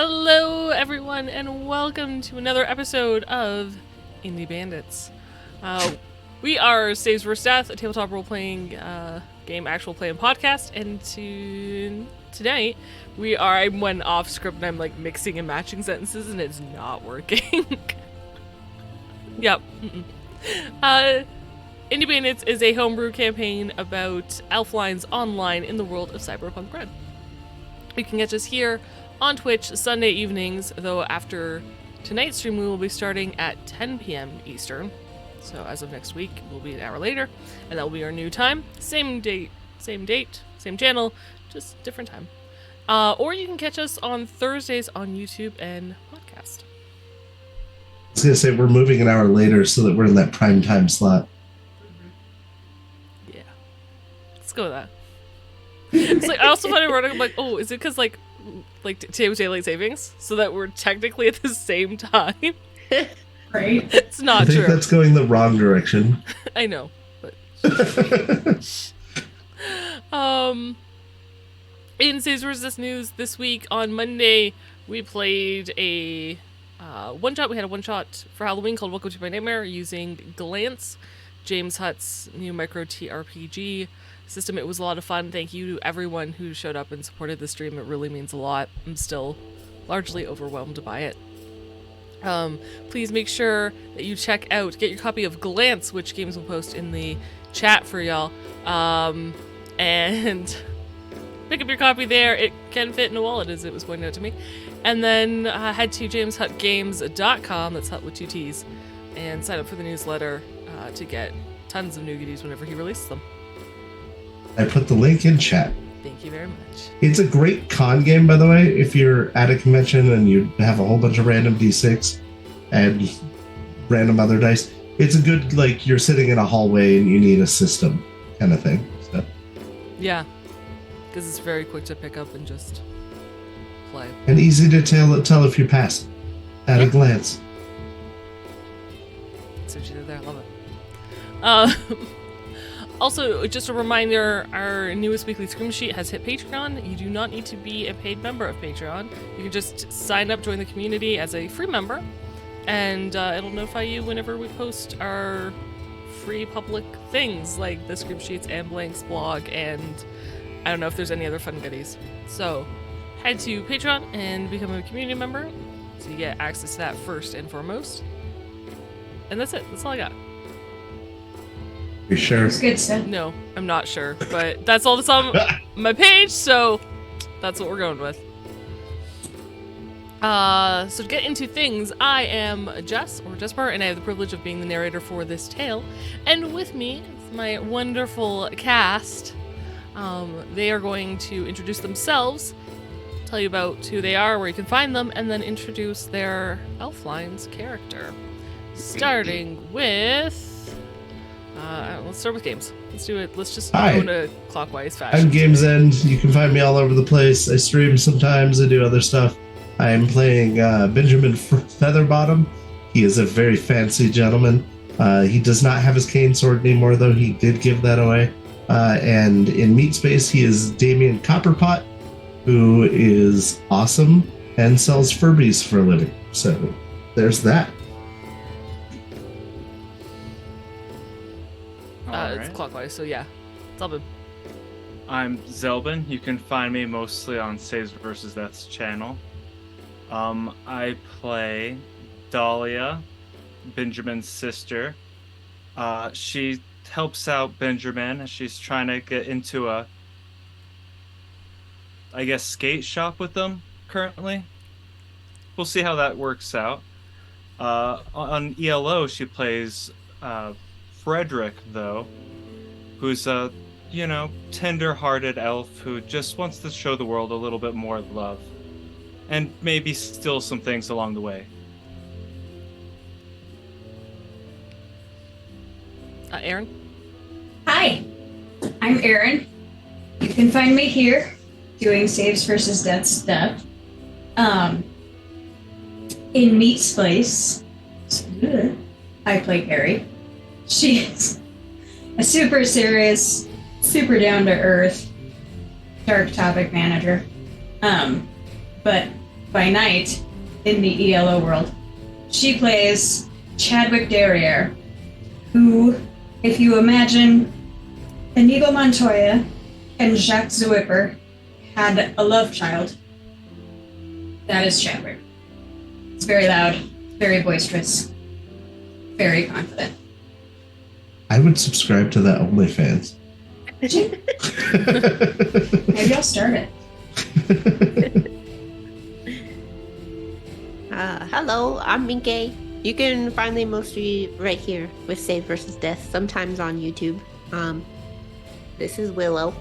Hello, everyone, and welcome to another episode of Indie Bandits. We are Saves vs. Death, a tabletop role-playing game, actual play and podcast, and tonight I went off script and I'm like mixing and matching sentences and it's not working. Yep. Indie Bandits is a homebrew campaign about elf lines online in the world of Cyberpunk Red. You can catch us here on Twitch Sunday evenings, though after tonight's stream we will be starting at 10 p.m. Eastern. So as of next week, we'll be an hour later, and that will be our new time. Same date, same channel, just different time. Or you can catch us on Thursdays on YouTube and podcast. I was going to say, we're moving an hour later so that we're in that prime time slot. Yeah. Let's go with that. It's like, I also find it ironic, I'm like, oh, is it because like today was daylight savings? So that we're technically at the same time? Right? It's not true. I think that's going the wrong direction. I know, but... in Saves vs. News this week, on Monday, we played a one-shot. We had a one-shot for Halloween called Welcome to My Nightmare using Glance, James Hutt's new micro TRPG system. It was a lot of fun. Thank you to everyone who showed up and supported the stream. It really means a lot. I'm still largely overwhelmed by it. Please make sure that you get your copy of Glance, which Games will post in the chat for y'all, and pick up your copy there. It can fit in a wallet, as it was pointed out to me. And then head to jameshuttgames.com, that's Hutt with 2 T's, and sign up for the newsletter to get tons of new goodies whenever he releases them. I put the link in chat. Thank you very much. It's a great con game, by the way, if you're at a convention and you have a whole bunch of random D6 and random other dice. It's a good, like, you're sitting in a hallway and you need a system kind of thing. So. Yeah, because it's very quick to pick up and just play. And easy to tell if you pass at a glance. See what you did there, I love it. Also, just a reminder, our newest weekly Scream Sheet has hit Patreon. You do not need to be a paid member of Patreon. You can just sign up, join the community as a free member, and it'll notify you whenever we post our free public things, like the Scream Sheets and Blank's blog, and I don't know if there's any other fun goodies. So, head to Patreon and become a community member, so you get access to that first and foremost. And that's it. That's all I got. You sure? It's good stuff. No, I'm not sure, but that's all that's on my page, so that's what we're going with. So to get into things, I am Jess, or Jesper, and I have the privilege of being the narrator for this tale. And with me is my wonderful cast. They are going to introduce themselves, tell you about who they are, where you can find them, and then introduce their Elflines character. Starting with... let's start with games. Let's do it. Let's just go in a clockwise fashion. I'm Games End. You can find me all over the place. I stream sometimes. I do other stuff. I am playing Benjamin Featherbottom. He is a very fancy gentleman. He does not have his cane sword anymore, though. He did give that away. And in Meat Space, he is Damien Copperpot, who is awesome and sells Furbies for a living. So there's that. It's clockwise, so yeah. Zelbin. I'm Zelbin. You can find me mostly on Saves vs. Death's channel. I play Dahlia, Benjamin's sister. She helps out Benjamin as she's trying to get into a, I guess, skate shop with them currently. We'll see how that works out. On ELO, she plays Frederick, though, who's a, tender-hearted elf who just wants to show the world a little bit more love. And maybe steal some things along the way. Aaron? Hi, I'm Aaron. You can find me here doing Saves vs. Death stuff. In Meat Space, I play Carrie. She's a super serious, super down to earth, dark topic manager. But by night in the ELO world. She plays Chadwick Derriere, who, if you imagine Inigo Montoya and Jacques Zwipper had a love child, that is Chadwick. It's very loud, very boisterous, very confident. I would subscribe to that OnlyFans. Maybe I'll start it. Hello, I'm Minke. You can find me mostly right here with Save versus Death, sometimes on YouTube. This is Willow.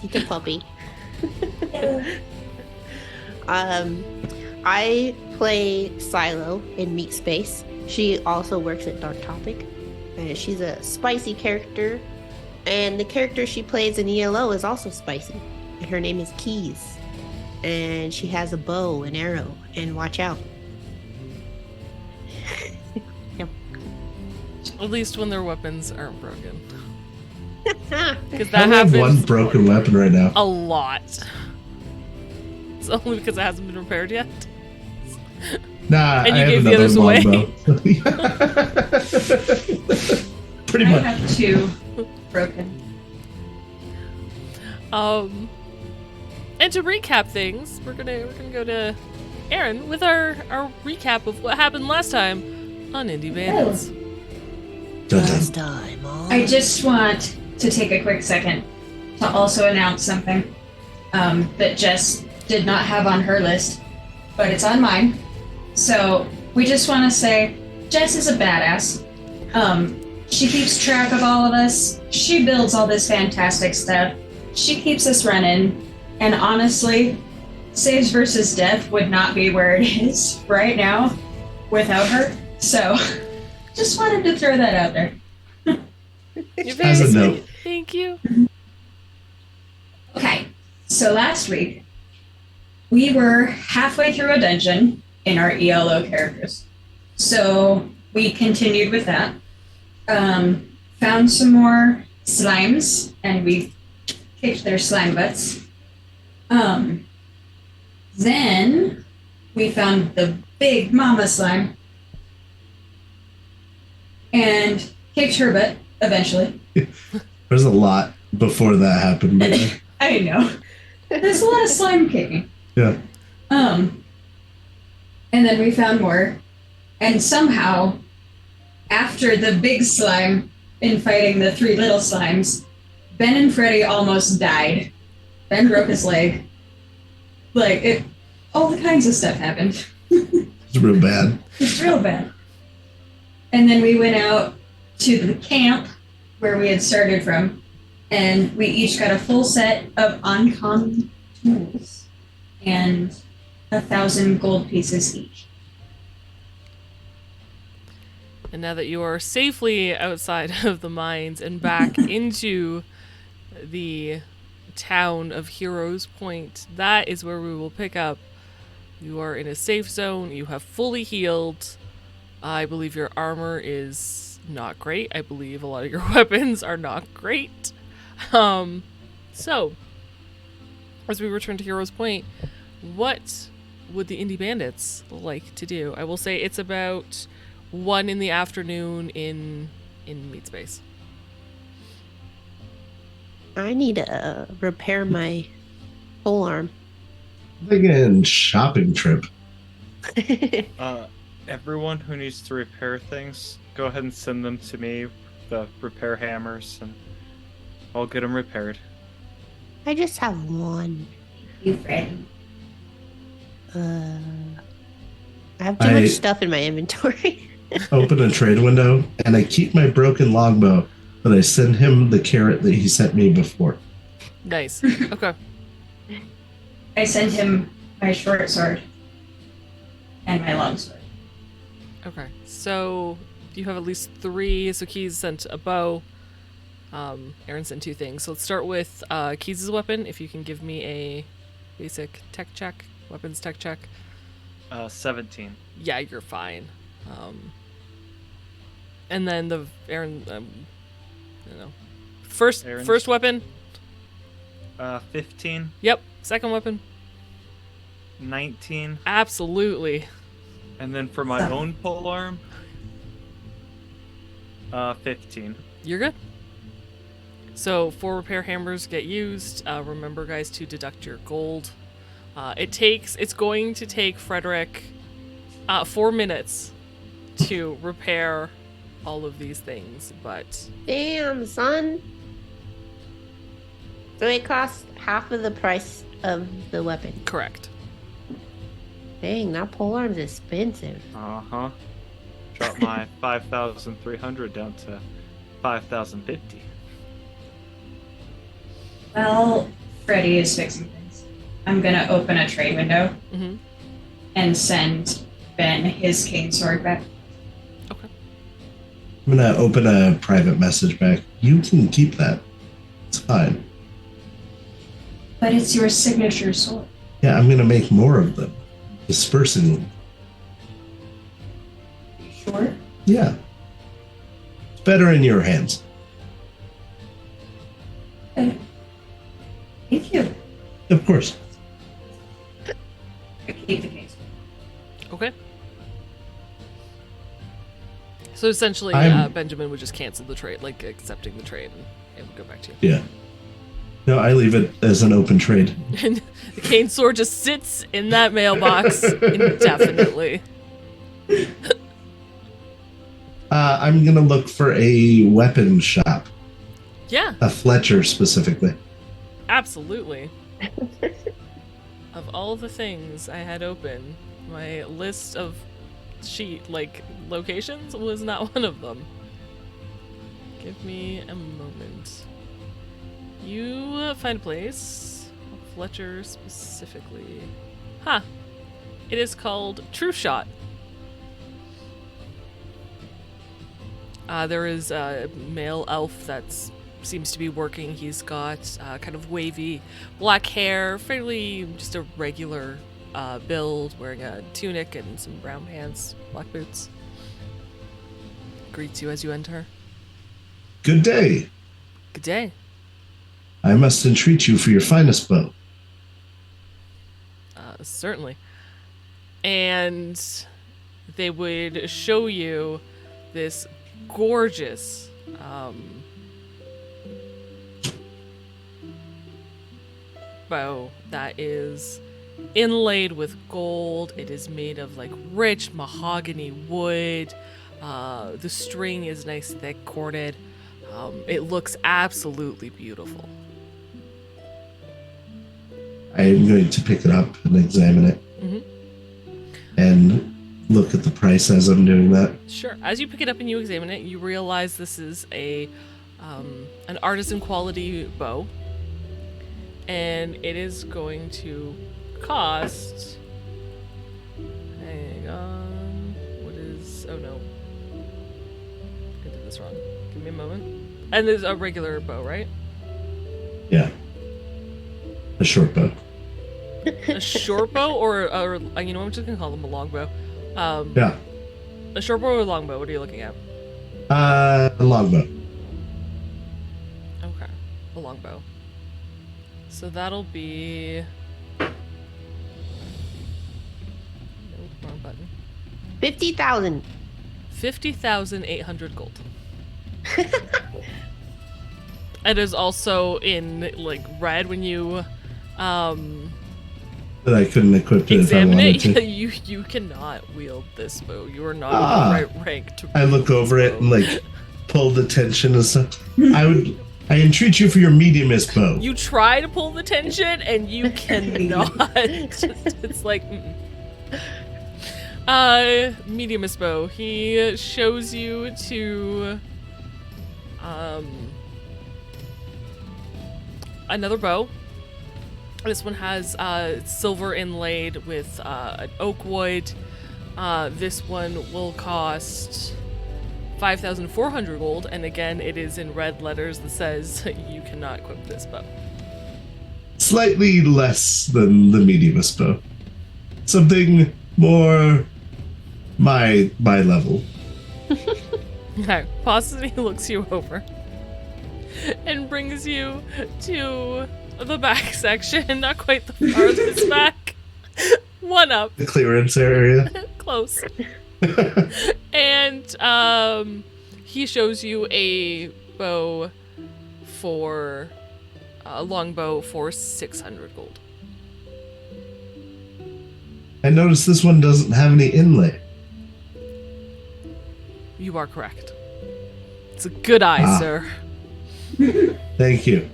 She's a puppy. I play Silo in Meat Space. She also works at Dark Topic. She's a spicy character, and the character she plays in ELO is also spicy. And her name is Keys, and she has a bow and arrow, and watch out. Yep. At least when their weapons aren't broken. Because I that have happens one broken weapon right now. a lot. It's only because it hasn't been repaired yet. Nah, And you I have gave the another others away. longbow. Pretty I much. have 2 broken. And to recap things, we're gonna go to Aaron with our recap of what happened last time on Indie Bandits. Dun, dun. Last time on... I just want to take a quick second to also announce something that Jess did not have on her list, but it's on mine. So we just want to say Jess is a badass. She keeps track of all of us. She builds all this fantastic stuff. She keeps us running. And honestly, Saves versus Death would not be where it is right now without her. So just wanted to throw that out there. You're very As a sweet. note. Thank you. Okay, so last week we were halfway through a dungeon in our ELO characters. So we continued with that. Found some more slimes, and we kicked their slime butts. Then we found the big mama slime and kicked her butt eventually. There's a lot before that happened. But I know. There's a lot of slime kicking. yeah. And then we found more. And somehow, after the big slime in fighting the 3 little slimes, Ben and Freddy almost died. Ben broke his leg. All the kinds of stuff happened. It's real bad. It's real bad. And then we went out to the camp where we had started from, and we each got a full set of uncommon tools and 1,000 gold pieces each. And now that you are safely outside of the mines and back into the town of Heroes Point, that is where we will pick up. You are in a safe zone. You have fully healed. I believe your armor is not great. I believe a lot of your weapons are not great. So, as we return to Heroes Point, what would the Indie Bandits like to do? I will say it's about 1 in the afternoon in Meat Space. I need to repair my pole arm. Again, shopping trip. Everyone who needs to repair things, go ahead and send them to me, the repair hammers, and I'll get them repaired. I just have one. You, Fred. I have too much stuff in my inventory. Open a trade window, and I keep my broken longbow, but I send him the carrot that he sent me before. Nice. Okay. I sent him my short sword and my long sword. Okay. So you have at least 3. So Keys sent a bow. Aaron sent 2 things. So let's start with Keys' weapon. If you can give me a basic tech check, weapons tech check. 17. Yeah, you're fine. And then the Aaron, Aaron's- first weapon. 15. Yep. Second weapon. 19. Absolutely. And then for my own polearm, 15. You're good. So 4 repair hammers get used. Remember, guys, to deduct your gold. It's going to take Frederick 4 minutes to repair all of these things, but Damn, son. So it costs half of the price of the weapon. correct. Dang, that polearm's expensive. Uh-huh. Drop my 5,300 down to 5,050. While Freddy is fixing things, I'm gonna open a trade window Mm-hmm. and send Ben his cane sword back. Okay. I'm gonna open a private message back. You can keep that. It's fine. But it's your signature sword. Yeah, I'm gonna make more of them. Dispersing them. Sure. Yeah. It's better in your hands. Thank you. Of course. I keep the case. Okay. So essentially, I'm- Benjamin would just cancel the trade, like accepting the trade, and it would go back to you. Yeah. No, I leave it as an open trade. And the cane sword just sits in that mailbox indefinitely. I'm gonna look for a weapon shop. Yeah, A Fletcher specifically. absolutely. Of all the things I had open, my list of locations was not one of them. Give me a moment. You find a place. Fletcher specifically. Huh. It is called True Shot. There is a male elf that seems to be working. He's got kind of wavy black hair, fairly just a regular build, wearing a tunic and some brown pants, black boots. Greets you as you enter. Good day. Good day. I must entreat you for your finest bow. Certainly. And they would show you this gorgeous bow that is inlaid with gold. It is made of like rich mahogany wood. The string is nice, thick, corded. It looks absolutely beautiful. I am going to pick it up and examine it. Mhm. And look at the price as I'm doing that. Sure. As you pick it up and you examine it, you realize this is an artisan quality bow, and it is going to cost. Hang on. What is? Oh no, I did this wrong. Give me a moment. And there's a regular bow, right? Yeah. A short bow. A short bow, or you know, I'm just gonna call them a long bow. Yeah. A short bow or a long bow? What are you looking at? A long bow. Okay, a long bow. So that'll be. Nope, wrong button. 50,000. 50,800 gold. It is also in like red when you That I couldn't equip it if I examine wanted it. to. You cannot wield this bow. You are not Ah. in the right rank to. I look wield over this it bow. and like pull the tension and stuff. I entreat you for your mediumist bow. You try to pull the tension and you cannot. It's like. Mediumist bow. He shows you to another bow. This one has silver inlaid with an oak wood. This one will cost 5,400 gold, and again, it is in red letters that says you cannot equip this bow. Slightly less than the mediumist bow. Something more my level. Okay, pauses and he looks you over and brings you to the back section, not quite the farthest back. One up. The clearance area. Close. And he shows you a bow for a longbow for 600 gold. I noticed this one doesn't have any inlay. You are correct. It's a good eye, sir. Thank you.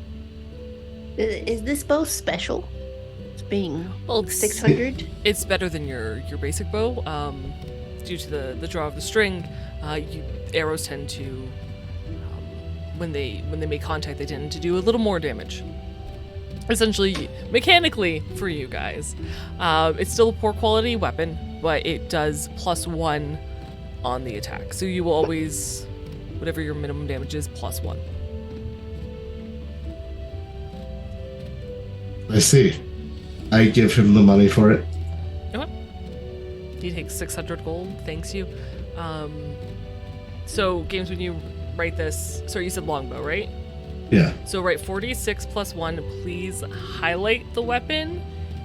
Is this bow special? It's being Well, 600? It's better than your basic bow. Due to the draw of the string, arrows tend to, when they make contact, they tend to do a little more damage. Essentially, mechanically for you guys, it's still a poor quality weapon, but it does +1 on the attack. So you will always, whatever your minimum damage is, +1. I see. I give him the money for it. He takes 600 gold, thanks you. So, Games, when you write this, sorry, you said longbow, right? Yeah. So write 46 + 1, please highlight the weapon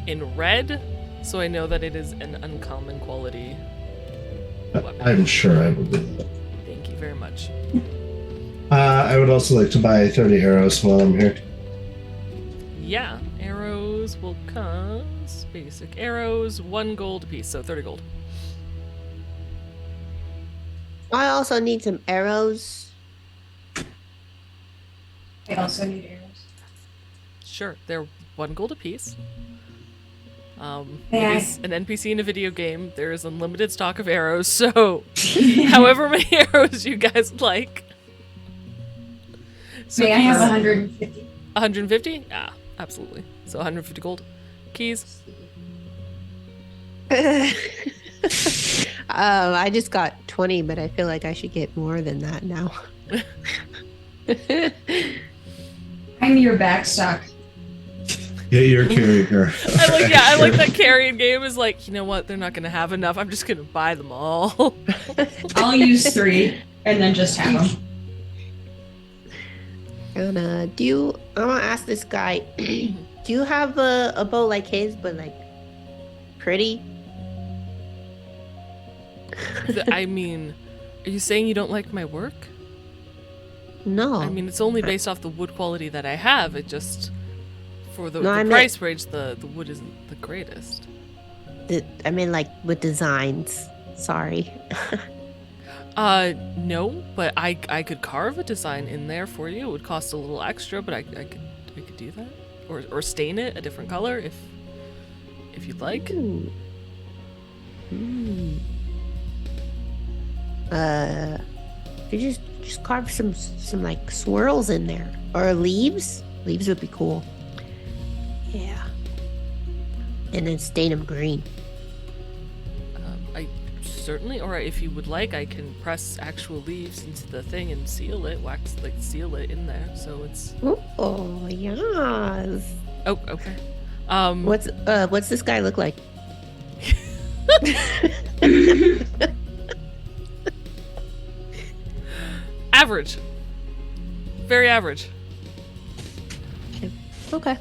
in red, so I know that it is an uncommon quality weapon. I'm sure I will do that. Thank you very much. I would also like to buy 30 arrows while I'm here. Yeah, arrows will cost, basic arrows, 1 gold apiece, so 30 gold. I also need some arrows. I also need arrows. Sure, they're 1 gold apiece. May I? It is an NPC in a video game. There is unlimited stock of arrows, so however many arrows you guys like. So May I have keys- 150? 150? Yeah, absolutely. So 150 gold. Keys? I just got 20, but I feel like I should get more than that now. I'm your backstock. Yeah, you're carrying her. I like that carrying game is like, you know what, they're not gonna have enough. I'm just gonna buy them all. I'll use 3 and then just have them. And I want to ask this guy, do you have a bow like his, but like pretty? I mean, are you saying you don't like my work? No. I mean, it's only based off the wood quality that I have. It just, for the, No, I the meant- price range, the wood isn't the greatest. I mean, like with designs. Sorry. No, but I could carve a design in there for you. It would cost a little extra, but I could do that, or stain it a different color if you'd like. Ooh. You just carve some like swirls in there, or leaves. Leaves would be cool. Yeah. And then stain them green. I certainly, or if you would like, I can press actual leaves into the thing and seal it, seal it in there, so it's. Oh yes. Oh, okay. What's this guy look like? Average. Very average. Okay.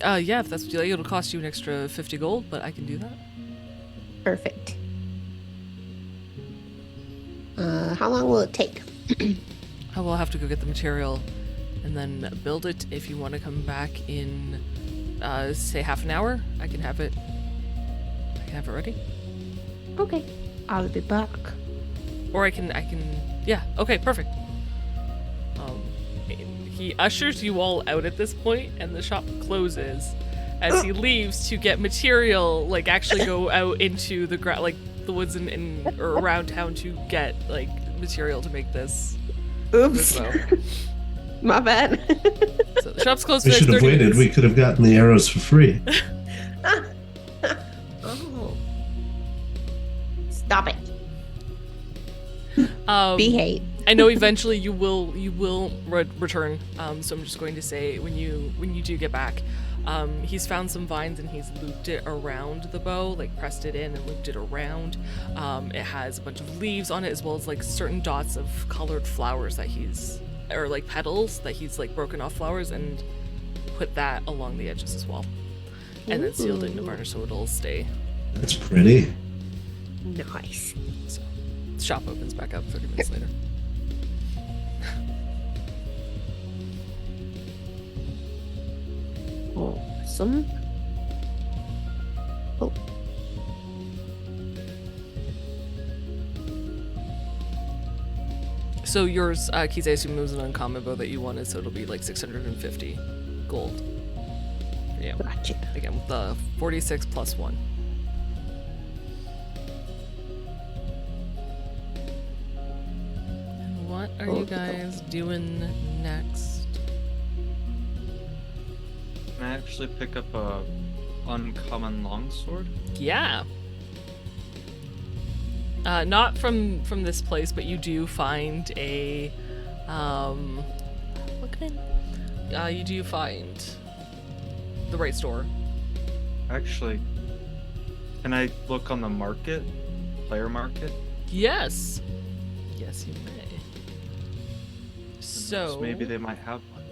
Yeah, if that's what you like, it'll cost you an extra 50 gold, but I can do that. Perfect. How long will it take? I will have to go get the material and then build it. If you want to come back in, say half an hour, I can have it ready. Okay. I'll be back. Or I can, yeah, okay, perfect. He ushers you all out at this point, and the shop closes as he leaves to get material, like actually go out into the like the woods in or around town to get like material to make this. Oops. bow. My bad. So the shop's closed. We for should have 30 waited. minutes. We could have gotten the arrows for free. Oh. Stop it. Behave. I know eventually you will return. So I'm just going to say when you do get back, he's found some vines and he's looped it around the bow, like pressed it in and looped it around. It has a bunch of leaves on it as well as like certain dots of colored flowers or like petals that he's like broken off flowers and put that along the edges as well. and then sealed in Ooh. varnish, so it'll stay. That's pretty. Nice. So, the shop opens back up 30 minutes later. Awesome. Oh, So yours, Keith, I assume it was an uncommon bow that you wanted, so it'll be like 650 gold. Yeah, gotcha. again with the 46 plus 1. And what are you guys doing next? Can I actually pick up a uncommon longsword? Yeah. Not from this place, but you do find a what kind? You do find the right store. Actually, can I look on the market? Player market? Yes. Yes, you may. So Maybe they might have one.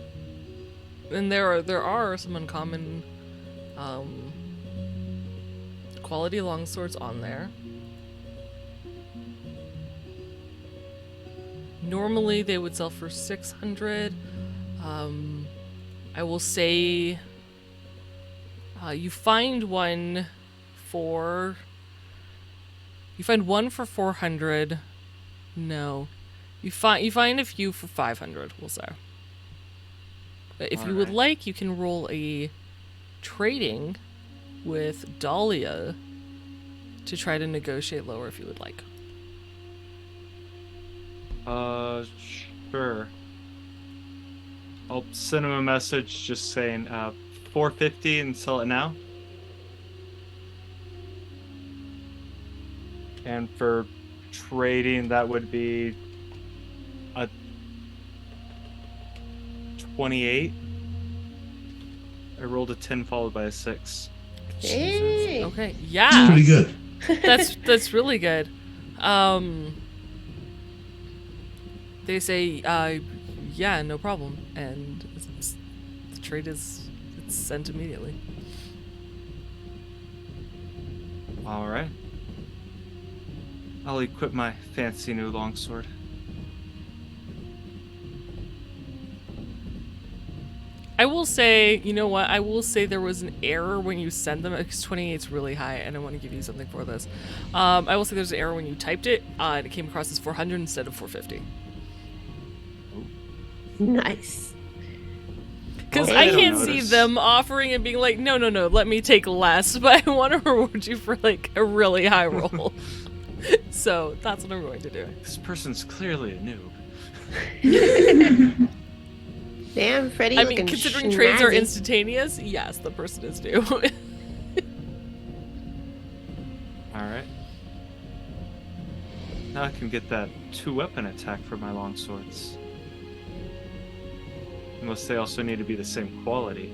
and there are some uncommon quality longswords on there. Normally they would sell for 600. I will say you find one for 400. No. You find a few for 500, we'll say. But if you would Alright. like, you can roll a trading with Dahlia to try to negotiate lower if you would like. Sure. I'll send him a message just saying 450 and sell it now. And for trading, that would be a 28. I rolled a 10 followed by a 6. Hey. Okay, It's yeah. pretty good. That's really good. They say, yeah, no problem, and the trade it's sent immediately. All right. I'll equip my fancy new longsword. I will say, you know what? I will say there was an error when you sent them because 28 is really high, and I want to give you something for this. I will say there's an error when you typed it, and it came across as 400 instead of 450. Nice. Because Well, I they don't can't see notice. them offering and being like, no, let me take less, but I want to reward you for like a really high roll. So that's what I'm going to do. This person's clearly a noob. Damn, Freddy. I mean, looking considering trades are snazzy. instantaneous, yes, the person is due. All right. Now I can get that 2-weapon attack for my longswords. Unless they also need to be the same quality.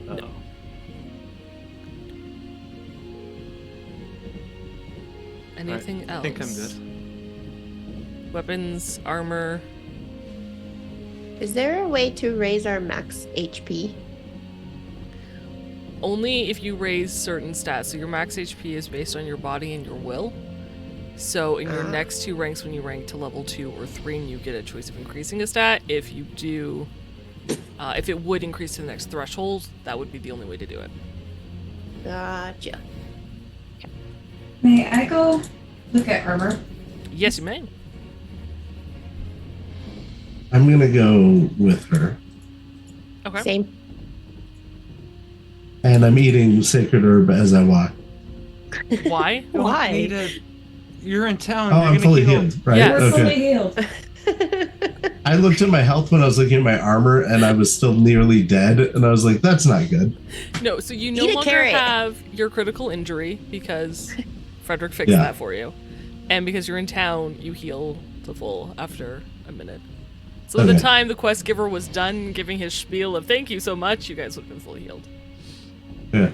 Uh-oh. Anything Right, else? I think I'm good. Weapons, armor. Is there a way to raise our max HP? Only if you raise certain stats. So your max HP is based on your body and your will. So in your next 2 ranks, when you rank to level 2 or 3, and you get a choice of increasing a stat, if you do, if it would increase to the next threshold, that would be the only way to do it. Gotcha. May I go look at armor? Yes, you may. I'm gonna go with her, Okay. Same. and I'm eating sacred herb as I walk. Why? You don't Why? need it. You're in town. Oh, you're I'm gonna fully heal. healed, right? Yeah. We're Okay. fully healed. I looked at my health when I was looking at my armor, and I was still nearly dead, and I was like, "That's not good." No, so you no Eat a longer carrot. have your critical injury because Frederick fixed Yeah. that for you. And because you're in town, you heal to full after a minute. So by the Okay. time the quest giver was done giving his spiel of thank you so much, you guys would have been fully healed. Yeah.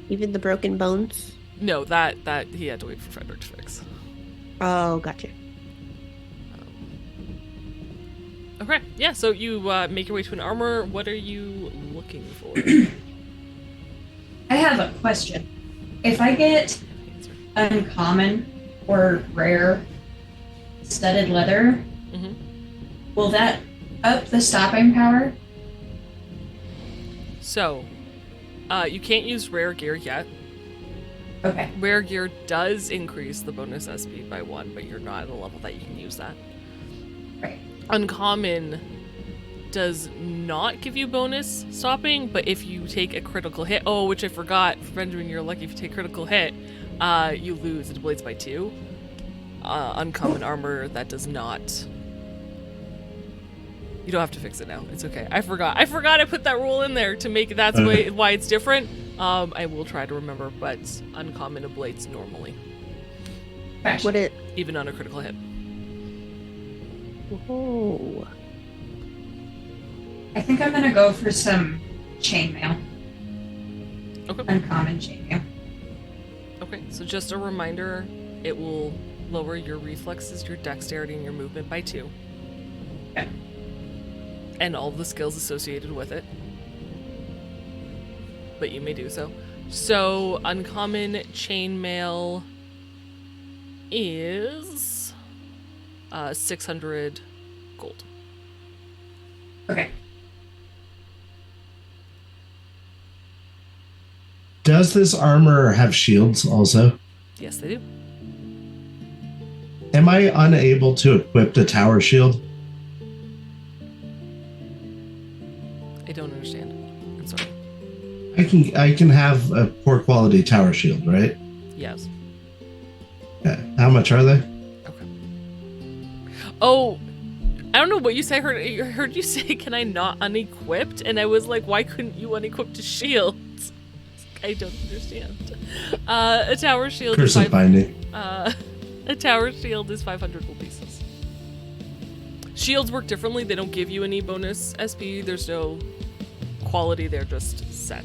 Even the broken bones. No, that he had to wait for Frederick to fix. Oh, gotcha. Okay, yeah, so you make your way to an armor. What are you looking for? I question. If I get uncommon or rare studded leather, will that up the stopping power? So, you can't use rare gear yet. Okay. Rare gear does increase the bonus SP by 1, but you're not at a level that you can use that. Right. Uncommon does not give you bonus stopping, but if you take a critical hit, which I forgot, Benjamin, you're lucky if you take critical hit, you lose. It blades by 2. Uncommon armor, that does not. You don't have to fix it now. It's okay. I forgot I put that rule in there to make that's why it's different. I will try to remember, but uncommon ablates normally. Gotcha. Would it? Even on a critical hit. Oh. I think I'm gonna go for some chainmail. Okay. Uncommon chainmail. Okay, so just a reminder, it will lower your reflexes, your dexterity, and your movement by 2. Okay. And all the skills associated with it. But you may do so. So, uncommon chainmail is 600 gold. Okay. Does this armor have shields also? Yes, they do. Am I unable to equip the tower shield? I don't understand. I'm sorry. I can have a poor quality tower shield, right? Yes. Yeah. How much are they? Okay. Oh, I don't know what you say. I heard you say, "Can I not unequipped?" And I was like, "Why couldn't you unequip the shield?" I don't understand. A tower shield. Curse of binding. A tower shield is 500 gold pieces. Shields work differently. They don't give you any bonus SP. There's no quality. They're just set.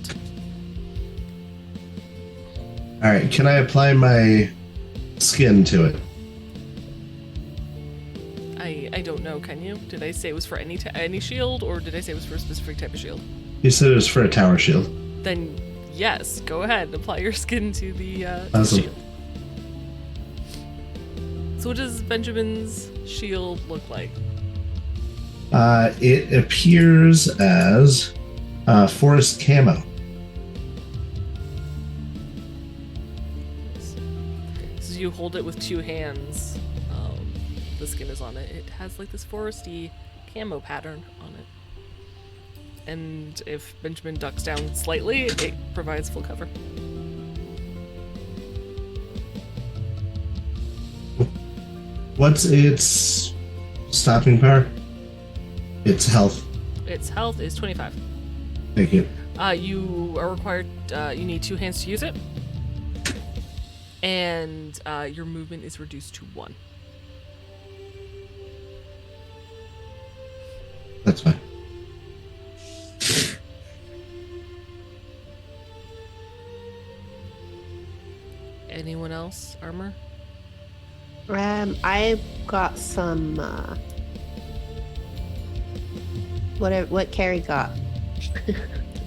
All right. Can I apply my skin to it? I don't know. Can you? Did I say it was for any shield, or did I say it was for a specific type of shield? You said it was for a tower shield. Then yes, go ahead and apply your skin to the Awesome. shield. So what does Benjamin's shield look like? It appears as forest camo. So you hold it with 2 hands. The skin is on it. It has like this foresty camo pattern on it. And if Benjamin ducks down slightly, it provides full cover. What's its stopping power? Its health. Its health is 25. Thank you. You are required, you need 2 hands to use it. And your movement is reduced to 1. That's fine. Anyone else? Armor? I've got some. What Carrie got?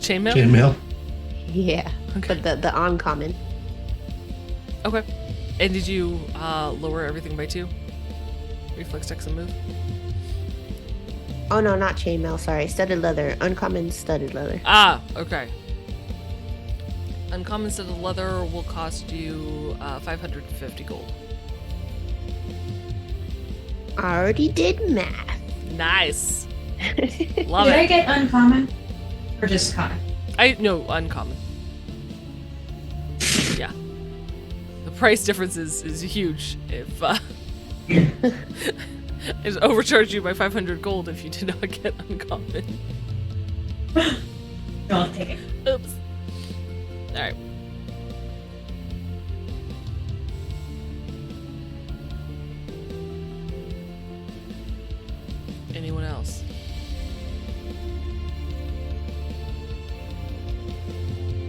Chainmail? Chainmail. Yeah, Okay. but the uncommon. Okay. And did you lower everything by 2? Reflex, dex, and move? Oh no, not chainmail. Sorry, studded leather. Uncommon studded leather. Ah, okay. Uncommon studded leather will cost you 550 gold. I already did math. Nice. Love Did I it. get uncommon? Or just common? No, uncommon. Yeah. The price difference is huge if I just overcharge you by 500 gold if you did not get uncommon. No, I'll take it. Oops. Alright. Anyone else?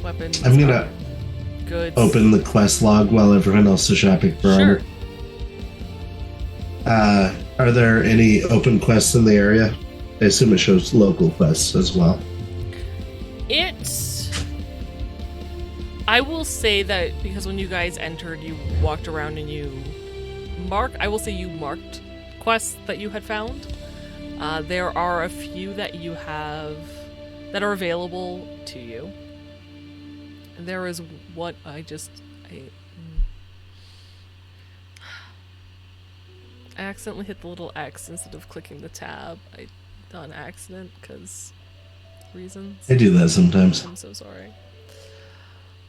Weapons. I'm gonna goods. open the quest log while everyone else is shopping for Sure. armor. Are there any open quests in the area? I assume it shows local quests as well. It I will say that because when you guys entered, you walked around and you marked quests that you had found. There are a few that you have that are available to you. There is what I accidentally hit the little X instead of clicking the tab. I on accident because reasons. I do that sometimes. I'm so sorry.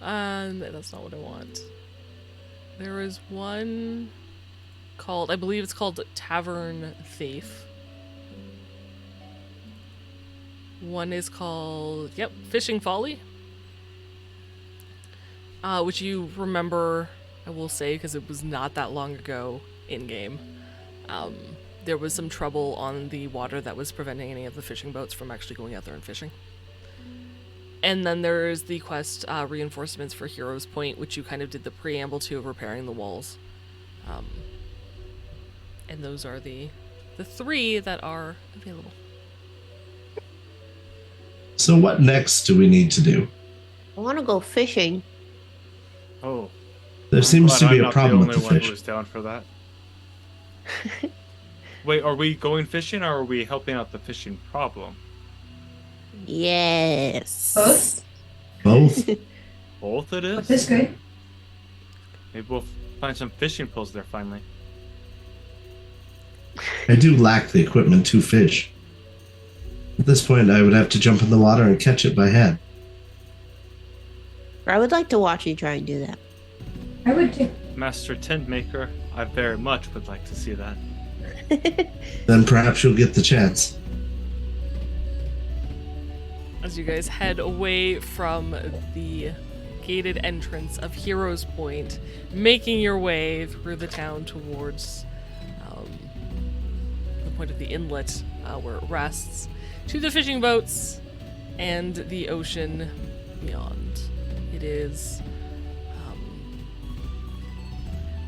That's not what I want. There is one called, I believe it's called Tavern Thief. One is called, Fishing Folly. Which you remember, I will say, because it was not that long ago in-game. There was some trouble on the water that was preventing any of the fishing boats from actually going out there and fishing. And then there's the quest Reinforcements for Heroes Point, which you kind of did the preamble to of repairing the walls. And those are the 3 that are available. So what next do we need to do? I want to go fishing. Oh. There seems to be a problem with the I'm not the only one fish. who's down for that. Wait, are we going fishing or are we helping out the fishing problem? Yes. Both? Both? Both it Both is? is good. Maybe we'll find some fishing poles there finally. I do lack the equipment to fish. At this point, I would have to jump in the water and catch it by hand. I would like to watch you try and do that. I would too. Master Tent Maker, I very much would like to see that. Then perhaps you'll get the chance. As you guys head away from the gated entrance of Heroes Point, making your way through the town towards the point of the inlet where it rests, to the fishing boats and the ocean beyond. It is...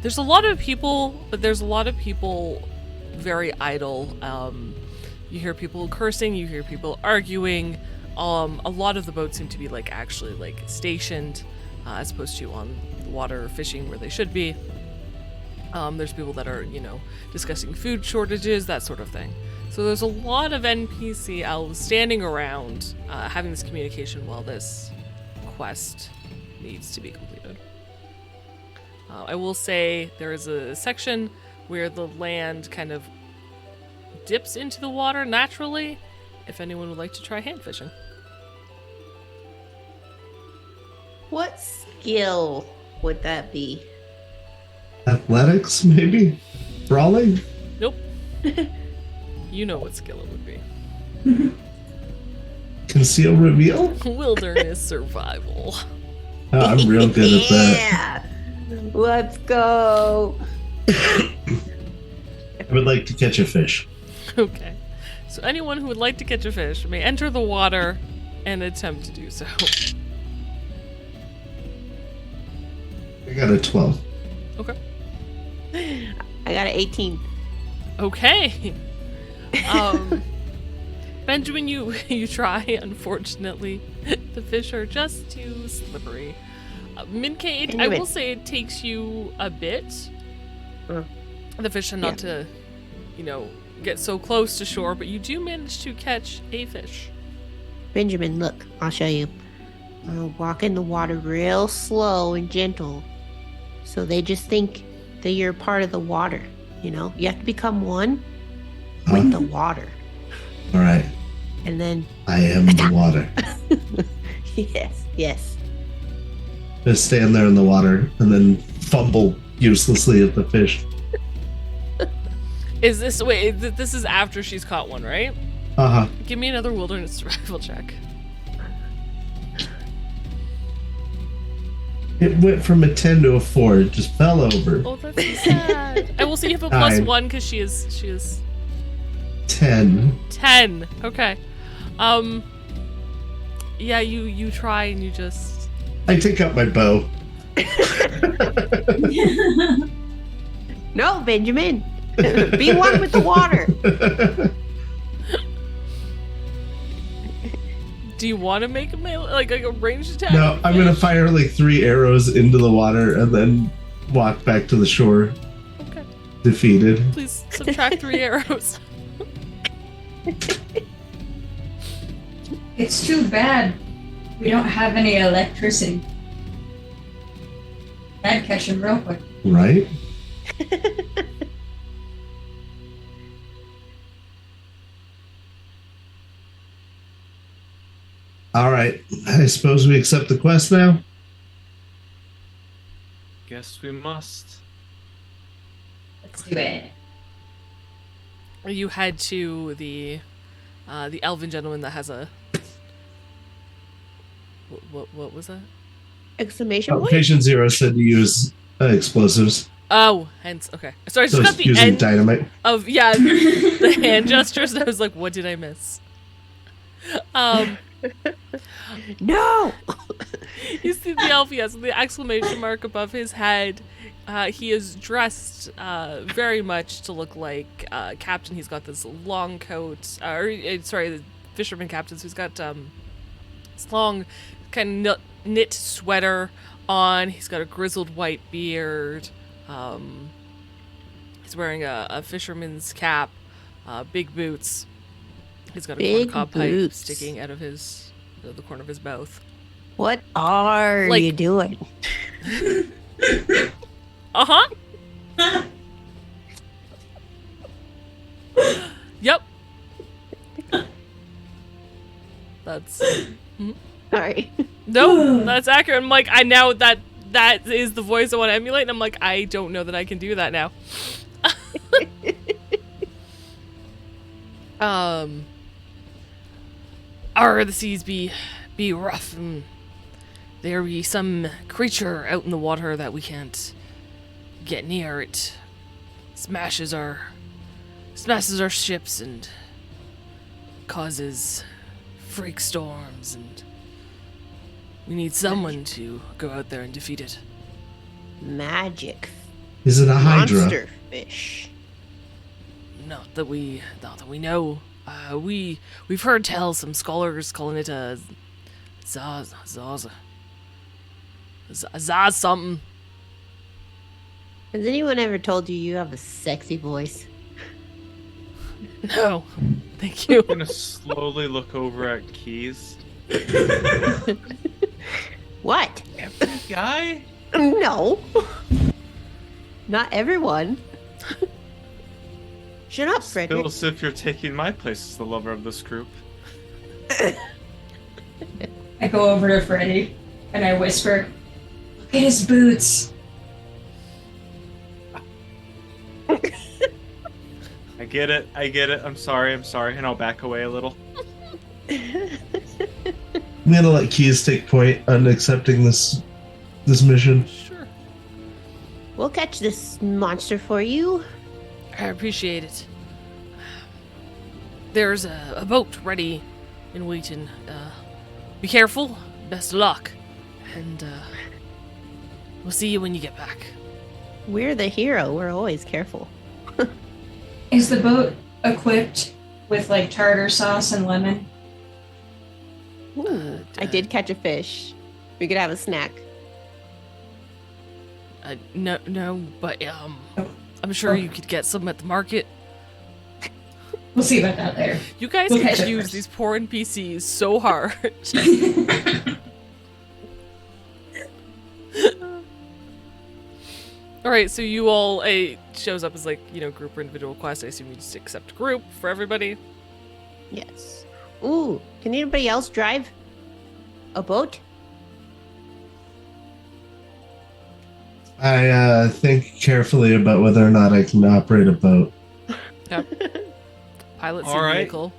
there's a lot of people, but there's a lot of people very idle. You hear people cursing, you hear people arguing. A lot of the boats seem to be actually stationed as opposed to on the water fishing where they should be. There's people that are, discussing food shortages, that sort of thing. So there's a lot of NPC elves standing around having this communication while this quest needs to be completed. I will say there is a section where the land kind of dips into the water naturally, if anyone would like to try hand fishing. What skill would that be? Athletics, maybe? Brawling? Nope. You know what skill it would be. Conceal reveal? Wilderness survival. Oh, I'm real good at that. Yeah. Let's go. I would like to catch a fish. Okay. So anyone who would like to catch a fish may enter the water and attempt to do so. I got a 12. Okay. I got an 18. Okay. Benjamin, you try. Unfortunately, the fish are just too slippery. Mincade, I will say it takes you a bit. The fish tend not to, get so close to shore, but you do manage to catch a fish. Benjamin, look, I'll show you. Walk in the water real slow and gentle. So they just think that you're part of the water. You have to become one with the water. All right. And then... I am the water. Yes. Just stand there in the water and then fumble uselessly at the fish. This is after she's caught one, right? Uh-huh. Give me another wilderness survival check. It went from a 10 to a 4. It just fell over. Oh, that's so sad. I will say you have a +1 because she is 10. 10. Okay. Yeah, you try and you just... I take out my bow. No, Benjamin. Be one with the water. Do you want to make a melee, like a ranged attack? No, I'm gonna fire like 3 arrows into the water and then walk back to the shore. Okay. Defeated. Please subtract 3 arrows. It's too bad we don't have any electricity. I'd catch him real quick. Right? All right. I suppose we accept the quest now. Guess we must. Let's do it. You head to the elven gentleman that has a. What was that? Exclamation point. Patient Zero said to use explosives. Oh, hence okay. Sorry, I just So got it's the using end dynamite. of the hand gestures, and I was like, what did I miss? No. You see the elf, yes, the exclamation mark above his head. He is dressed very much to look like Captain. He's got this long coat, the fisherman captain. So he's got this long kind of knit sweater on. He's got a grizzled white beard. He's wearing a fisherman's cap, big boots. He's got a Big corncob pipe boots. sticking out of the corner of his mouth. What are Like- you doing? Uh-huh. Yep. That's Sorry. no, that's accurate. I'm like, I know that is the voice I want to emulate, and I'm like, I don't know that I can do that now. The seas be rough, and there be some creature out in the water that we can't get near. It smashes our ships and causes freak storms, and we need someone to go out there and defeat it. Magic. Is it a hydra? Monster fish. Not that we know. We've heard tell some scholars calling it a Zaz something. Has anyone ever told you you have a sexy voice? No, thank you. I'm gonna slowly look over at Keys. What? Guy? No. Not everyone. Shut up, Frederick. Feel as if you're taking my place as the lover of this group. I go over to Freddy and I whisper, "Look at his boots." I get it. I'm sorry, and I'll back away a little. I'm gonna let Keys take point on accepting this mission. Sure, We'll catch this monster for you. I appreciate it. There's a boat ready in waiting. Be careful. Best of luck, and we'll see you when you get back. We're the hero. We're always careful. Is the boat equipped with like tartar sauce and lemon? Ooh, I did catch a fish. We could have a snack. No, but I'm sure you could get some at the market. We'll see about that later. You guys We'll catch it confuse first. these poor NPCs so hard. All right, so you all shows up as like group or individual quest. I assume you just accept group for everybody. Yes. Ooh, can anybody else drive a boat? I think carefully about whether or not I can operate a boat. Pilot All right. vehicle.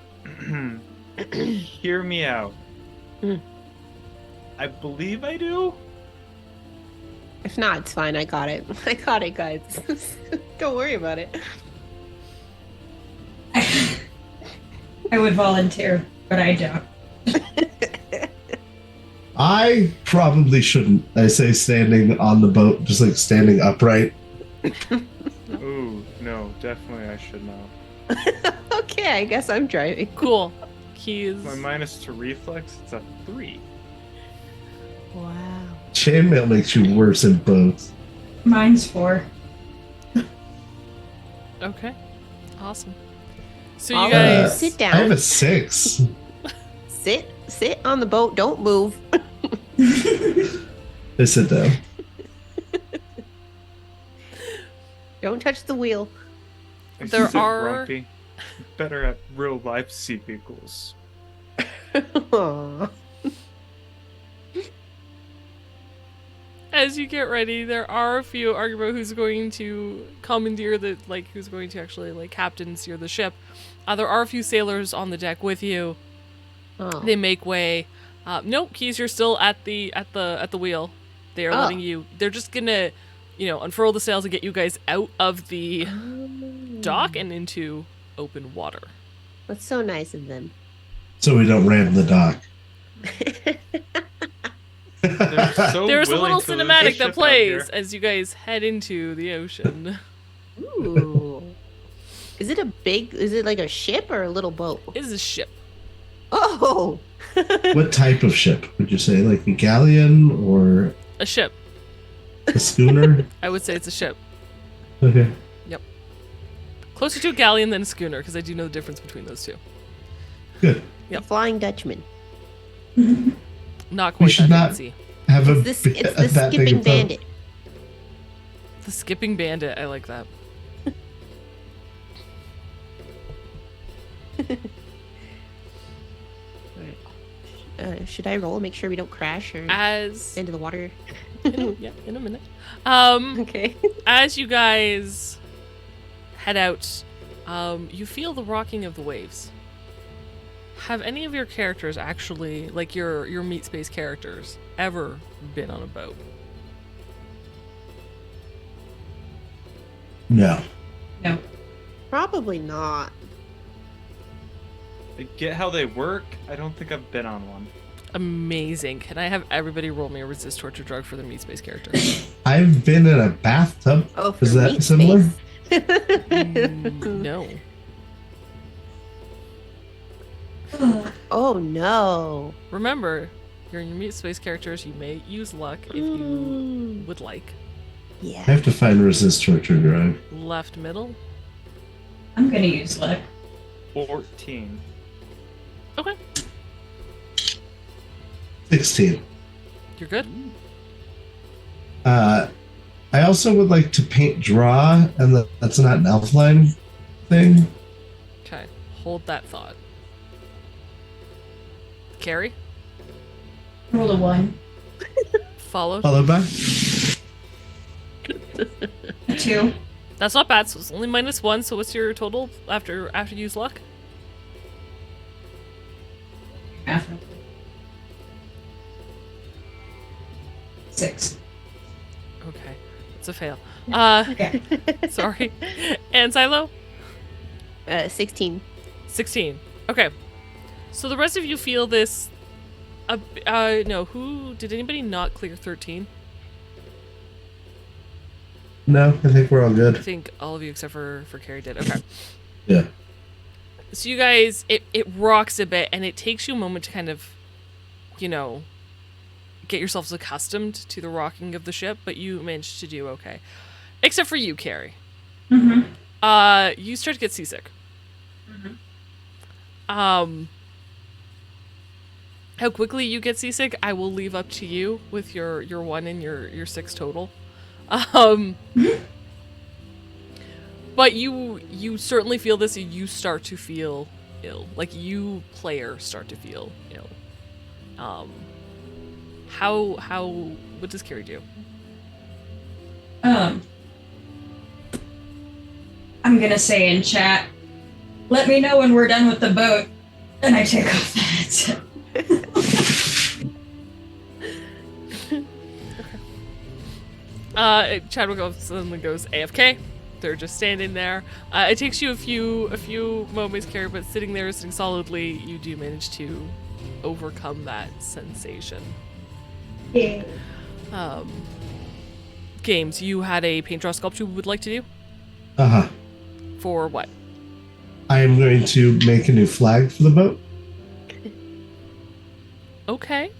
Hear me out. Hmm. I believe I do. If not, it's fine. I got it. I got it, guys. Don't worry about it. I would volunteer, but I don't. I probably shouldn't. I say standing on the boat, just like standing upright. Ooh, no, definitely I should not. Okay, I guess I'm driving. Cool. He is. My minus to reflex, it's a 3. Wow. Chainmail makes you worse in both. Mine's 4. Okay. Awesome. So you All guys. Sit I have down. a 6. Sit on the boat. Don't move. I sit down. Don't touch the wheel. I There sit are- grumpy. Better at real life sea beagles. Aw. As you get ready, there are a few arguing about who's going to commandeer the, like, who's going to actually, like, captain steer the ship. There are a few sailors on the deck with you. Oh. They make way. Nope, Keys, you're still at the wheel. They are Oh. letting you. They're just gonna, unfurl the sails and get you guys out of the dock and into open water. That's so nice of them. So we don't ram the dock. They're so There's a willing little to lose cinematic the that ship out plays here. as you guys head into the ocean. Ooh. Is it like a ship or a little boat? It is a ship. Oh! What type of ship would you say? Like a galleon or A ship. a schooner? I would say it's a ship. Okay. Closer to a galleon than a schooner, because I do know the difference between those two. Good. Yep. The Flying Dutchman. Not We quite should that not- fancy. Have a It's the that big Skipping a boat. Bandit. The skipping bandit, I like that. Should I roll? Make sure we don't crash or As into the water. in a minute. Okay. As you guys head out, you feel the rocking of the waves. Have any of your characters actually, like your meat space characters, ever been on a boat? No. No. Probably not. I get how they work. I don't think I've been on one. Amazing. Can I have everybody roll me a resist torture drug for the meat space character? I've been in a bathtub. Oh, Is for that meat similar? space. No. Oh no. Remember, you're in your meat space characters. You may use luck if you Mm. would like. I Yeah. have to find resist torture drive. Left middle. I'm gonna use luck. 14. Okay. 16. You're good. I also would like to paint draw, and that's not an elfline thing. Okay. Hold that thought. Carrie? Roll a 1. Followed. Followed by A 2. That's not bad, so it's only -1, so what's your total after you use luck? Half. 6. Okay. It's a fail. Okay. Sorry. And Silo? 16. 16. Okay. So the rest of you feel this. No. Who did anybody not clear 13? no. I think we're all I good. think all of you except for Carrie did. Okay. Yeah. So you guys, it rocks a bit, and it takes you a moment to kind of, get yourselves accustomed to the rocking of the ship, but you managed to do okay. Except for you, Carrie. Mm-hmm. You start to get seasick. Mhm. How quickly you get seasick, I will leave up to you with your 1 and your 6 total. But you certainly feel this, and you start to feel ill. Like you, player, start to feel ill. What does Carrie do? I'm gonna say in chat, let me know when we're done with the boat, and I take off the headset. Chadwick suddenly goes AFK. They're just standing there. It takes you a few moments, Carrie, but sitting there, sitting solidly, you do manage to overcome that sensation. Yeah. Games, you had a paint draw sculpture you would like to do? Uh-huh. For what? I am going to make a new flag for the boat. Okay.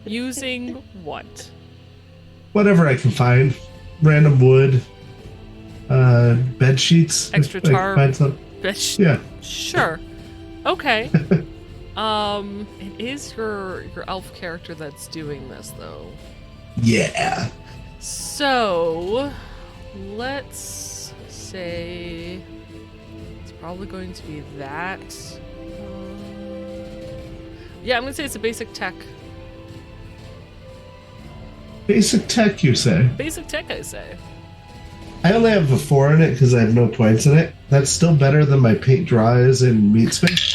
Using what? Whatever I can find. Random wood. Bed sheets. Extra if I can tarp. find some. Yeah. Sure. Okay. It is your elf character that's doing this though. Yeah. So, let's say it's probably going to be that. Yeah, I'm gonna say it's a basic tech. Basic tech, you say? Basic tech, I say. I only have a 4 in it because I have no points in it. That's still better than my paint dries in meat space.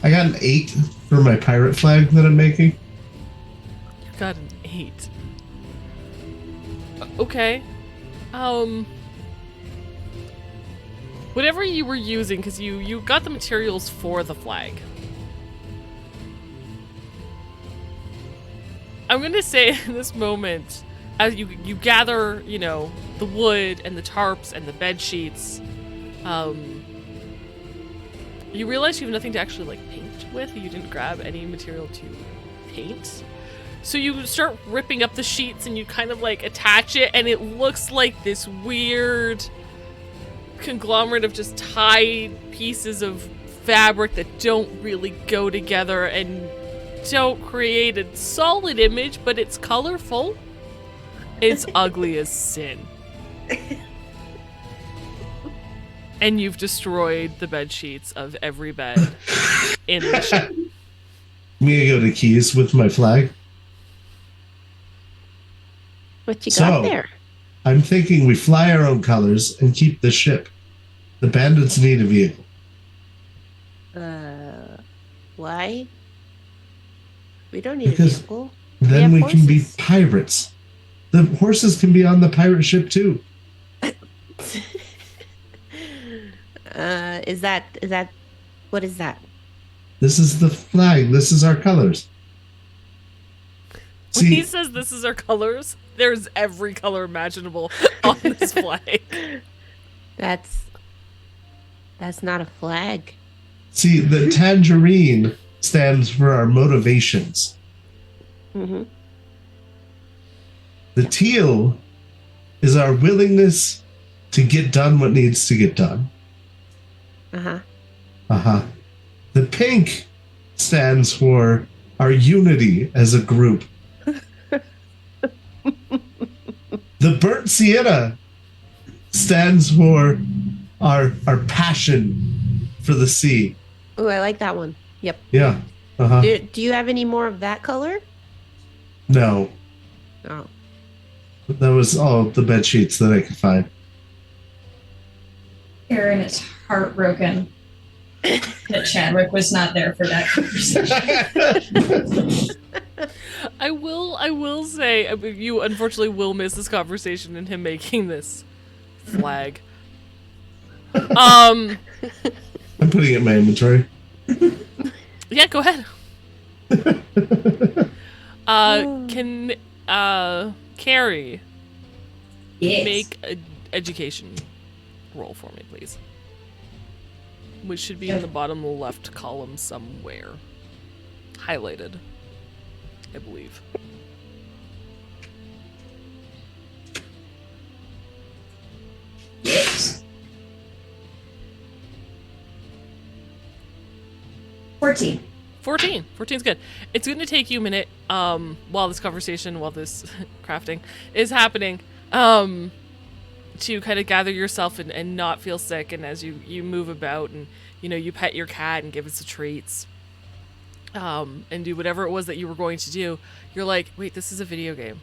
I got an 8 for my pirate flag that I'm making. You got an 8. Okay. Whatever you were using, because you got the materials for the flag. I'm gonna say in this moment, as you gather, the wood and the tarps and the bed sheets, you realize you have nothing to actually paint with. You didn't grab any material to paint. So you start ripping up the sheets and you kind of attach it, and it looks like this weird conglomerate of just tied pieces of fabric that don't really go together and don't create a solid image, but it's colorful. It's ugly as sin. And you've destroyed the bed sheets of every bed in the ship. I'm gonna go to keys with my flag. What you got So, there? I'm thinking we fly our own colors and keep the ship. The bandits need a vehicle. Why? We don't need Because a vehicle. Then we have can be horses. pirates. The horses can be on the pirate ship too. Is that what is that? This is the flag. This is our colors. When he See, says this is our colors, there's every color imaginable on this flag. That's not a flag. see, the tangerine stands for our motivations. Mm-hmm. The teal is our willingness to get done what needs to get done. Uh-huh. Uh-huh. The pink stands for our unity as a group. The burnt sienna stands for our passion for the sea. Oh, I like that one. Yep. Yeah. Uh-huh. Do you have any more of that color? No. Oh. That was all the bed sheets that I could find. Aaron is heartbroken that Chadwick was not there for that conversation. I will say, you unfortunately will miss this conversation and him making this flag. I'm putting it in my inventory. Yeah, go ahead. Can Carrie Yes. make an education roll for me, please? Which should be in the bottom left column somewhere. Highlighted, I believe. Yes. 14. 14. 14's good. It's going to take you a minute while this crafting is happening to kind of gather yourself and not feel sick. And as you move about and, you pet your cat and give it some treats and do whatever it was that you were going to do, you're like, wait, this is a video game.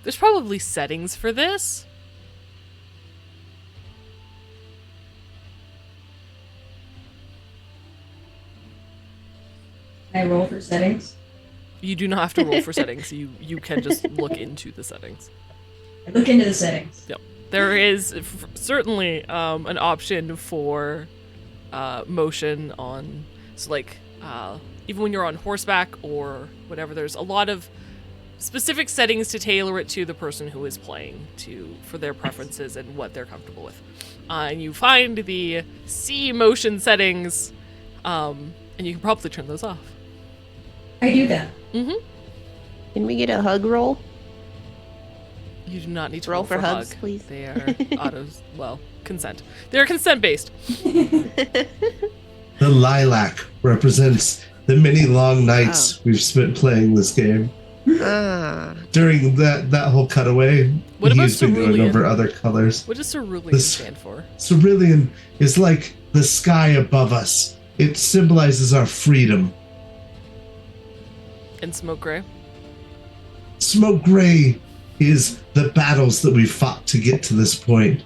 There's probably settings for this. Can I roll for settings? You do not have to roll for settings. You can just look into the settings. I look into the settings. Yep. There is certainly an option for motion on, so even when you're on horseback or whatever, there's a lot of specific settings to tailor it to the person who is playing for their preferences and what they're comfortable with. And you find the C motion settings And you can probably turn those off. I do that. Mm-hmm. Can we get a hug roll? You do not need to Roll roll for for hugs, hug. please. They are consent. They're consent-based. The lilac represents the many long nights we've spent playing this game. Ah. During that whole cutaway, What about he's been going cerulean? over other colors. What does cerulean This- stand for? Cerulean is like the sky above us. It symbolizes our freedom. And smoke gray? Smoke gray is the battles that we fought to get to this point.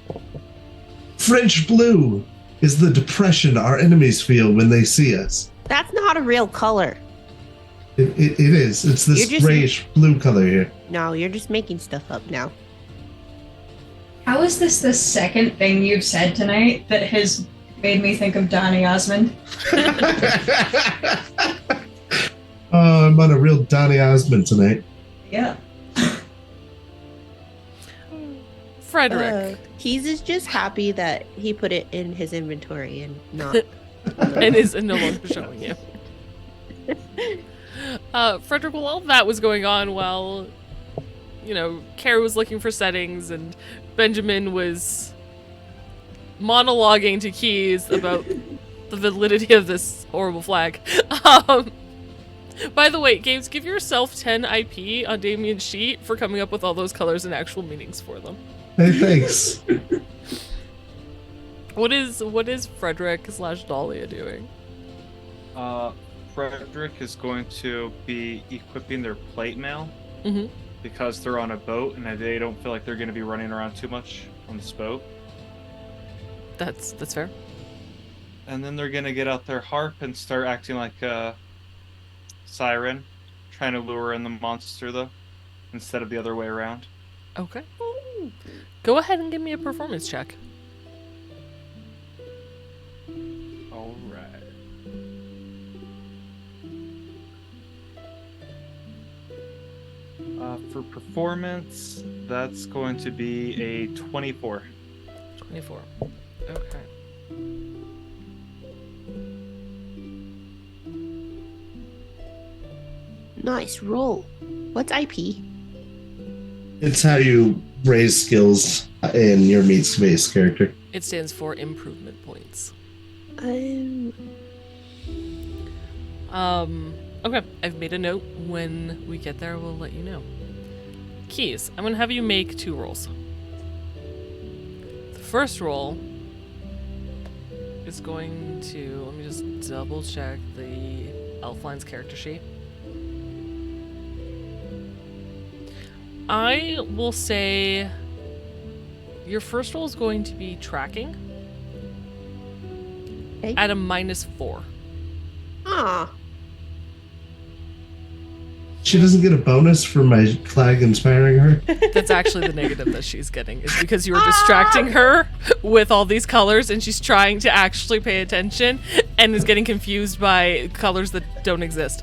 French blue is the depression our enemies feel when they see us. That's not a real color. It is. It's this You're just- grayish blue color here. No, you're just making stuff up now. How is this the second thing you've said tonight that has made me think of Donny Osmond? Oh, I'm on a real Donny Osmond tonight. Yeah. Frederick. He's just happy that he put it in his inventory and not. And is no longer showing you. Frederick, while all that was going on, while, Carrie was looking for settings and Benjamin was monologuing to Keys about the validity of this horrible flag. By the way, Games, give yourself 10 IP on Damien's sheet for coming up with all those colors and actual meanings for them. Hey, thanks. What is Frederick / Dahlia doing? Frederick is going to be equipping their plate mail Mm-hmm. because they're on a boat and they don't feel like they're going to be running around too much on this boat. That's fair. And then they're going to get out their harp and start acting like a siren, trying to lure in the monster, though, instead of the other way around. Okay. Go ahead and give me a performance check. All right. For performance, that's going to be a 24. 24. Okay. Nice roll. What's IP? It's how you raise skills in your meat space character. It stands for improvement points. Okay, I've made a note. When we get there, we'll let you know. Keys, I'm gonna have you make 2 rolls. The first roll is going to, let me just double check the Elfline's character sheet. I will say your first roll is going to be tracking Okay. at a -4. Ah. She doesn't get a bonus for my flag inspiring her. That's actually the negative that she's getting, is because you were distracting her with all these colors and she's trying to actually pay attention and is getting confused by colors that don't exist.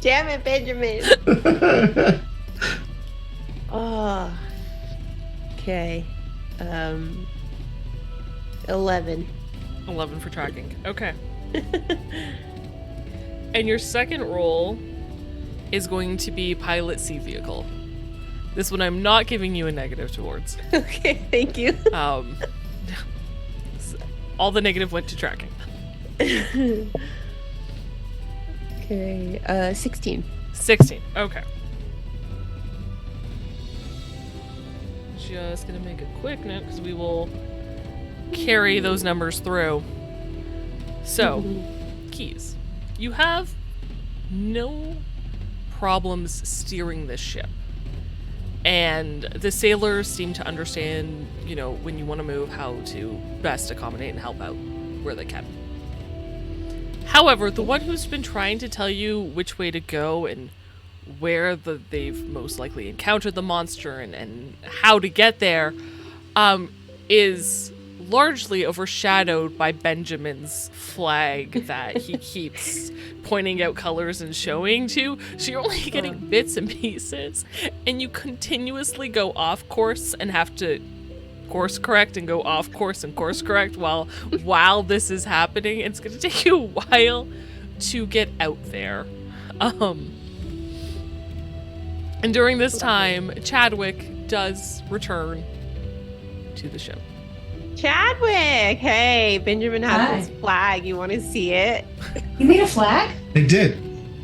Damn it, Benjamin. Oh. Okay. 11. 11 for tracking. Okay. And your second roll is going to be pilot sea vehicle. This one I'm not giving you a negative towards. Okay, thank you. All the negative went to tracking. Okay, 16. 16. Okay. Just gonna make a quick note because we will carry those numbers through. So, Keys, you have no problems steering this ship. And the sailors seem to understand, when you want to move, how to best accommodate and help out where they can. However, the one who's been trying to tell you which way to go and where they've most likely encountered the monster and how to get there is largely overshadowed by Benjamin's flag that he keeps pointing out colors and showing to. So you're only getting bits and pieces, and you continuously go off course and have to course correct and go off course and course correct while this is happening. It's gonna take you a while to get out there. And during this time, Chadwick does return to the ship. Chadwick! Hey, Benjamin has his flag. You want to see it? You made a flag? I did.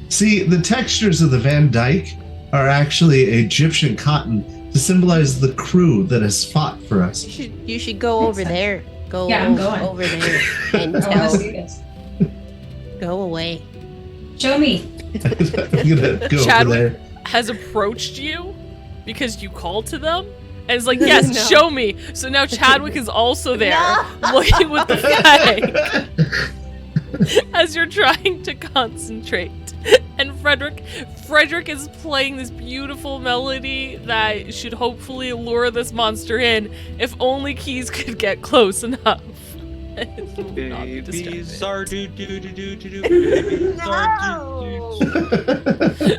See, the textures of the Van Dyke are actually Egyptian cotton to symbolize the crew that has fought for us. You should go over there. Go I'm going. over there and I want to tell. see this. Go away. Show me. I'm gonna go over there. Has approached you because you called to them and is like, yes, No. show me. So now Chadwick is also there No. looking with the flag as you're trying to concentrate. And Frederick is playing this beautiful melody that should hopefully lure this monster in if only Keys could get close enough. Babies are do do do do do do. Babies are do do.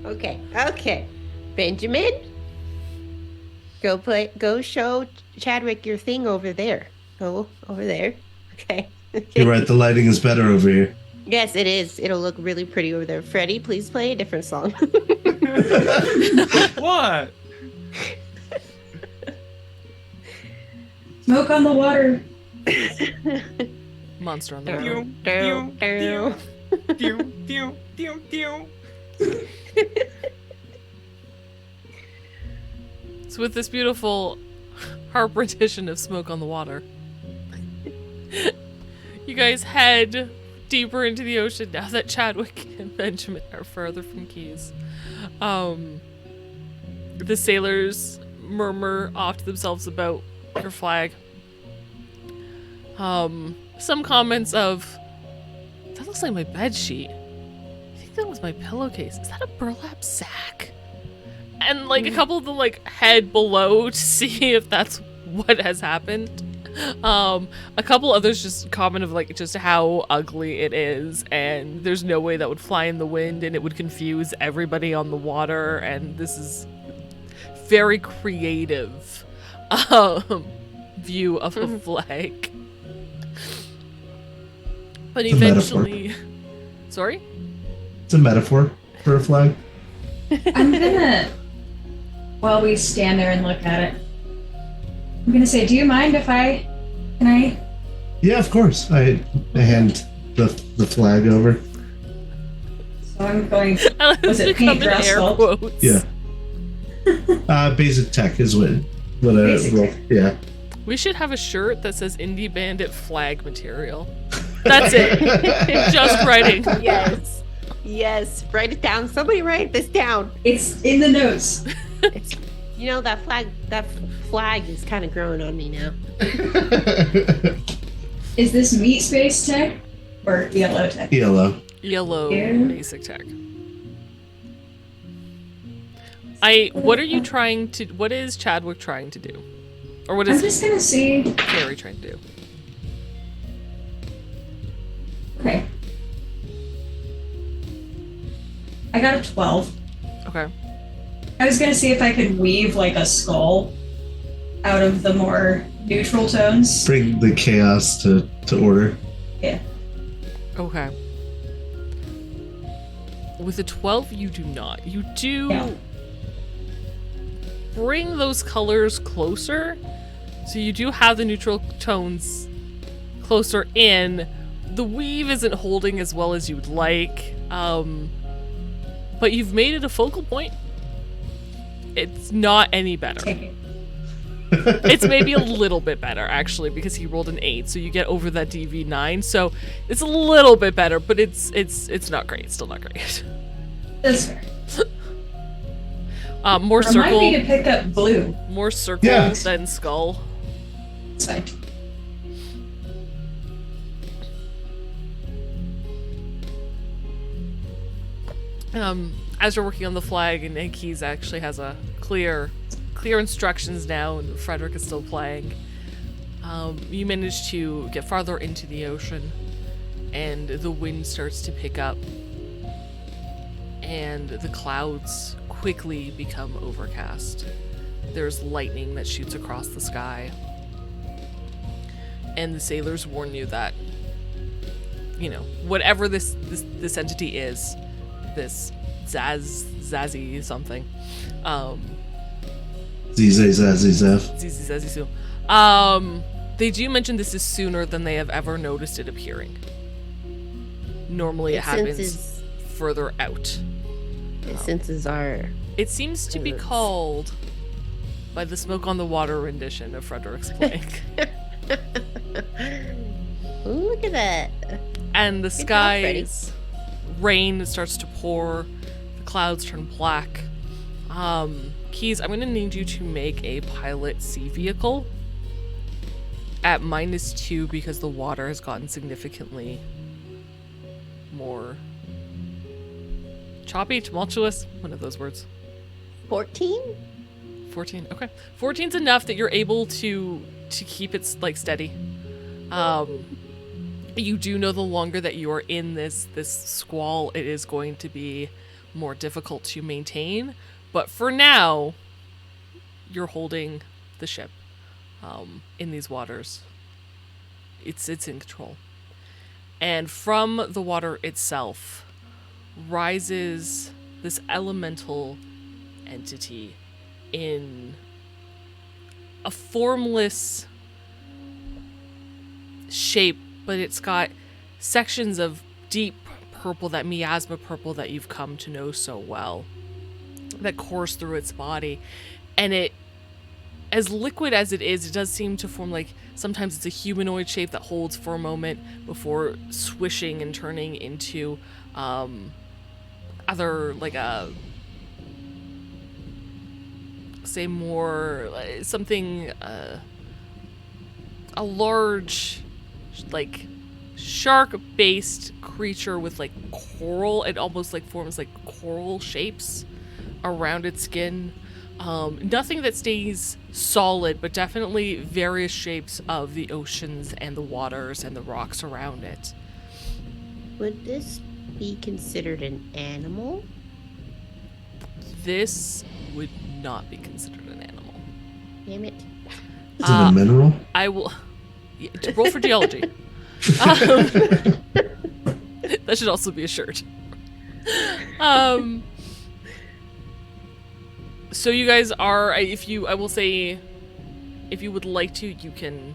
Okay. Benjamin, go show Chadwick your thing over there. Go over there. Okay. You're right, the lighting is better over here. Yes, it is. It'll look really pretty over there. Freddie, please play a different song. What? Smoke on the water. Monster on the Pew, road. pew, pew. Pew, pew, pew, pew. So with this beautiful harp rendition of Smoke on the Water, you guys head deeper into the ocean now that Chadwick and Benjamin are further from Keys. The sailors murmur off to themselves about your flag. Some comments of, that looks like my bed sheet. I think that was my pillowcase. Is that a burlap sack? And like a couple of them like head below to see if that's what has happened. A couple others just comment of like just how ugly it is, and there's no way that would fly in the wind, and it would confuse everybody on the water, and this is very creative view of a flag. But It's a eventually, sorry? It's a metaphor for a flag. I'm gonna, while we stand there and look at it, I'm gonna say, do you mind if can I? Yeah, of course. I hand the flag over. So I'm going, Was it paintbrush air sculpt? quotes? Yeah. Basic tech is what I Basic roll. tech. Yeah. We should have a shirt that says Indie Bandit flag material. That's it. Just writing. Yes. Write it down. Somebody write this down. it's in the notes. You know that flag is kind of growing on me now. Is this meat space tech or yellow tech? Yellow. Yellow Yeah. basic tech. What is Chadwick trying to do? Or what I'm is just gonna see. Carrie trying to do? Okay. I got a 12. Okay. I was gonna see if I could weave like a skull out of the more neutral tones. Bring the chaos to order. Yeah. Okay. With a 12, you do not. You do Yeah. bring those colors closer. So you do have the neutral tones closer in. The weave isn't holding as well as you'd like. But you've made it a focal point. It's not any better. Take it. It's maybe a little bit better, actually, because he rolled an 8, so you get over that DV9. So it's a little bit better, but it's not great. It's still not great. That's fair. More Remind me to circle, pick up blue. more circle Yeah. than skull. It's fine. As you're working on the flag, and Keys actually has a clear instructions now, and Frederick is still playing. You manage to get farther into the ocean, and the wind starts to pick up, and the clouds quickly become overcast. There's lightning that shoots across the sky. And the sailors warn you that, you know, whatever this entity is, this Zazzy something, Zazzy. they do mention this is sooner than they have ever noticed it appearing. Normally it happens further out. It senses our... It seems to be called by the Smoke on the Water rendition of Frederick's playing. Look at that. And the skies, rain starts to pour, the clouds turn black. Keys, I'm going to need you to make a pilot sea vehicle at -2 because the water has gotten significantly more choppy, tumultuous, one of those words. 14? 14, okay. 14's enough that you're able to keep it like steady. You do know the longer that you are in this squall, it is going to be more difficult to maintain. But for now, you're holding the ship in these waters. It's in control. And from the water itself rises this elemental entity in a formless shape, but it's got sections of deep purple, that miasma purple that you've come to know so well, that course through its body. And it, as liquid as it is, it does seem to form like, sometimes it's a humanoid shape that holds for a moment before swishing and turning into other, like a, say more, something, a large, like, shark-based creature with, like, coral. It almost, like, forms, like, coral shapes around its skin. Nothing that stays solid, but definitely various shapes of the oceans and the waters and the rocks around it. Would this be considered an animal? This would not be considered an animal. Damn it. Is it a mineral? I will... Yeah, roll for geology. That should also be a shirt. So you guys are, I will say, if you would like to, you can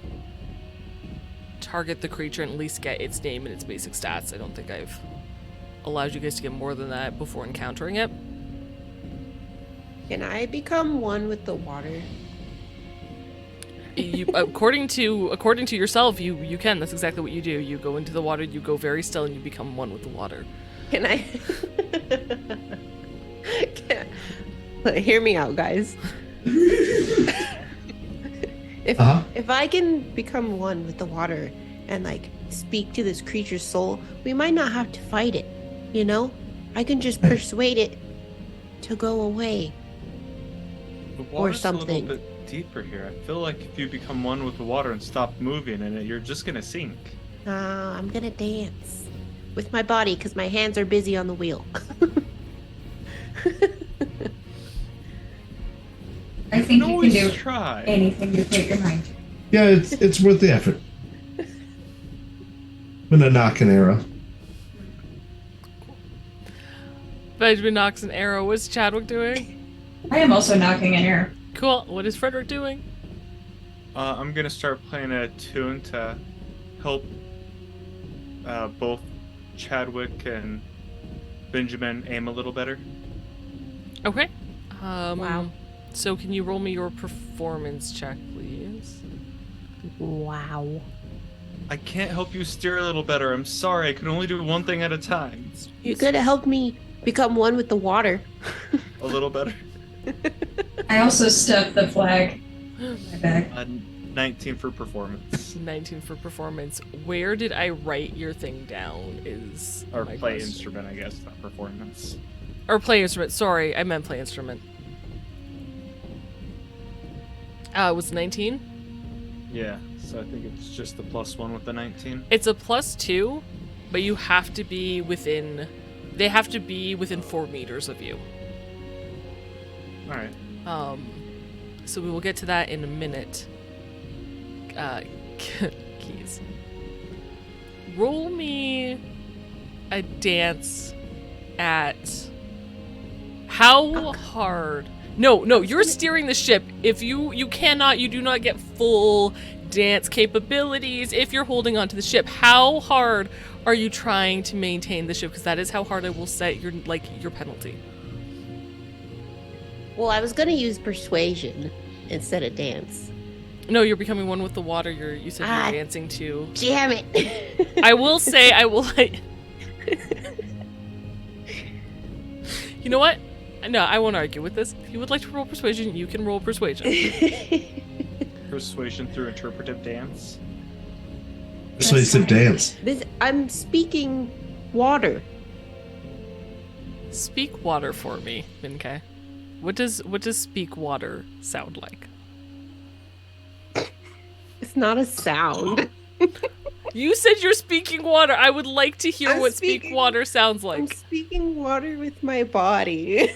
target the creature and at least get its name and its basic stats. I don't think I've allowed you guys to get more than that before encountering it. Can I become one with the water? You, according to yourself, you can. That's exactly what you do. You go into the water, you go very still, and you become one with the water. Can I? Hear me out, guys. If I can become one with the water and like speak to this creature's soul, we might not have to fight it. You know, I can just persuade it to go away. The water's or something. a little bit deeper here. I feel like if you become one with the water and stop moving in it, you're just gonna sink. I'm gonna dance with my body because my hands are busy on the wheel. I think you can do try. anything you put your mind to. Yeah, it's worth the effort. I'm gonna knock an arrow. Benjamin knocks an arrow. What's Chadwick doing? I am also knocking an arrow. Cool. What is Frederick doing? I'm gonna start playing a tune to help both Chadwick and Benjamin aim a little better. Okay. Wow. So can you roll me your performance check, please? Wow. I can't help you steer a little better. I'm sorry. I can only do one thing at a time. You could have helped me become one with the water. A little better. I also stuffed the flag in my bag. 19 for performance. 19 for performance. Where did I write your thing down? Or my play question. instrument, I guess, not performance. Or play instrument. Sorry, I meant play instrument. It was 19? Yeah, so I think it's just the +1 with the 19. It's a +2, but you have to be within... They have to be within 4 meters of you. Alright. So we will get to that in a minute. Keys. Roll me a dance at how hard. No, you're steering the ship. If you do not get full dance capabilities if you're holding onto the ship. How hard are you trying to maintain the ship? Because that is how hard I will set your penalty. Well, I was gonna use persuasion instead of dance. No, you're becoming one with the water. You said you're dancing too. Damn it! I will say I will. You know what? No, I won't argue with this. If you would like to roll persuasion, you can roll persuasion. Persuasion through interpretive dance. Persuasive dance. I'm speaking water. Speak water for me, Minkei. What does speak water sound like? It's not a sound. You said you're speaking water. I would like to hear what speak water sounds like. I'm speaking water with my body.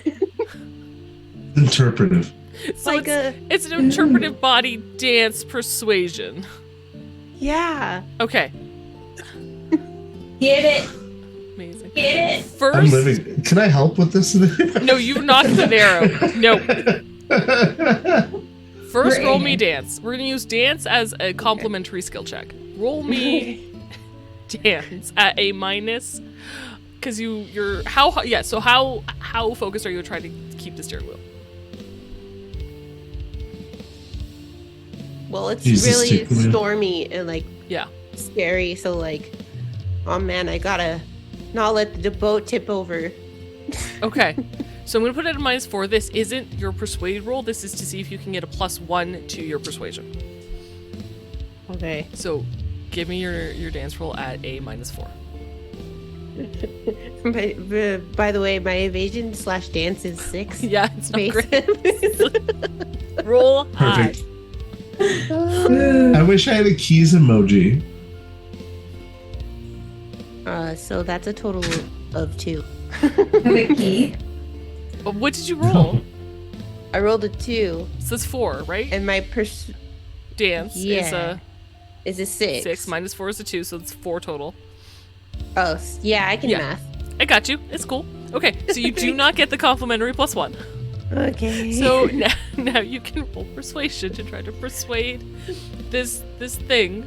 Interpretive. So like it's an interpretive body dance persuasion. Yeah. Okay. Get it. Amazing. Get it. First, I'm living. Can I help with this? No, you knocked the arrow. No. First, You're roll aiming. me dance. We're gonna use dance as a complementary skill check. Roll me dance at a minus, because you're how focused are you trying to keep the steering wheel? Well, it's Jesus, really tickle me. stormy and like Yeah. scary. So like, oh man, I gotta not let the boat tip over. Okay. So I'm gonna put it at a -4. This isn't your persuade roll. This is to see if you can get a +1 to your persuasion. Okay. So give me your dance roll at a -4. By the way, my evasion/dance is 6. Yeah, it's not Base. great. Roll high. Perfect. I wish I had a keys emoji. So that's a total of 2. Have a key. What did you roll? I rolled a 2, So that's 4, right? and my Dance is a is a 6. 6 -4 is a 2, so it's 4 total. Oh, yeah, I can Yeah. math. I got you. It's cool. Okay, so you do not get the complimentary +1. Okay. So now you can roll persuasion to try to persuade this thing.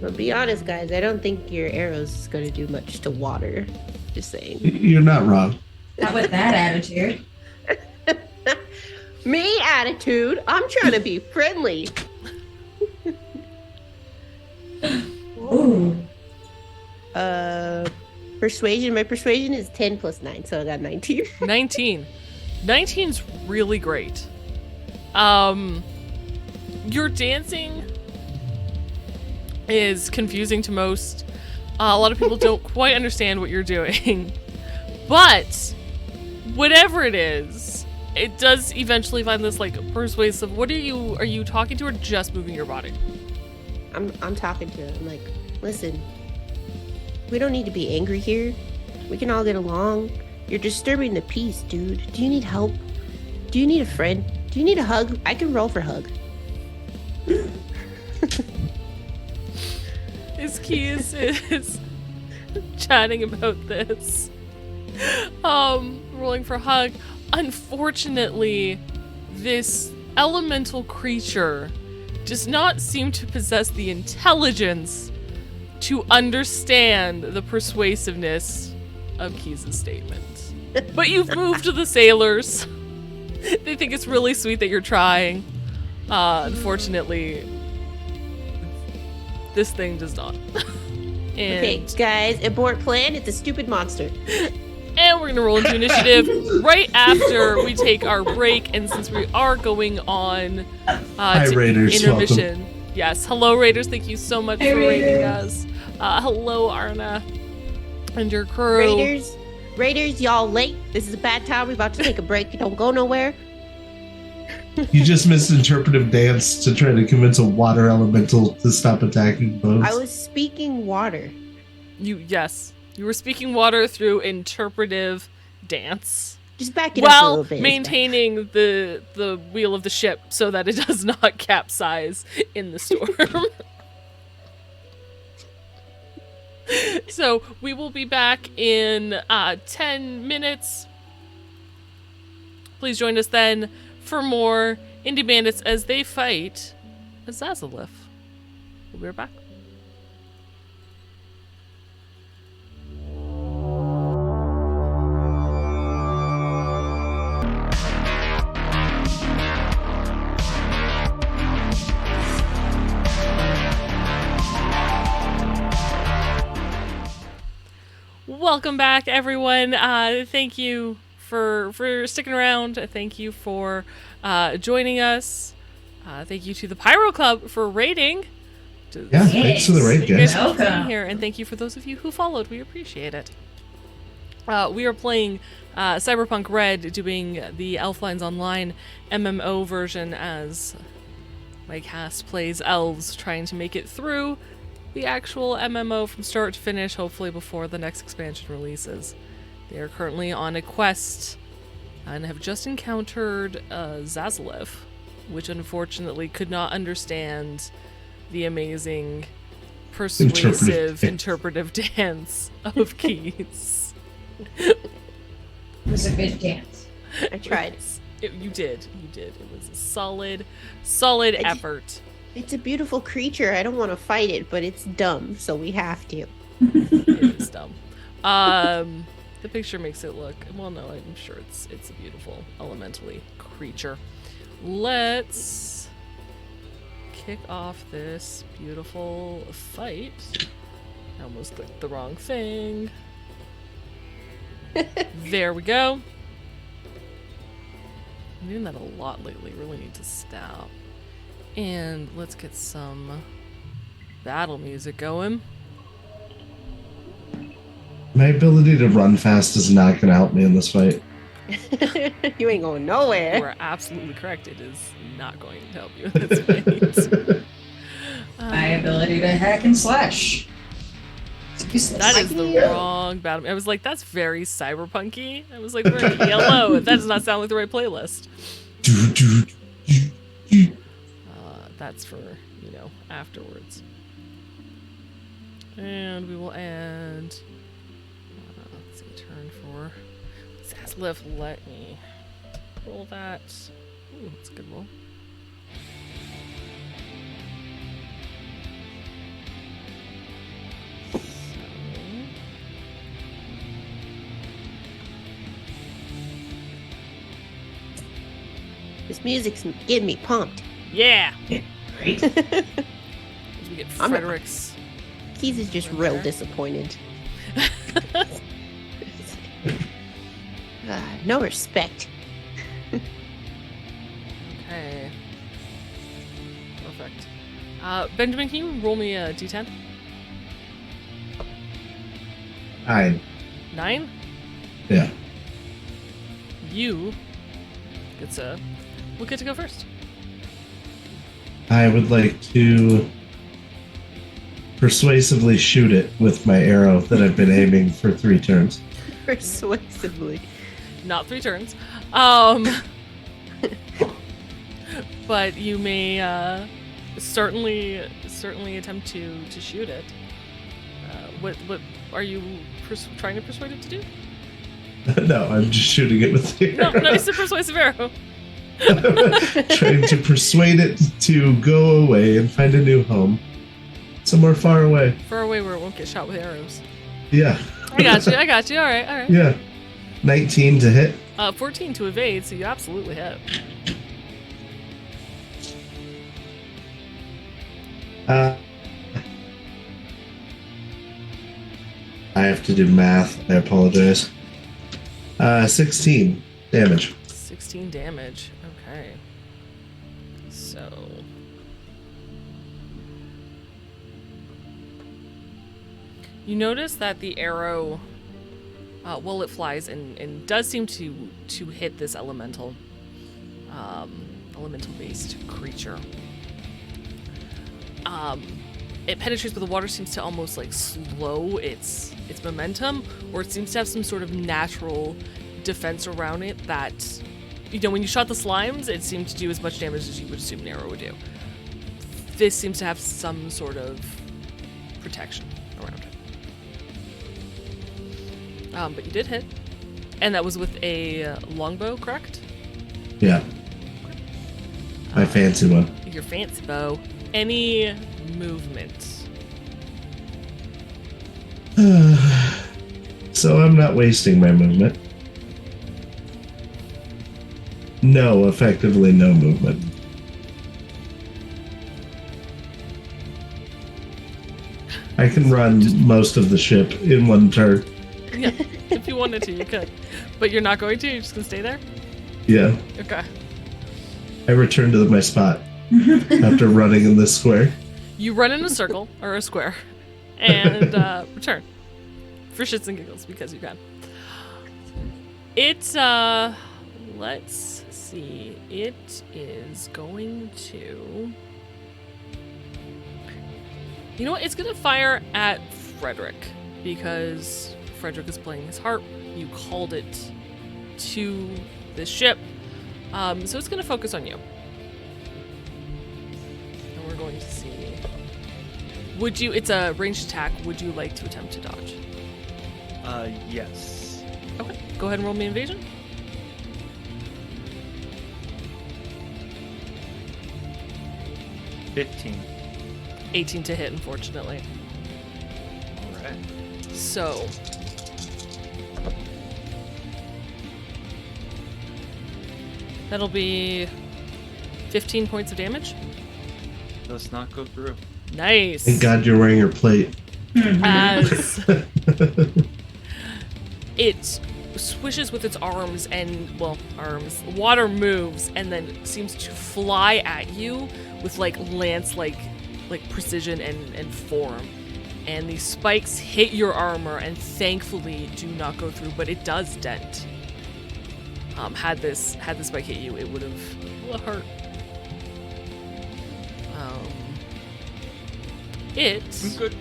But be honest, guys, I don't think your arrow's gonna do much to water. Just saying. You're not wrong. Not with that attitude. Me attitude. I'm trying to be friendly. Ooh. Persuasion. My persuasion is 10 plus 9, so I got 19. 19. 19's really great. Your dancing is confusing to most. A lot of people don't quite understand what you're doing. But whatever it is, it does eventually find this like persuasive. Are you talking to or just moving your body? I'm talking to him. I'm like, listen, we don't need to be angry here. We can all get along. You're disturbing the peace, dude. Do you need help? Do you need a friend? Do you need a hug? I can roll for hug. His key is chatting about this. Rolling for hug. Unfortunately, this elemental creature does not seem to possess the intelligence to understand the persuasiveness of Keys' statement. But you've moved the sailors. They think it's really sweet that you're trying. Unfortunately, this thing does not. And, Okay, guys, abort plan. It's a stupid monster. and we're gonna roll into initiative right after we take our break. And since we are going on to Raiders, intermission, yes, hello Raiders, thank you so much Hi, for raiding Raiders. us. Hello Arna and your crew. Raiders, y'all late. This is a bad time. We're about to take a break. Don't go nowhere. You just misinterpretive dance to try to convince a water elemental to stop attacking boats. I was speaking water. You were speaking water through interpretive dance. Just back it up a while little bit. maintaining the wheel of the ship so that it does not capsize in the storm. So we will be back in 10 minutes. Please join us then for more Indie Bandits as they fight Azazalith. We'll be right back. Welcome back, everyone. Thank you for sticking around. Thank you for joining us. Thank you to the Pyro Club for raiding. Yeah, thanks for the raid, Thank you guys guys. for being here, and thank you for those of you who followed. We appreciate it. We are playing Cyberpunk Red, doing the Elflines Online MMO version as my cast plays elves, trying to make it through the actual MMO from start to finish, hopefully before the next expansion releases. They are currently on a quest and have just encountered Zazalith, which unfortunately could not understand the amazing persuasive interpretive dance of keys. It was a good dance. I tried. You did. It was a solid effort. It's a beautiful creature. I don't want to fight it, but it's dumb, so we have to. It is dumb. The picture makes it look, well, no, I'm sure it's a beautiful elementally creature. Let's kick off this beautiful fight. I almost clicked the wrong thing. There we go. I'm doing that a lot lately. Really need to stop. And let's get some battle music going. My ability to run fast is not going to help me in this fight. You ain't going nowhere. You are absolutely correct. It is not going to help you in this fight. My ability to hack and slash. It's useless. That is the wrong battle. I was like, that's very cyberpunky. I was like, we're in ELO. That does not sound like the right playlist. That's for, afterwards. And we will add, let's see, turn for Zazalith. Let me roll that. Ooh, that's a good roll. This music's getting me pumped. Yeah! Great. We get Frederick's. Keys is just real disappointed. No respect. Okay. Perfect. Benjamin, can you roll me a d10? 9. 9? Yeah. You we'll get to go first. I would like to persuasively shoot it with my arrow that I've been aiming for 3 turns. Persuasively. Not 3 turns. But you may certainly attempt to shoot it. What are you trying to persuade it to do? No, I'm just shooting it with the arrow. No, it's a persuasive arrow. Trying to persuade it to go away and find a new home. Somewhere far away. Far away where it won't get shot with arrows. Yeah. I got you. All right. Yeah. 19 to hit. 14 to evade, so you absolutely hit. I have to do math. I apologize. 16 damage. 16 damage. Okay. So. You notice that the arrow, well, it flies and does seem to hit this elemental-based creature. It penetrates, but the water seems to almost like slow its momentum, or it seems to have some sort of natural defense around it that, when you shot the slimes, it seemed to do as much damage as you would assume an arrow would do. This seems to have some sort of protection around it. But you did hit. And that was with a longbow, correct? Yeah. My fancy one. Your fancy bow. Any movement? So I'm not wasting my movement. No, effectively no movement. I can run most of the ship in one turn. Yeah, if you wanted to, you could. But you're not going to? You're just going to stay there? Yeah. Okay. I return to my spot after running in this square. You run in a circle, or a square, and return. For shits and giggles, because you can. It's, let's see. It is going to... You know what? It's going to fire at Frederick, because Frederick is playing his harp. You called it to this ship. So it's going to focus on you. And we're going to see... It's a ranged attack. Would you like to attempt to dodge? Yes. Okay, go ahead and roll me invasion. $15. 18 to hit, unfortunately. All right. So... That'll be 15 points of damage. Does not go through. Nice. Thank God you're wearing your plate. As it swishes with its arms and, water moves and then seems to fly at you with lance precision and form. And these spikes hit your armor and thankfully do not go through, but it does dent. Had the spike hit you, it would have hurt. I'm good.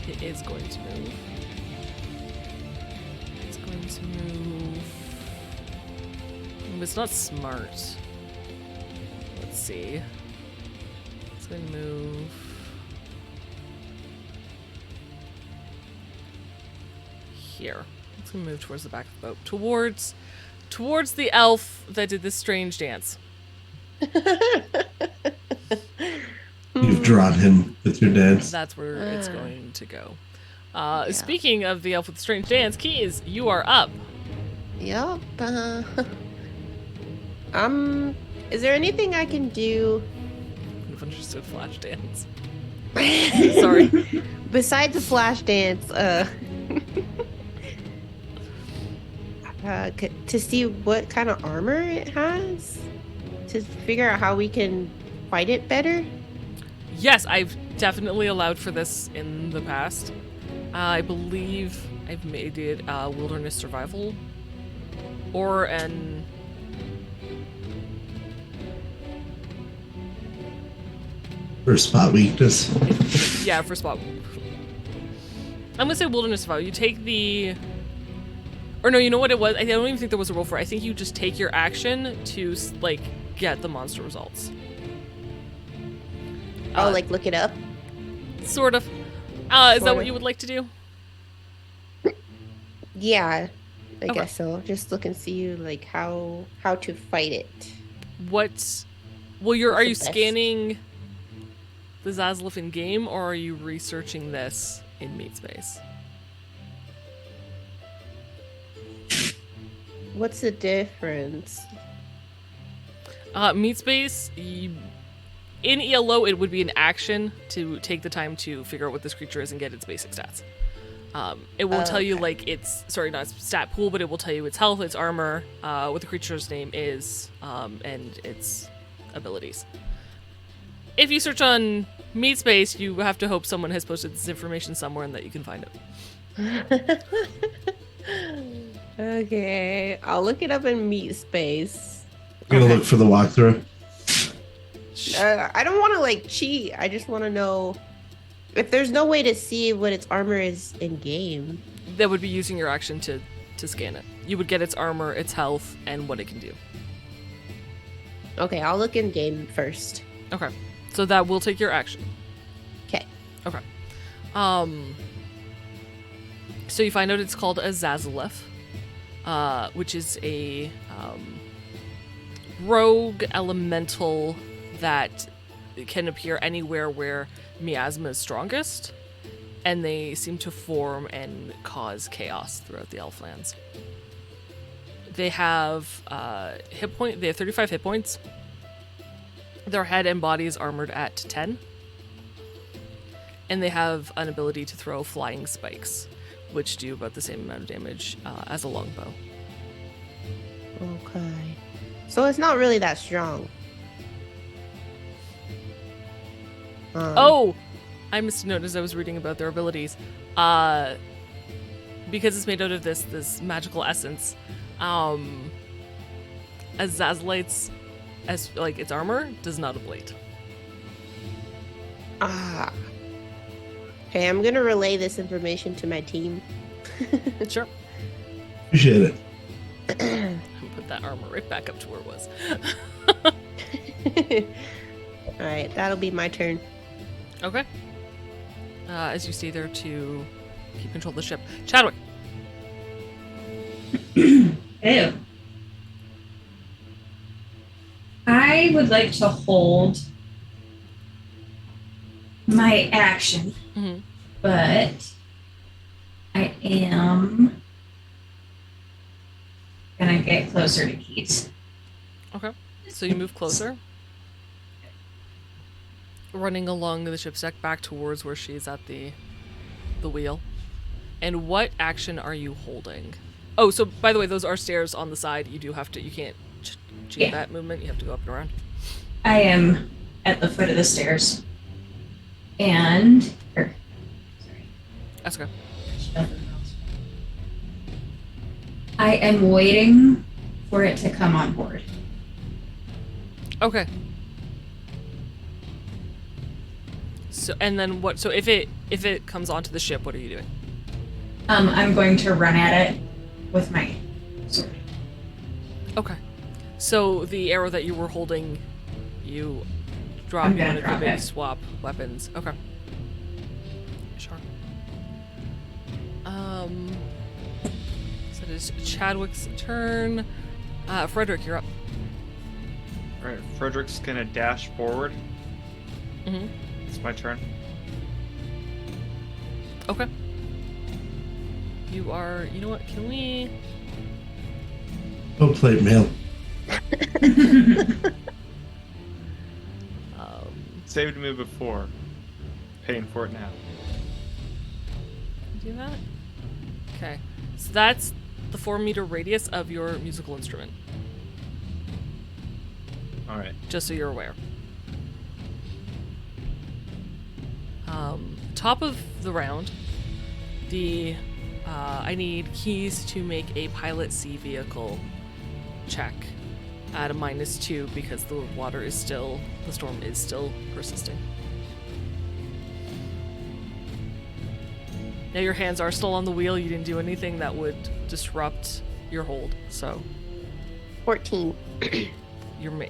It is going to move. It's going to move. It's not smart. Let's see. It's going to move here. It's going to move towards the back of the boat. Towards the elf that did this strange dance. You've drawn him with your dance. That's where it's going to go. Speaking of the elf with the strange dance, Keys, you are up. Yup. Is there anything I can do? I've understood flash dance. Sorry. Besides the flash dance, to see what kind of armor it has? To figure out how we can fight it better? Yes, I've definitely allowed for this in the past. I believe I've made it wilderness survival or an... For spot weakness. Yeah, for spot. I'm gonna say wilderness survival. You take the... Or no, you know what it was? I don't even think there was a roll for it. I think you just take your action to, get the monster results. Look it up? Sort of. Is that what you would like to do? Yeah, I Okay. guess so. Just look and see how to fight it. Are you the best? scanning the Zaslav in game, or are you researching this in Meat Space? What's the difference? Meat Space, in ELO, it would be an action to take the time to figure out what this creature is and get its basic stats. It will tell you, not its stat pool, but it will tell you its health, its armor, what the creature's name is, and its abilities. If you search on Meat Space, you have to hope someone has posted this information somewhere and that you can find it. Okay, I'll look it up in Meat Space. I'm gonna look for the walkthrough. I don't want to cheat. I just want to know if there's no way to see what its armor is in game. That would be using your action to to scan it. You would get its armor, its health, and what it can do. Okay, I'll look in game first. Okay. So that will take your action. Okay. Okay. So you find out it's called a Zazalef, which is a rogue elemental that can appear anywhere where miasma is strongest, and they seem to form and cause chaos throughout the Elflands. They have They have 35 hit points. Their head and body is armored at 10. And they have an ability to throw flying spikes, which do about the same amount of damage as a longbow. Okay. So it's not really that strong. Oh! I must have noticed as I was reading about their abilities. Because it's made out of this magical essence, as Zazlight's, as like its armor does not ablate. Okay, I'm gonna relay this information to my team. Sure. Appreciate it. Put that armor right back up to where it was. Alright, that'll be my turn. Okay. As you stay there to keep control of the ship. Chadwick. Ew. I would like to hold my action, Mm-hmm. but I am gonna get closer to Keys. Okay. So you move closer. Running along the ship's deck back towards where she's at the wheel. And what action are you holding? Oh, so by the way, those are stairs on the side. You can't cheat that movement. You have to go up and around. I am at the foot of the stairs. And sorry. That's okay. I am waiting for it to come on board. Okay. So and then what? So if it comes onto the ship, what are you doing? I'm going to run at it with my sword. Okay. So the arrow that you were holding, you drop. I'm You gonna want to drop maybe it. swap weapons. Okay. Sure. So it is Chadwick's turn. Frederick, you're up. All right, Frederick's gonna dash forward. Mm-hmm. It's my turn. Okay. You are. You know what? Can we? Oh, plate mail. Saved me before. Paying for it now. Do that. Okay. So that's the 4-meter radius of your musical instrument. All right. Just so you're aware. Top of the round, I need Keys to make a pilot sea vehicle check at a -2 because the storm is still persisting. Now your hands are still on the wheel. You didn't do anything that would disrupt your hold, so 14. you're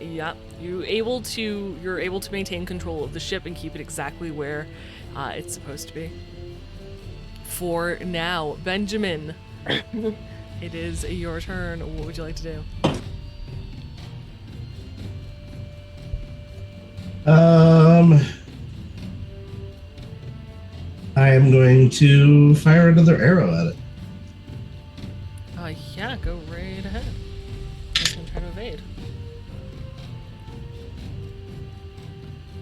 able to maintain control of the ship and keep it exactly where it's supposed to be. For now, Benjamin, it is your turn. What would you like to do? I am going to fire another arrow at it. Yeah, go right ahead. You can try to evade.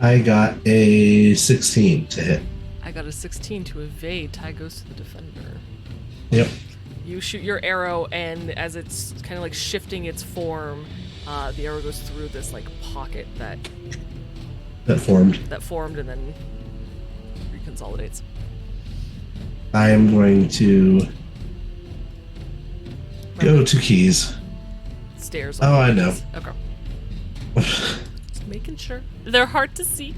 I got a 16 to hit. I got a 16 to evade. Tie goes to the defender. Yep. You shoot your arrow, and as it's kind of like shifting its form, the arrow goes through this like pocket that formed and then reconsolidates. I am going to go to Keys. Stairs. Oh, I know. Okay. Just making sure. They're hard to see.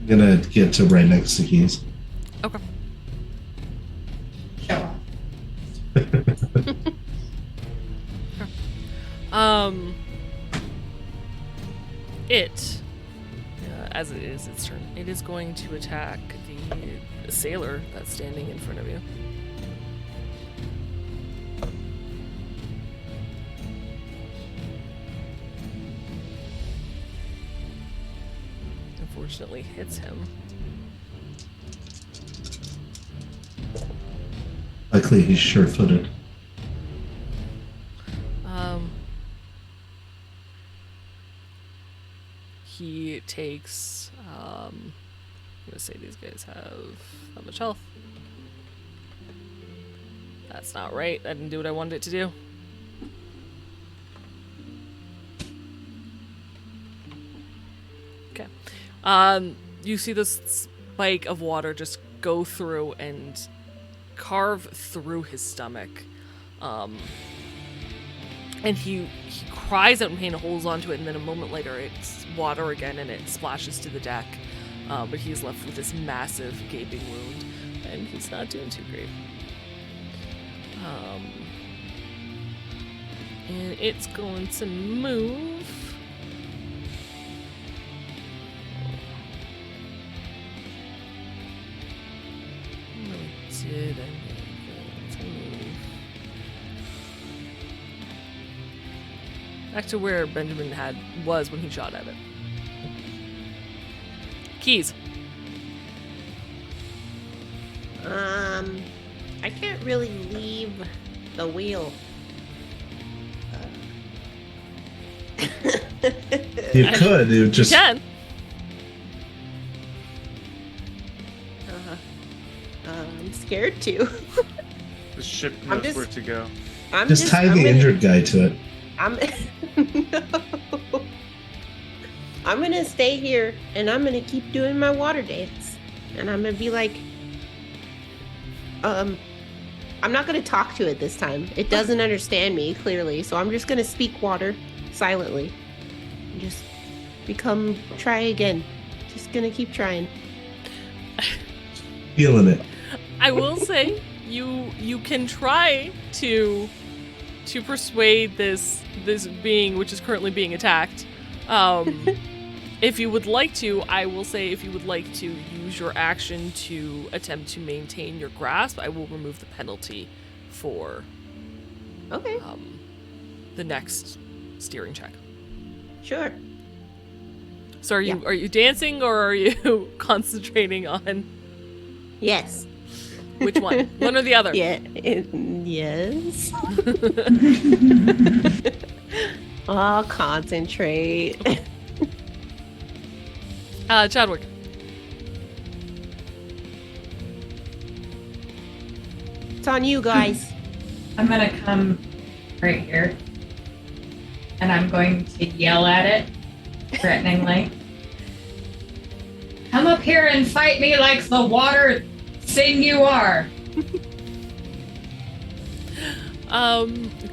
I'm gonna get to right next to Keys. Okay. It, as it is its turn, it is going to attack the sailor that's standing in front of you. Unfortunately, hits him. Luckily, he's sure-footed. He takes, I'm gonna say these guys have that much health. That's not right. That didn't do what I wanted it to do. Okay. You see this spike of water just go through and carve through his stomach. And he cries out in pain and holds onto it, and then a moment later it's water again and it splashes to the deck. But he's left with this massive gaping wound, and he's not doing too great. And it's going to move. Where did I move it to move? Back to where Benjamin was when he shot at it. Keys. I can't really leave the wheel. You could. You just. You can. I'm scared to. The ship knows just- where to go. Just tie the injured guy to it. No. I'm gonna stay here and I'm gonna keep doing my water dance. And I'm gonna be like, I'm not gonna talk to it this time. It doesn't understand me clearly, so I'm just gonna speak water silently. And just try again. Just gonna keep trying. Feeling it. I will say you can try to persuade this being which is currently being attacked. If you would like to, I will say if you would like to use your action to attempt to maintain your grasp, I will remove the penalty for Okay. the next steering check. Sure. So are you dancing or are you concentrating on Yes. which one? One or the other? Yeah. Yes. I'll concentrate. Chadwick. It's on you guys. I'm gonna come right here, and I'm going to yell at it, threateningly. Come up here and fight me like the water thing you are.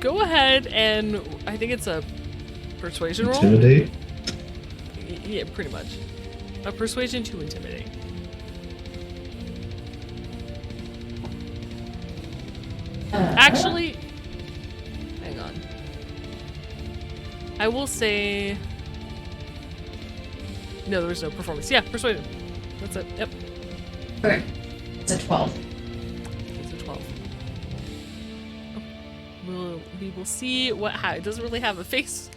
Go ahead and I think it's a persuasion roll. Intimidate. Yeah, pretty much. A persuasion to intimidate. Actually, hang on. I will say. No, there was no performance. Yeah, persuasion. That's it. Yep. Okay, it's a 12. It's a 12. We will see it doesn't really have a face.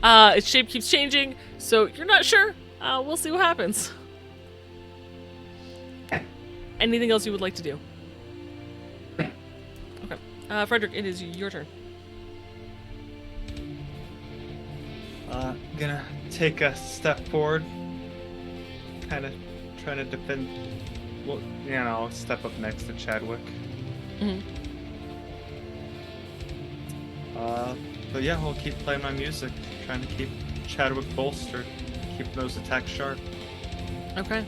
Its shape keeps changing, so you're not sure. We'll see what happens. Okay. Anything else you would like to do? Okay. Okay. Frederick, it is your turn. Gonna take a step forward, kind of trying to defend. Well, step up next to Chadwick. Mhm. But yeah, we'll keep playing my music, trying to keep Chadwick bolstered, keep those attacks sharp. Okay.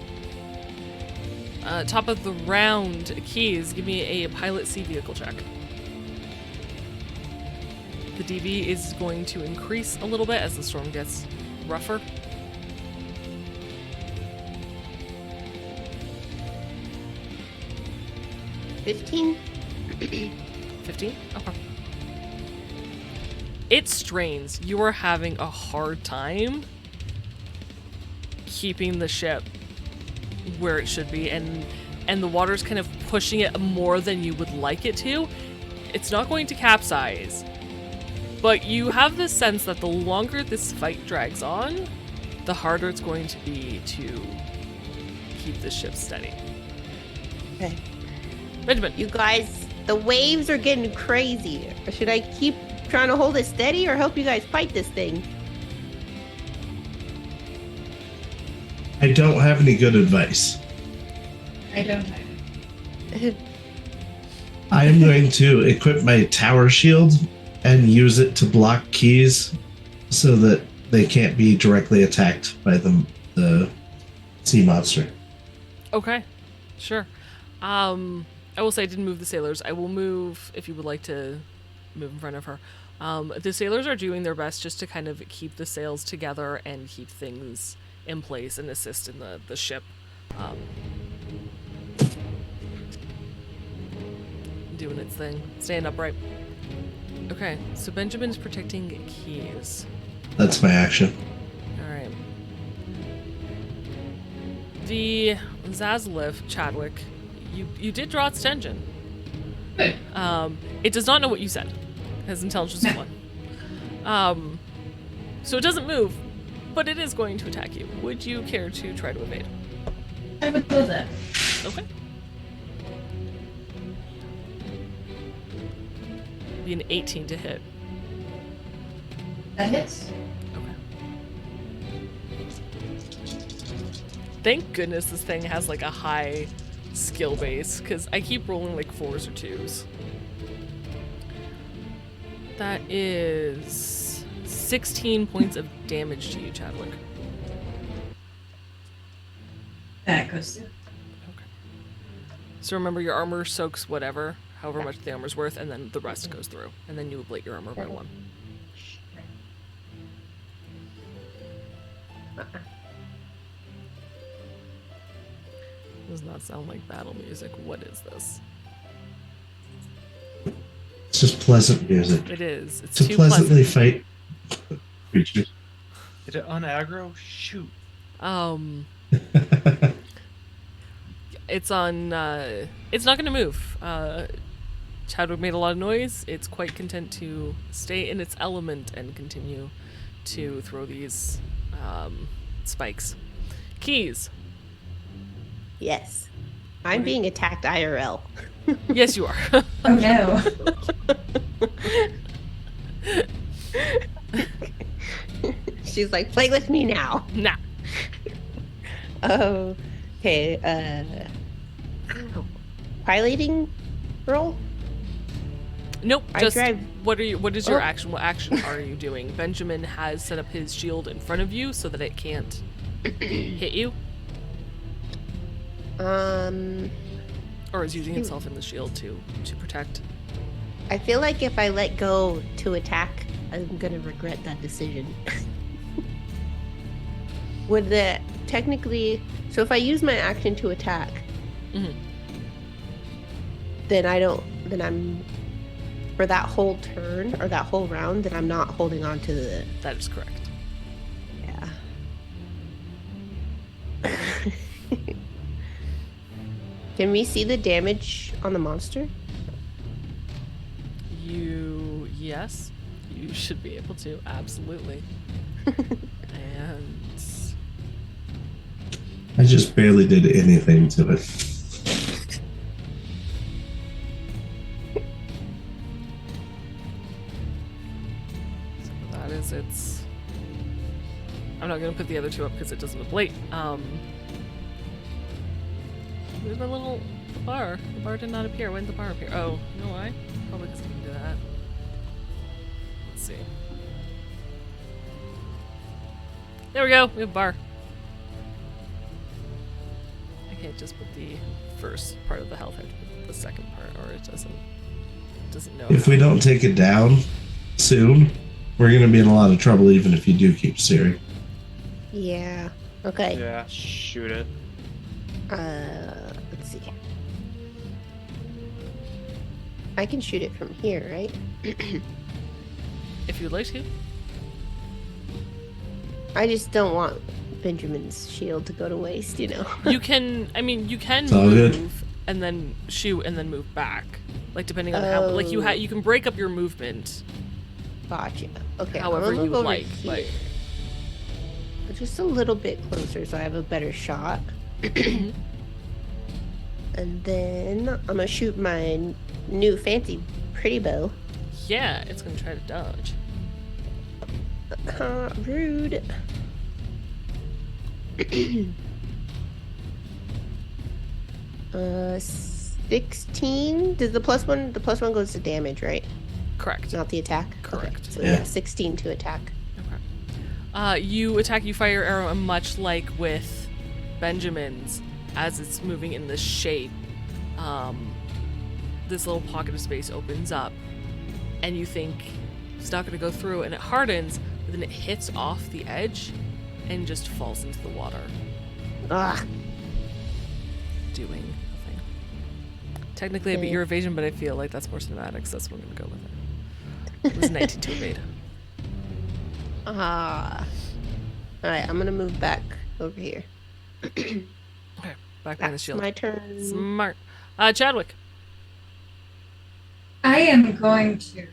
Top of the round, Keys, give me a pilot sea vehicle check. The DV is going to increase a little bit as the storm gets rougher. $15. 15? Okay. it strains. You are having a hard time keeping the ship where it should be, and the water's kind of pushing it more than you would like it to. It's not going to capsize, but you have this sense that the longer this fight drags on, the harder it's going to be to keep the ship steady. Okay. Benjamin. You guys, the waves are getting crazy. Should I keep trying to hold it steady or help you guys fight this thing? I don't have any good advice. I don't know. I am going to equip my tower shield and use it to block keys so that they can't be directly attacked by the sea monster. Okay, sure. I will say I didn't move the sailors. I will move, if you would like to move in front of her. The sailors are doing their best just to kind of keep the sails together and keep things in place and assist in the ship. Doing its thing. Staying upright. Okay, so Benjamin's protecting keys. That's my action. Alright. The Zaslif, Chadwick, you did draw its attention. Good. It does not know what you said. It has intelligence of 1. So it doesn't move, but it is going to attack you. Would you care to try to evade? I would love that. Okay. Be an 18 to hit. That hits. Okay. Thank goodness this thing has like a high skill base, because I keep rolling like 4s or 2s. That is 16 points of damage to you, Chadwick. That goes through. Okay. So remember, your armor soaks whatever, however much the armor's worth, and then the rest goes through. And then you ablate your armor by 1. Does not sound like battle music. What is this? It's just pleasant music. It is. It's To too pleasantly pleasant. fight creatures. Did it unaggro? Shoot. It's on. It's not going to move. Chadwick made a lot of noise. It's quite content to stay in its element and continue to throw these spikes. Keys. Yes. I'm being attacked IRL. Yes, you are. Oh no. She's like, play with me now. Nah. Oh, okay. Piloting roll? Nope. I Just drive- what are you? What is your Oh. action? What action are you doing? Benjamin has set up his shield in front of you so that it can't hit you, or is using itself in the shield to protect. I feel like if I let go to attack, I'm gonna regret that decision. Would that technically? So if I use my action to attack, Mhm. then I don't. Then I'm for that whole turn or that whole round. Then I'm not holding on to the. That is correct. Yeah. Can we see the damage on the monster? Yes, you should be able to, absolutely. And I just barely did anything to it. so that is its. I'm not gonna put the other 2 up because it doesn't ablate. Where's my little bar? The bar did not appear. When did the bar appear? Oh, you know why? Probably because I didn't do that. Let's see. There we go. We have a bar. I can't just put the first part of the health. I have to put the second part, or it doesn't know. If we don't take it down soon, we're going to be in a lot of trouble even if you do keep steering. Yeah. Okay. Yeah, shoot it. Let's see. I can shoot it from here, right? if you'd like to. I just don't want Benjamin's shield to go to waste, you know. You can, I mean, you can all good. move and then shoot and then move back. Like, depending on how, like, you can break up your movement Gotcha. Okay, however I'm gonna you move over like. here. Like, Just a little bit closer so I have a better shot. And then I'm gonna shoot my new fancy pretty bow. yeah, it's gonna try to dodge. Rude. 16. Does the plus one goes to damage, right? Correct. Not the attack? Correct. Okay, so Yeah. yeah, 16 to attack. Okay. You attack, you fire your arrow, and much like with Benjamin's, as it's moving in this shape, this little pocket of space opens up, and you think it's not going to go through, and it hardens, but then it hits off the edge and just falls into the water, Ah, doing nothing. Technically, I beat your evasion, but I feel like that's more cinematics. That's what I'm going to go with it. It was 19 to evade. Alright, I'm gonna move back over here. Okay, back behind the That's shield. my turn. Smart. Chadwick. I am going to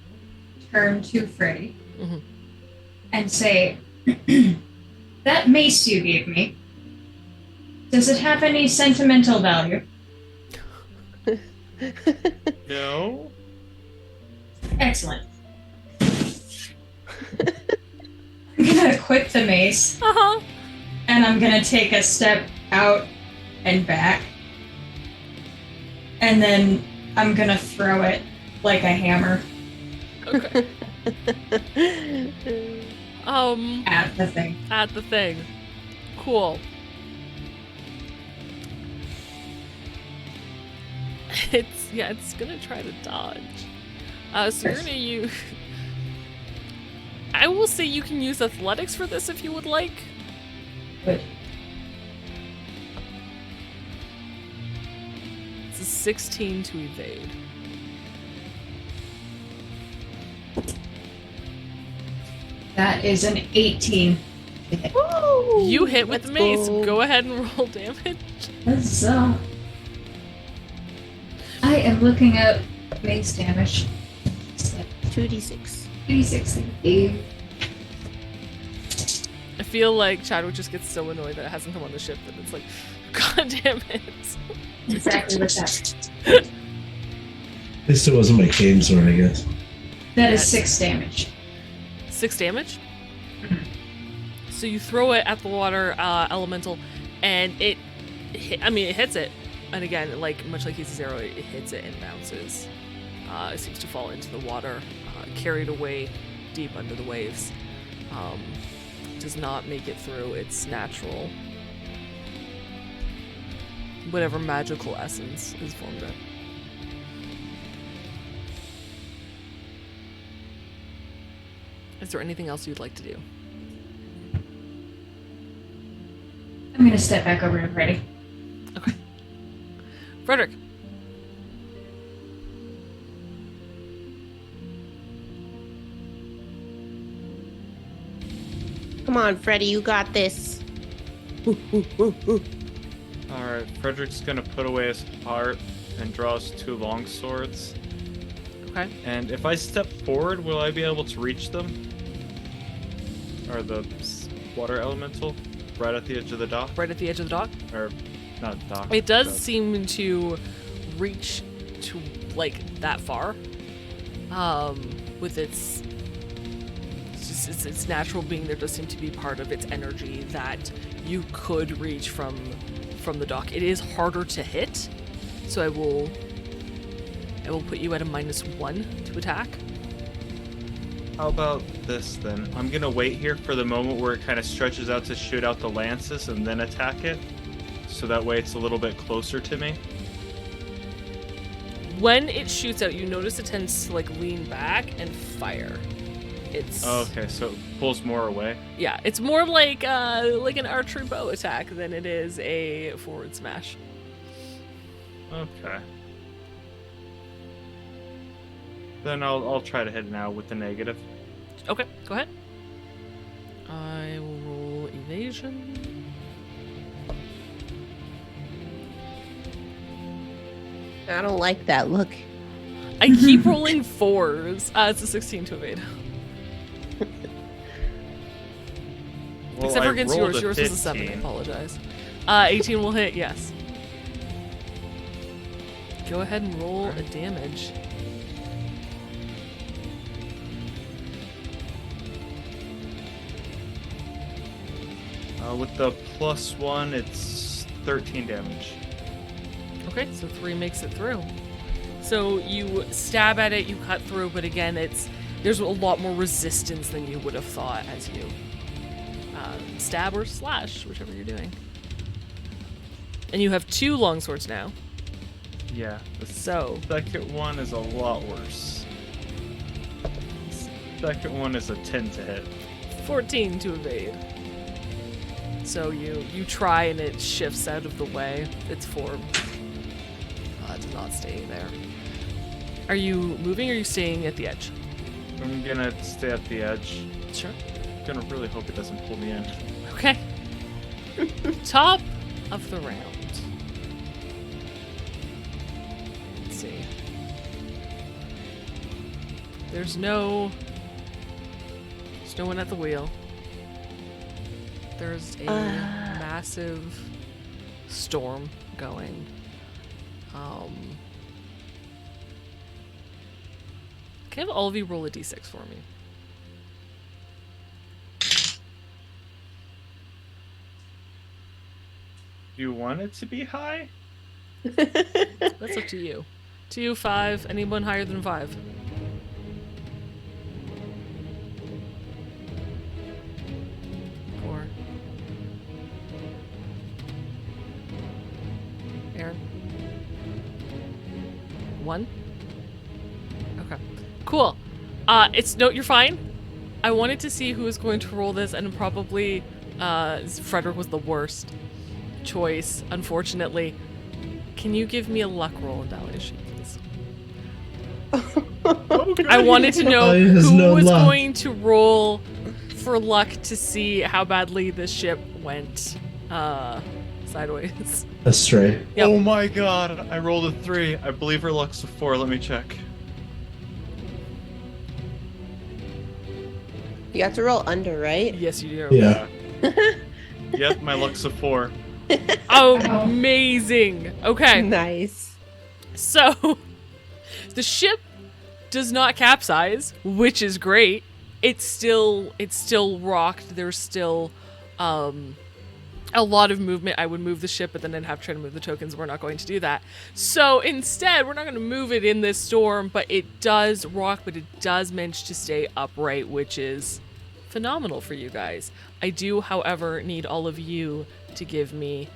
turn to Freddy Mhm. and say, that mace you gave me, does it have any sentimental value? No. Excellent. I'm gonna equip the mace, Uh-huh. and I'm gonna take a step out and back. And then I'm gonna throw it like a hammer Okay. at the thing. At the thing. Cool. It's gonna try to dodge. So you're gonna use. I will say you can use athletics for this if you would like. Good. It's a 16 to evade. That is an 18. Woo! You hit with the Let's mace. Go ahead and roll damage. So, I am looking at mace damage. 2d6. 86. I feel like Chadwick just gets so annoyed that it hasn't come on the ship that it's like, God damn it. Exactly what's that. At least it wasn't my cane sword, I guess. That is 6 damage. 6 damage. So you throw it at the water elemental, and it hits it. And again, like much like his arrow, it hits it and bounces. It seems to fall into the water, carried away deep under the waves. Does not make it through its natural, whatever magical essence is formed in. Is there anything else you'd like to do? I'm going to step back over to Freddy. Okay. Frederick. Come on, Freddy, you got this. Alright, Frederick's gonna put away his heart and draws 2 long swords. Okay. And if I step forward, will I be able to reach them? Or the water elemental? Right at the edge of the dock? Right at the edge of the dock. Or, not dock. It does the- seem to reach to like that far. With its its natural being, there does seem to be part of its energy that you could reach from the dock. It is harder to hit, so I will put you at a -1 to attack. How about this then? I'm gonna wait here for the moment where it kind of stretches out to shoot out the lances and then attack it. So that way it's a little bit closer to me. When it shoots out, you notice it tends to like lean back and fire. It's Oh, okay, so it pulls more away. yeah, it's more like an archery bow attack than it is a forward smash. Okay. Then I'll try to hit it now with the negative. Okay, go ahead. I will roll evasion. I don't like that look. I keep rolling 4s. It's a 16 to evade. Well, Except for I against rolled yours. a Yours was a 7. I 15. apologize. 18 will hit, yes. Go ahead and roll a damage. With the +1, it's 13 damage. Okay, so 3 makes it through. So you stab at it, you cut through, but again, there's a lot more resistance than you would have thought as you stab or slash, whichever you're doing. And you have 2 longswords now. Yeah. The So second one is a lot worse. Second one is a 10 to hit. 14 to evade. So you try and it shifts out of the way. Its form does not stay there. Are you moving or are you staying at the edge? I'm gonna stay at the edge. Sure. Gonna really hope it doesn't pull me in. Okay. Top of the round. Let's see. There's no one at the wheel. There's a massive storm going. Can I have all of you roll a d6 for me? You want it to be high? That's up to you. 2, 5. Anyone higher than 5? Four. Aaron? 1? Okay. Cool. You're fine. I wanted to see who was going to roll this, and probably Frederick was the worst choice, unfortunately. Can you give me a luck roll in Dalliation, please? I wanted to know who was going to roll for luck to see how badly this ship went sideways. Astray. Yep. Oh my god, I rolled a 3. I believe her luck's a 4. Let me check. You have to roll under, right? Yes, you do. Yeah. Yep, my luck's a 4. Amazing. Okay. Nice. So, the ship does not capsize, which is great. It's still rocked. There's still a lot of movement. I would move the ship, but then I'd have to try to move the tokens. We're not going to do that. So instead, we're not going to move it in this storm, but it does rock, but it does manage to stay upright, which is phenomenal for you guys. I do, however, need all of you to give me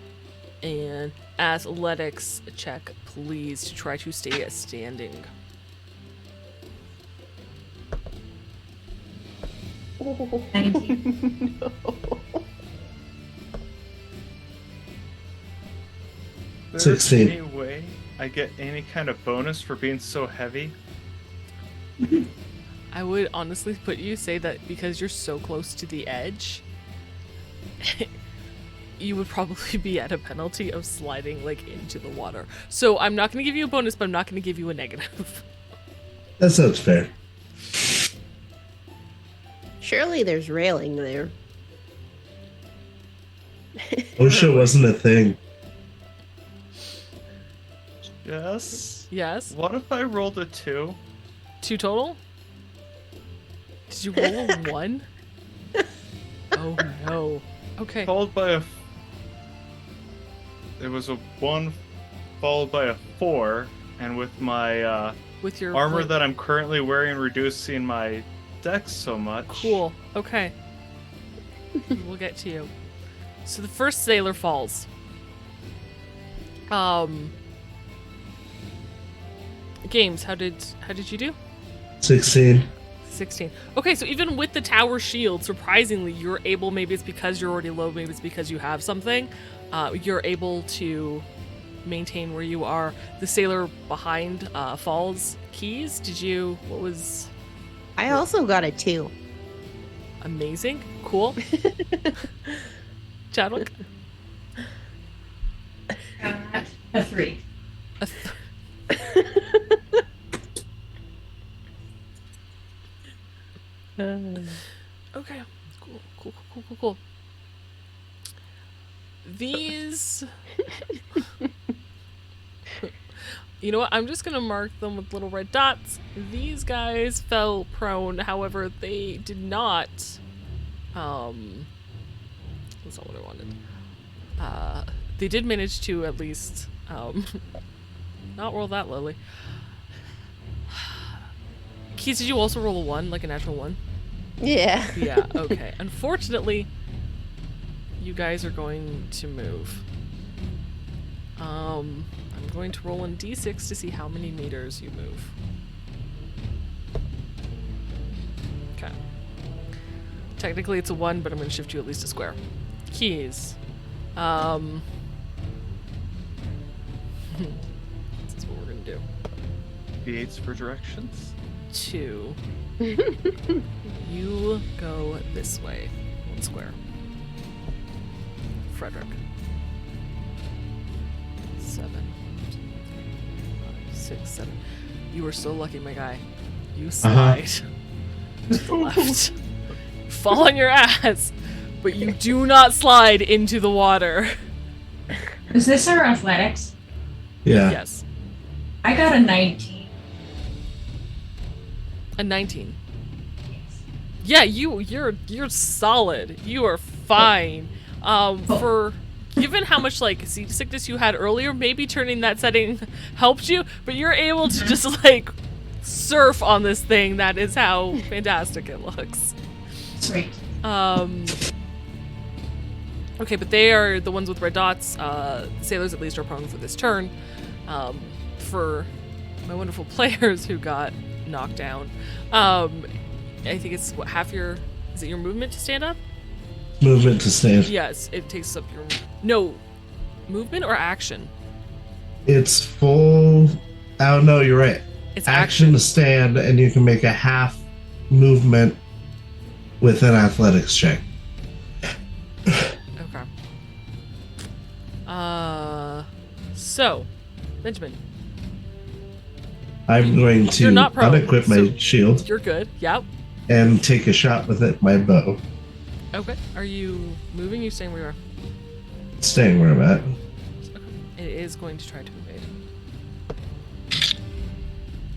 an athletics check, please, to try to stay standing. Thank There's 16. any way I get any kind of bonus for being so heavy? I would honestly say that because you're so close to the edge, you would probably be at a penalty of sliding like into the water. So I'm not going to give you a bonus, but I'm not going to give you a negative. That sounds fair. Surely there's railing there. OSHA wasn't a thing. Yes. Yes. What if I rolled a 2? 2 total? Did you roll a 1? Oh no. Okay. Followed by It was a 1 followed by a 4, and with my With your armor that I'm currently wearing reducing my dex so much. Cool. Okay. We'll get to you. So the first sailor falls. Games, how did you do? 16. 16. Okay, so even with the tower shield, surprisingly, you're able, maybe it's because you're already low, maybe it's because you have something, you're able to maintain where you are. The sailor behind falls. Keys, what was... I also got a 2. Amazing. Cool. Chadwick? A 3. Okay. Cool. These... You know what? I'm just going to mark them with little red dots. These guys fell prone. However, they did not... That's not what I wanted. They did manage to at least... not roll that lowly. Keys, did you also roll a 1, like a natural 1? Yeah. Yeah, okay. Unfortunately, you guys are going to move. I'm going to roll in d6 to see how many meters you move. Okay. Technically it's a 1, but I'm going to shift you at least a square. Keys. This is what we're going to do. D8s for directions. 2. You go this way. 1 square. Frederick. 7, 5, 6, 7. You were so lucky, my guy. You slide to the left. You fall on your ass, but you do not slide into the water. Is this our athletics? Yeah. Yes. I got a 19. A 19. Yeah, you're solid. You are fine. For given how much like seasickness you had earlier, maybe turning that setting helped you, but you're able to just like surf on this thing. That is how fantastic it looks. Sweet. Okay, but they are the ones with red dots. Sailors at least are prone for this turn. For my wonderful players who got knocked down, I think it's what, half your... Is it your movement to stand up? Movement to stand. Yes, it takes up your... No. Movement or action? It's full... Oh, no, you're right. It's action to stand, and you can make a half movement with an athletics check. Okay. So, Benjamin. I'm going to You're not prone, unequip my so shield You're good. Yep. and take a shot with it, my bow. Okay. Are you moving? Are you staying where you are? Staying where I'm at. Okay. It is going to try to evade.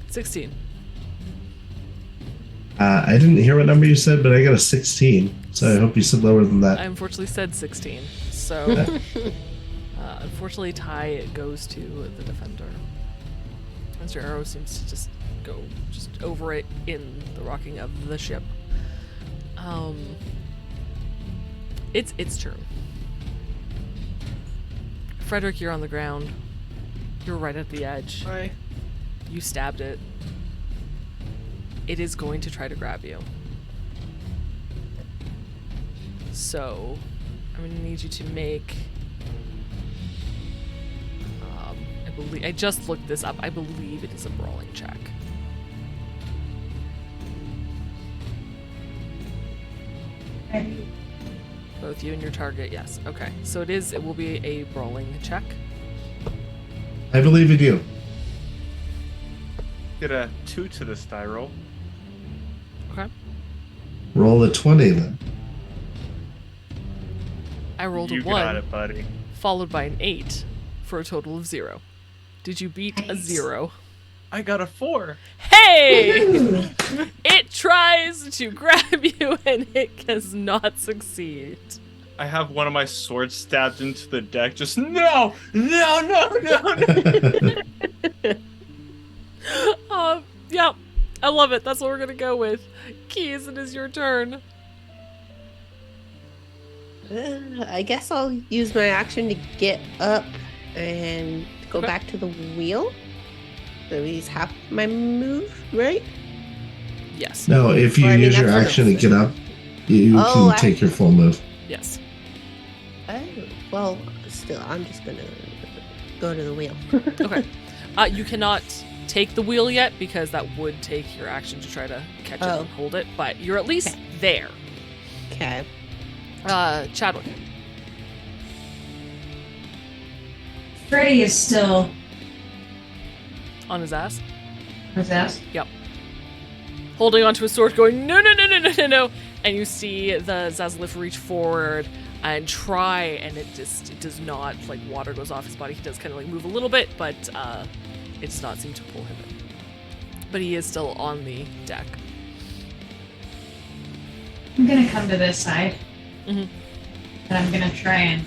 16. I didn't hear what number you said, but I got a 16, so I hope you said lower than that. I unfortunately said 16. So, unfortunately, tie goes to the defender. As your arrow seems to just go just over it in the rocking of the ship. It's its turn. Frederick, you're on the ground. You're right at the edge. Hi. You stabbed it. It is going to try to grab you. So, I'm going to need you to make... I just looked this up. I believe it is a brawling check. Both you and your target, yes. Okay. So it will be a brawling check. I believe in you. Get a 2 to this die roll. Okay. Roll a 20 then. I rolled You a 1, got it, buddy. followed by an 8, for a total of 0. Did you beat a 0? I got a 4. Hey! It tries to grab you and it does not succeed. I have one of my swords stabbed into the deck. Just no. Yeah, I love it. That's what we're gonna go with. Keys, it is your turn. I guess I'll use my action to get up and go Okay. back to the wheel. So he's half my move, right? Yes. No, if you Or, I mean, use your that's what action to it's- get up, you Oh, can take your full move. Yes. Oh, well, still, I'm just gonna go to the wheel. Okay. You cannot take the wheel yet because that would take your action to try to catch it Oh. and hold it, but you're at least Okay. there. Okay. Chadwick. Freddy is still On his ass. on his ass. Yep. Holding onto his sword, going, no, no, no, no, no, no, no. And you see the Zazzalif reach forward and try, and it does not, like, water goes off his body. He does kind of, like, move a little bit, but it does not seem to pull him in. But he is still on the deck. I'm gonna come to this side. Mhm. And I'm gonna try and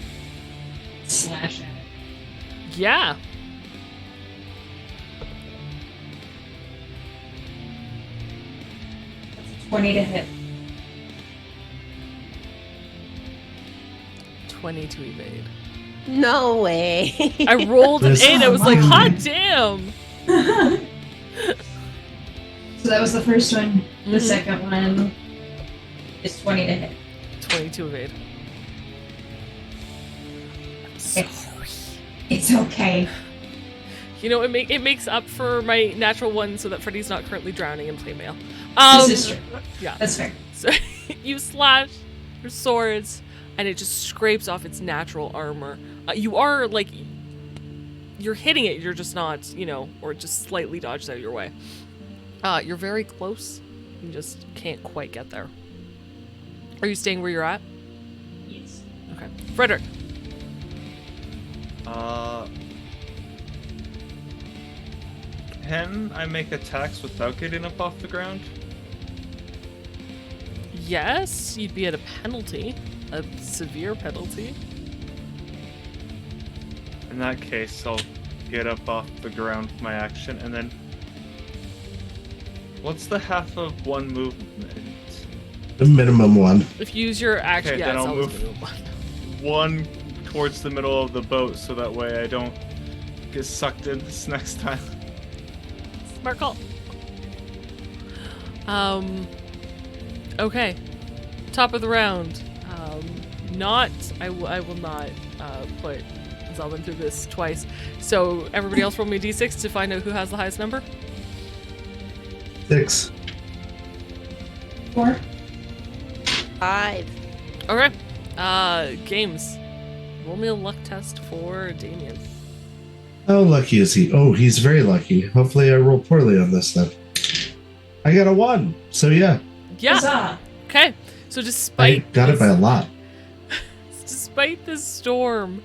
slash at it. Yeah. That's a 20 to hit. 20 to evade. No way. I rolled an This- 8. I was like, Oh, hot my. damn. So that was the first one. The Mhm. second one is 20 to hit. 20 to evade. It's okay. You know, it makes up for my natural one so that Freddy's not currently drowning in playmail. This is true. Yeah. That's fair. So you slash your swords, and it just scrapes off its natural armor. You are, like, you're hitting it, you're just not, you know, or just slightly dodged out of your way. You're very close. You just can't quite get there. Are you staying where you're at? Yes. Okay. Frederick. Can I make attacks without getting up off the ground? Yes, you'd be at a penalty. A severe penalty. In that case, I'll get up off the ground with my action, and then... What's the half of one movement? The minimum one. If you use your action, Okay, yeah, then it's I'll always move. gonna be One towards the middle of the boat, so that way I don't get sucked in this next time. Smart call. Okay. Top of the round. I will not put Zelman through this twice. So everybody else roll me a d6 to find out who has the highest number. 6. 4. 5. Okay. Games. Roll me a luck test for Damien. How lucky is he? Oh, he's very lucky. Hopefully I roll poorly on this then. I got a 1. So yeah, Yeah. Huzzah. Okay. So I despite got it by a lot. despite this storm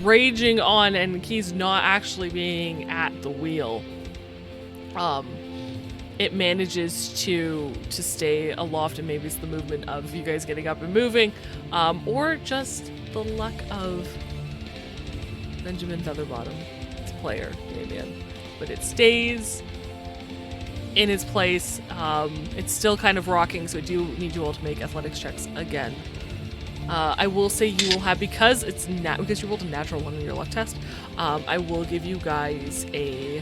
raging on and he's not actually being at the wheel, it manages to stay aloft, and maybe it's the movement of you guys getting up and moving, or just the luck of Benjamin Featherbottom's player, Damien. But it stays in its place. It's still kind of rocking, so I do need you all to make athletics checks again. I will say you will have, because because you rolled a natural one in your luck test, I will give you guys a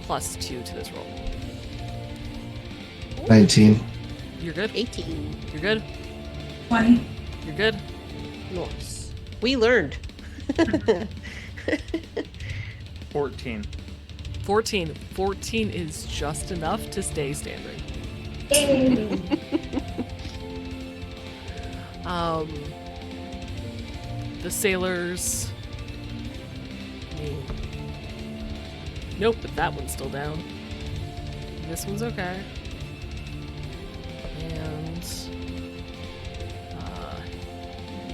+2 to this roll. 19. You're good? 18. You're good? 20. You're good? Nice. We learned. 14. 14. 14 is just enough to stay standing. The sailors... I mean, nope, but that one's still down. This one's okay. And...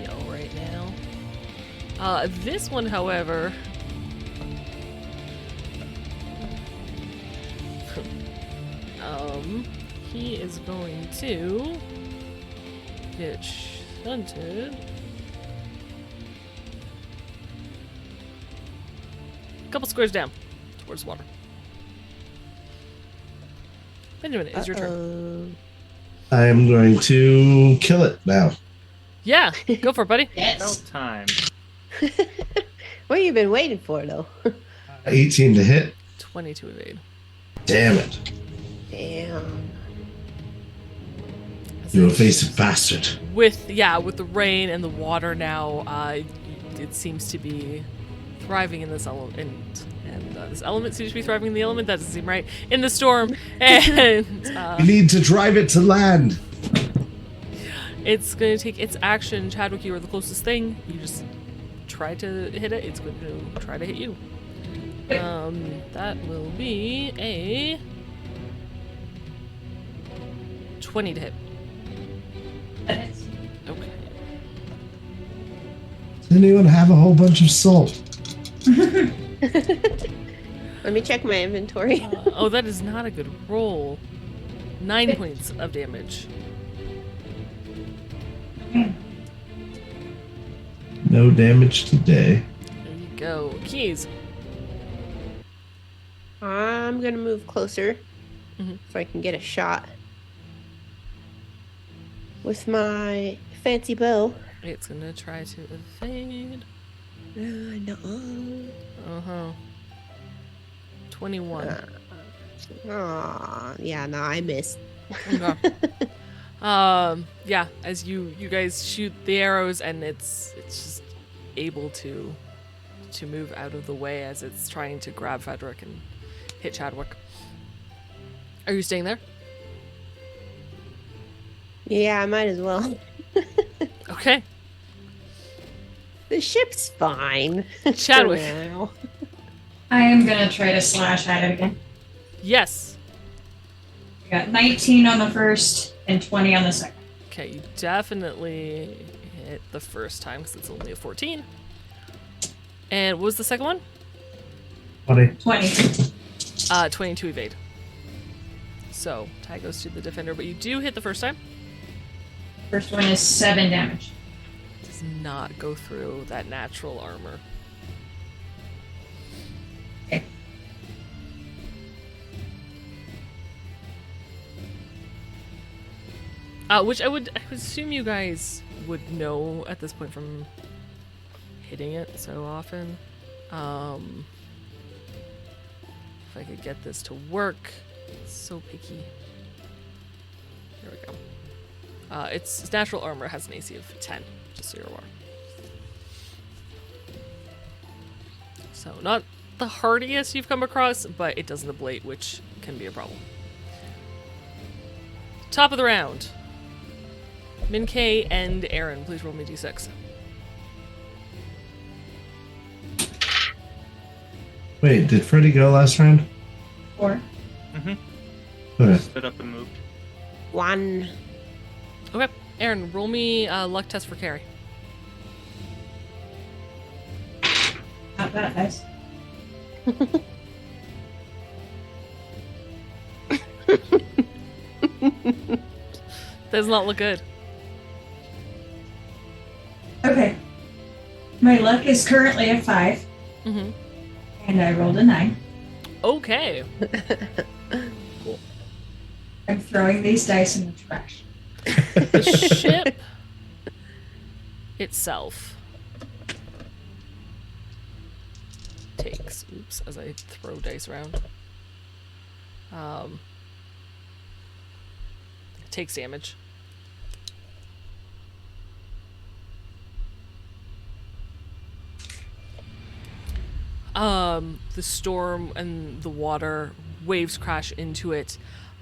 yell right now. This one, however... he is going to get shunted. A couple squares down towards water. Benjamin, it's your turn. I am going to kill it now. Yeah, go for it, buddy. Yes. About time. What have you been waiting for, though? 18 to hit. 20 to evade. Damn it. Damn. You evasive bastard. With the rain and the water now, it seems to be thriving in this element, and this element seems to be thriving in the element. That doesn't seem right. In the storm, and You need to drive it to land. it's going to take its action. Chadwick, you are the closest thing. You just try to hit it. It's going to try to hit you. That will be a 20 to hit. That is. Okay. Does anyone have a whole bunch of salt? Let me check my inventory. Oh, that is not a good roll. 9 points of damage. No damage today. There you go. Keys. I'm gonna move closer Mhm. so I can get a shot with my fancy bow. It's going to try to evade. No. Uh-huh. 21. Aw, yeah, no, I missed. Okay. Yeah, as you guys shoot the arrows, and it's just able to move out of the way as it's trying to grab Frederick and hit Chadwick. Are you staying there? Yeah, I might as well. Okay. The ship's fine. Chadwick. For now. I am gonna try to slash at it again. Yes. I got 19 on the first and 20 on the second. Okay, you definitely hit the first time because it's only a 14. And what was the second one? 20. 20. 22 evade. So, tie goes to the defender, but you do hit the first time. First one is 7 damage. Does not go through that natural armor. Okay. Which I would assume you guys would know at this point from hitting it so often. If I could get this to work. It's so picky. Here we go. Its natural armor has an AC of 10, just so you're aware. So not the hardiest you've come across, but it doesn't ablate, which can be a problem. Top of the round. Min-Kay and Aaron, please roll me d6. Wait, did Freddy go last round? 4. Okay. Stood up and moved. 1. Okay, Aaron, roll me a luck test for Carrie. Not that nice. Does not look good. Okay. My luck is currently a 5, Mm-hmm. and I rolled a 9. Okay. I'm throwing these dice in the trash. The ship itself takes, oops, as I throw dice around, takes damage. The storm and the water, waves crash into it.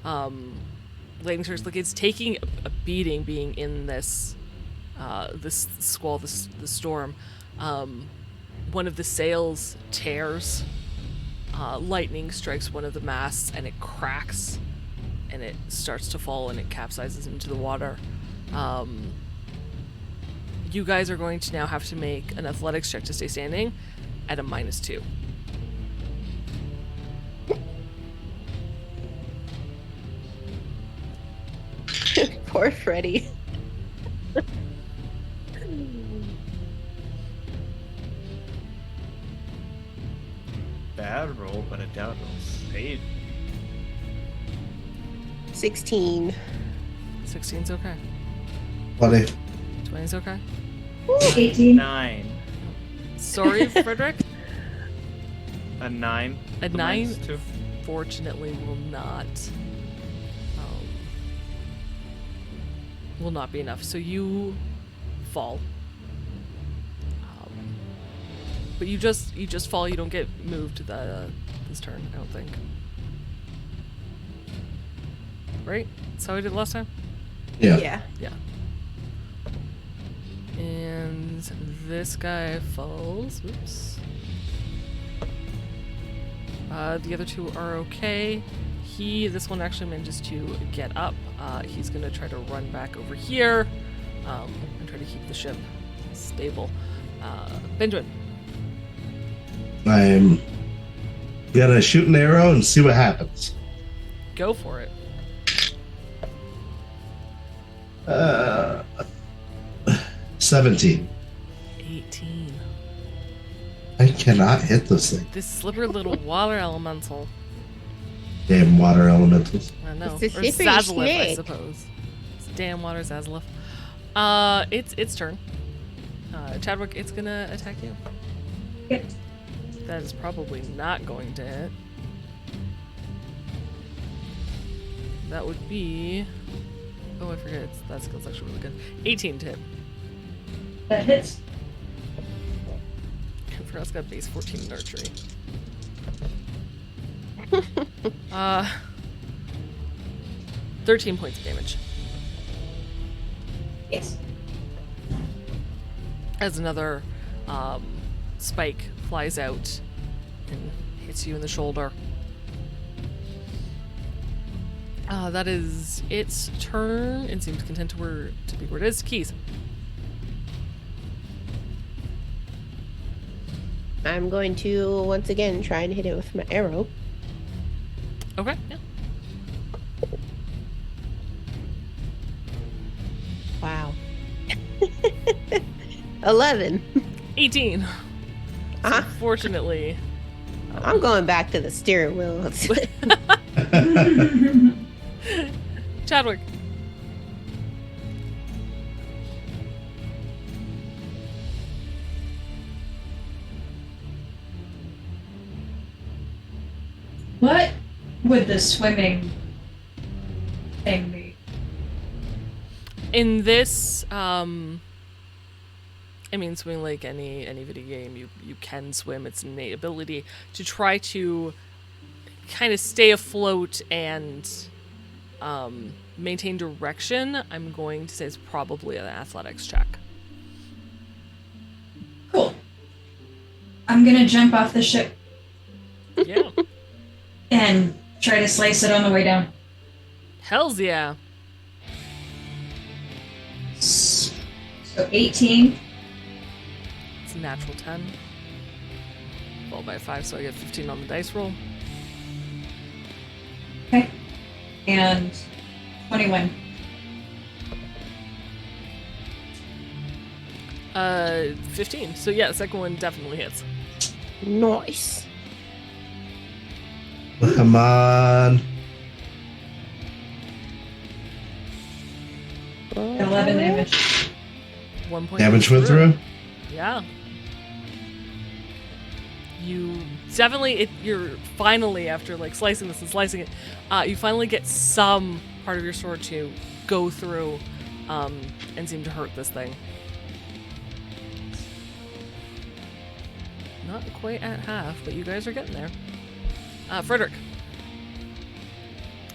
Lightning strikes, like it's taking a beating being in this this squall, this storm. One of the sails tears. Lightning strikes one of the masts and it cracks and it starts to fall and it capsizes into the water. You guys are going to now have to make an athletics check to stay standing at a -2. Poor Freddy. Bad roll, but I doubt it'll save. 16. 16's okay. 20. 20's okay. 18. 9. Sorry, Frederick. A 9. A The 9 -2. fortunately will not be enough. So you fall. but you just fall. You don't get moved this turn. I don't think. Right? That's how we did last time. Yeah. Yeah. And this guy falls. Oops. The other two are okay. This one actually manages to get up. He's gonna try to run back over here and try to keep the ship stable. Benjamin. I'm gonna shoot an arrow and see what happens. Go for it. 17. 18. I cannot hit this thing. This slippery little water elemental. Damn water elementals. I know. It's a Or slippery Zazzalith, I snake. suppose. It's damn water Zazzalith. Its turn. Chadwick, it's gonna attack you. Yep. That is probably not going to hit. That would be... Oh, I forget. That skill's actually really good. 18 to hit. That hits. I forgot it's got base 14 nurturing. 13 points of damage. Yes. As another spike flies out and hits you in the shoulder. That is its turn. It seems content to be where it is. Keys. I'm going to once again try and hit it with my arrow. Okay, yeah. Wow. 11. 18. Uh-huh. Unfortunately. I'm going back to the steering wheel. Chadwick. What would the swimming thing be? In this, I mean, swimming like any video game, you can swim. It's an innate ability to try to kind of stay afloat and maintain direction. I'm going to say it's probably an athletics check. Cool. I'm gonna jump off the ship Yeah. and try to slice it on the way down. Hells yeah. So 18. It's a natural 10. Followed by 5, so I get 15 on the dice roll. Okay. And 21. 15. So yeah, the second one definitely hits. Nice. Come on. 11 damage. 1 point. Damage went through? Yeah. You definitely, you're finally, after like slicing this and slicing it, you finally get some part of your sword to go through and seem to hurt this thing. Not quite at half, but you guys are getting there. Frederick.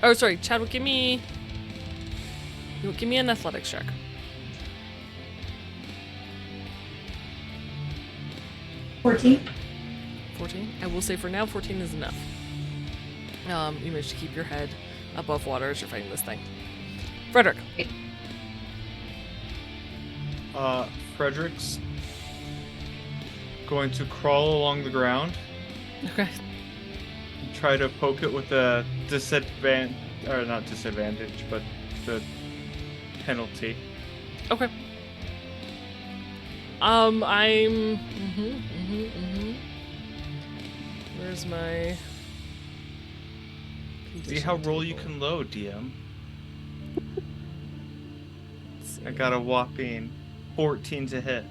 Oh, sorry, Chadwick, give me an athletics check. 14. 14. I will say for now, 14 is enough. You managed to keep your head above water as you're fighting this thing. Frederick. Frederick's going to crawl along the ground Okay. and try to poke it with a disadvantage, or not disadvantage, but the penalty. Okay. I'm. Where's my? See how roll you can load, DM. I got a whopping 14 to hit.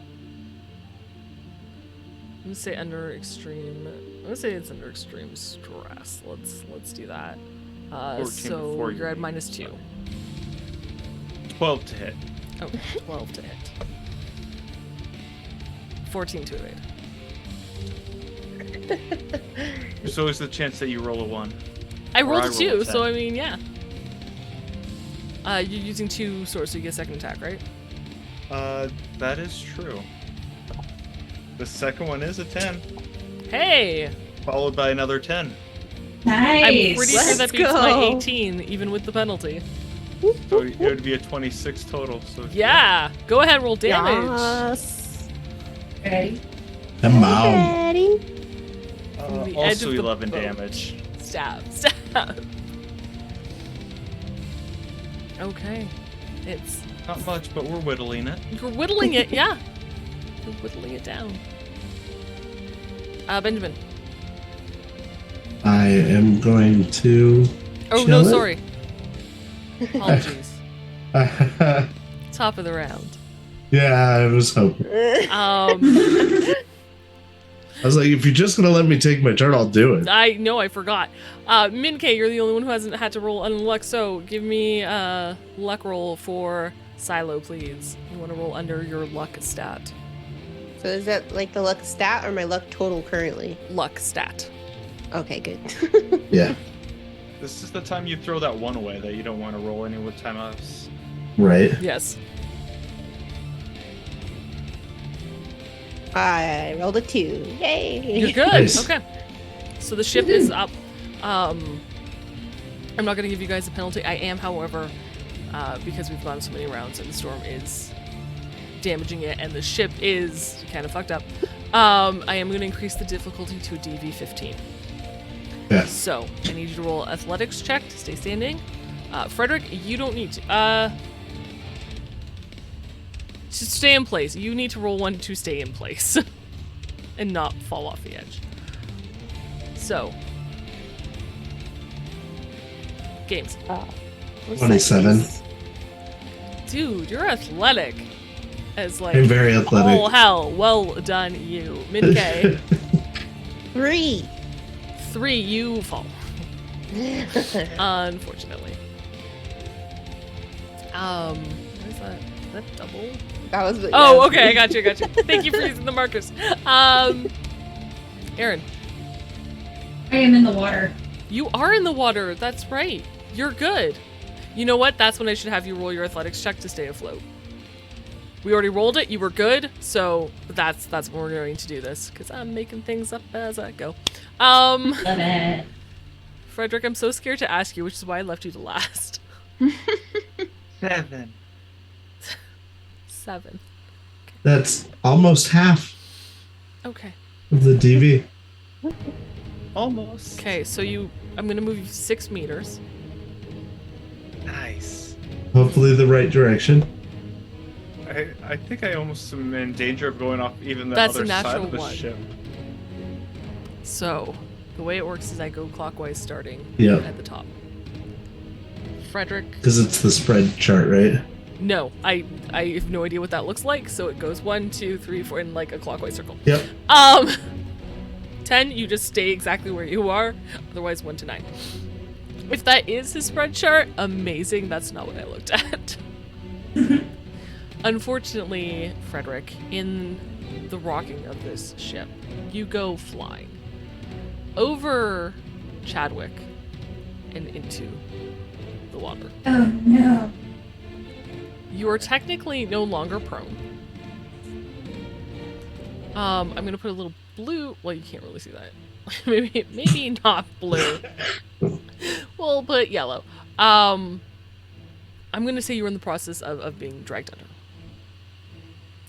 I'm gonna say under extreme. I'm gonna say it's under extreme stress. Let's do that. 14 So before you're at you- -2. 12 to hit. Oh, 12 to hit. 14 to evade. There's always the chance that you roll a 1. I Or rolled I a roll 2, a so 10. I mean, yeah. You're using 2 swords, so you get a second attack, right? That is true. The second one is a 10, Hey! followed by another 10. Nice. I'm pretty sure Let's that beats my go. 18, even with the penalty. So it would be a 26 total. So Yeah! Go ahead, roll damage. Yes. Ready? Come on. Ready? From the edge Also of the 11 boat. damage. Stab, stab. Okay. It's... Not much, but we're whittling it. You're whittling it, yeah. You're whittling it down. Benjamin. I am going to. Oh, Chill no, it? sorry. Apologies. yeah, Top of the round. I was hoping. I was like, if you're just gonna let me take my turn, I'll do it. I know, I forgot. Min-K, you're the only one who hasn't had to roll on luck, so give me a luck roll for Silo, please. You want to roll under your luck stat. So is that like the luck stat or my luck total currently? Luck stat. Okay, good. Yeah, This is the time you throw that 1 away that you don't want to roll any with timeouts. right. Yes. I rolled a 2. Yay! You're good. Nice. Okay. So the ship is up. I'm not going to give you guys a penalty. I am, however, because we've gone so many rounds and the storm is damaging it and the ship is kind of fucked up, I am going to increase the difficulty to a DV15. Yeah. So I need you to roll athletics check to stay standing. Frederick, you don't need to. Just stay in place. You need to roll 1 to stay in place and not fall off the edge. So, games. What's 27. that? Dude, you're athletic. As like, I'm very athletic. oh hell, well done you. Mid-K, 3. 3, you fall. Unfortunately. What is that? Is that double? That was. that Oh, was okay, I me. got you. Thank you for using the markers. Aaron, I am in the water. you are in the water. That's right. You're good. You know what? That's when I should have you roll your athletics check to stay afloat. We already rolled it. You were good. So that's when we're going to do this because I'm making things up as I go. Love it. Frederick, I'm so scared to ask you, which is why I left you to last. 7. 7. That's almost half Okay. of the DV. Almost. Okay, so I'm gonna move you 6 meters. Nice. Hopefully, the right direction. I think I almost am in danger of going off even the That's a other side natural of the 1. ship. So, the way it works is I go clockwise starting Yep. at the top. Frederick, Because it's the spread chart, right? no, I have no idea what that looks like, so it goes 1, 2, 3, 4 in like a clockwise circle. Yep. 10, you just stay exactly where you are, otherwise 1 to 9. If that is his spread chart, amazing, that's not what I looked at. Unfortunately, Frederick, in the rocking of this ship, you go flying over Chadwick and into the water. Oh no. You are technically no longer prone. I'm gonna put a little blue. Well, you can't really see that. maybe not blue. We'll put yellow. I'm gonna say you're in the process of being dragged under.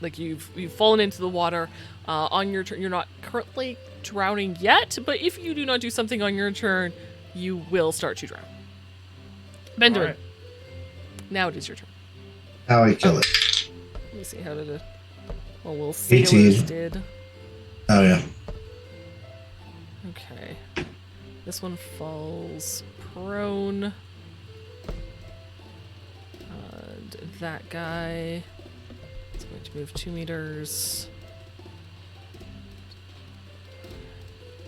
Like you've fallen into the water. On your turn, you're not currently drowning yet, but if you do not do something on your turn, you will start to drown. Benjamin, Alright. now it is your turn. How I kill it. Let me see how did it. Well, we'll see 18. what it did. Oh, yeah. Okay. This one falls prone. And that guy is going to move 2 meters.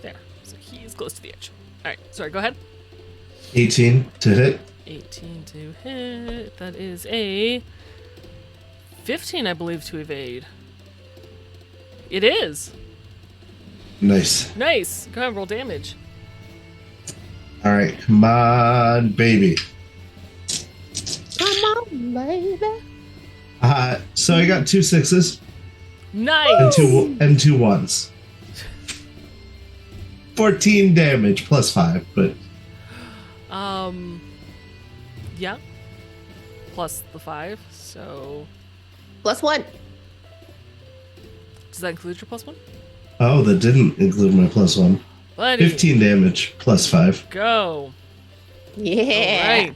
There. So he is close to the edge. Alright, sorry, go ahead. 18 to hit. 18 to hit. That is a 15, I believe, to evade. It is. Nice. Nice. Go ahead, roll damage. All right, come on, baby. Come on, baby. So I got 2 6s Nice. and two 1s. 14 damage plus 5, but Yeah. Plus the 5, so +1. does that include your +1? oh, that didn't include my plus 1. Buddy, 15 damage plus 5. go. Yeah.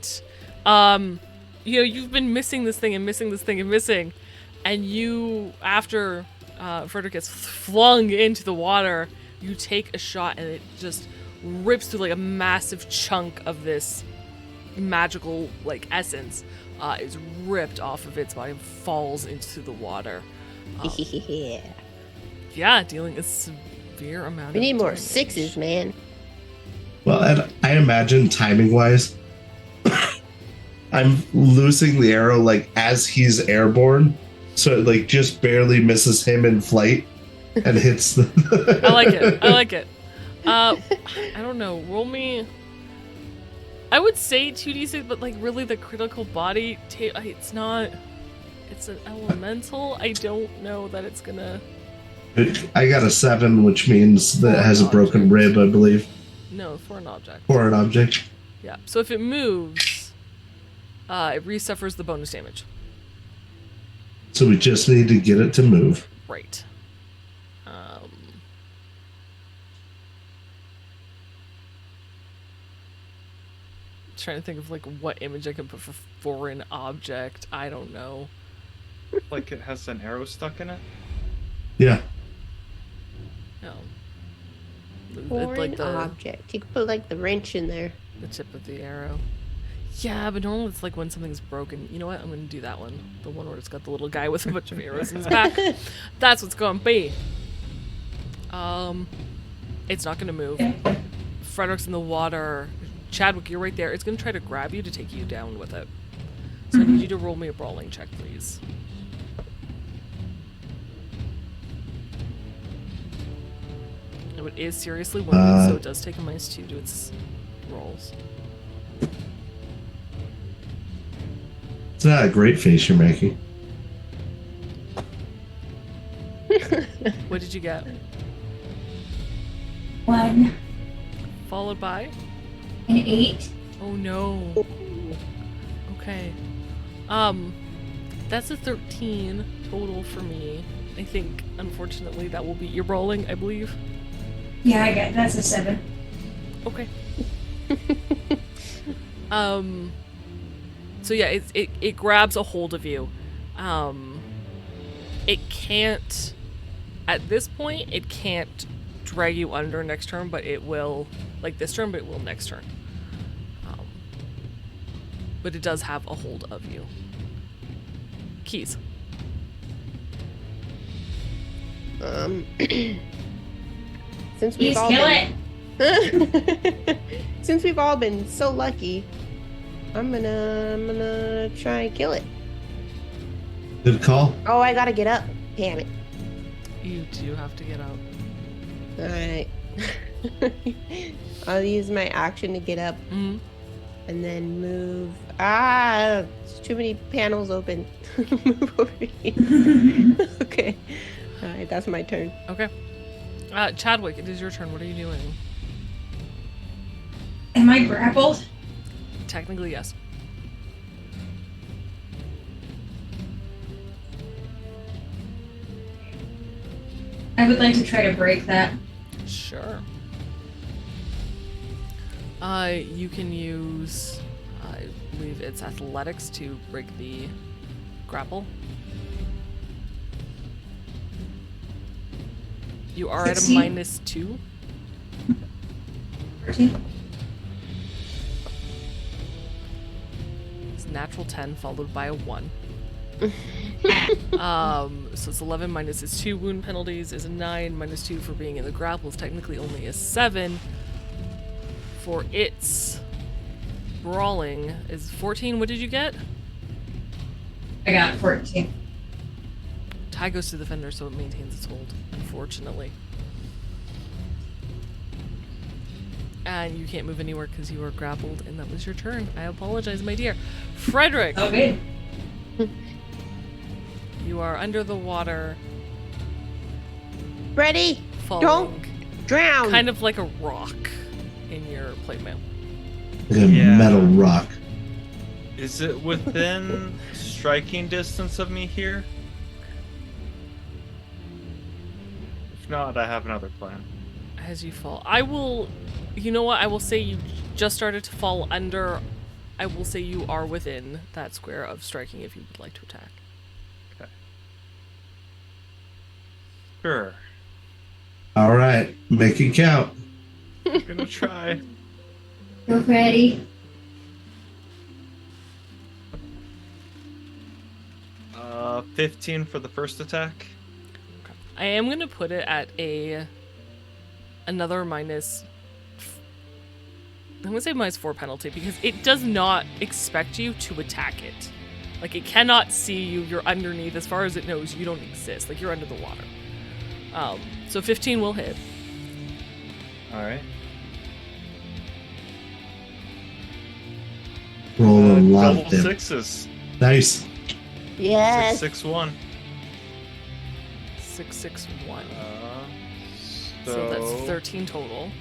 All right. You've been missing this thing and missing this thing and missing, and you, after Frederick gets flung into the water, you take a shot and it just rips through like a massive chunk of this magical like essence. Is ripped off of its body and falls into the water. Yeah. Yeah, dealing a severe amount. We need of more damage. 6s, man. Well, and I imagine timing-wise, I'm loosing the arrow like as he's airborne, so it like just barely misses him in flight and hits the. I like it. I like it. I don't know. Roll me. I would say 2d6, but like really the critical body. It's not. It's an elemental. I don't know that it's gonna. I got a 7, which means that it has a broken rib, I believe, No, for an object. or an object. Yeah. So if it moves, it resuffers the bonus damage. So we just need to get it to move. Right. Trying to think of like what image I can put for foreign object. I don't know. Like it has an arrow stuck in it. Yeah. No. Foreign Like the object. You could put like the wrench in there. tip of the arrow. Yeah, but normally it's like when something's broken. You know what? I'm gonna do that one. The one where it's got the little guy with a bunch of arrows in his back. That's what's gonna be. It's not gonna move. Frederick's in the water. Chadwick, you're right there. It's gonna try to grab you to take you down with it. So I need you to roll me a brawling check, please. Oh, it is seriously wounded, so it does take a -2 to its rolls. It's not a great face you're making. What did you get? 1 Followed by? and 8. Oh no. Okay. That's a 13 total for me. I think, unfortunately, that will beat your brawling, I believe. Yeah, I got that's a 7. Okay. So yeah, it grabs a hold of you. It can't, at this point, it can't drag you under next turn, but it will, like this turn, but it will next turn. But it does have a hold of you. Keys. Since we've Please all kill been, it. since we've all been so lucky, I'm gonna try and kill it. Good call. Oh, I gotta get up. Damn it. You do have to get up. Alright. I'll use my action to get up Mm-hmm. and then move. There's too many panels open. Move over here. Okay. Alright, that's my turn. Okay. Chadwick, it is your turn. What are you doing? Am I grappled? Technically, yes. I would like to try to break that. Sure. You can use, I believe it's athletics to break the grapple. You are at a 16. -2. 13. It's natural 10 followed by a 1. So it's 11 minus its 2 wound penalties is a 9, -2 for being in the grapple is technically only a 7. For its brawling is 14. What did you get? I got 14. Tie goes to the defender, so it maintains its hold, unfortunately. And you can't move anywhere because you were grappled, and that was your turn. I apologize, my dear. Frederick, Okay. you are under the water, Ready? falling, Don't drown. kind of like a rock in your plate mail. Like a Yeah. metal rock. Is it within striking distance of me here? If not, I have another plan. As you fall, I will. You know what? I will say you just started to fall under. I will say you are within that square of striking if you would like to attack. Okay. Sure. All right, make it count. I'm gonna try. Go ready. 15 for the first attack. I am gonna put it at another minus. I'm gonna say -4 penalty because it does not expect you to attack it. Like it cannot see you. You're underneath. As far as it knows, you don't exist. Like you're under the water. So 15 will hit. All right. Roll a lot Double of them. sixes. Nice. Yes. 661. 661. So, So that's 13 total.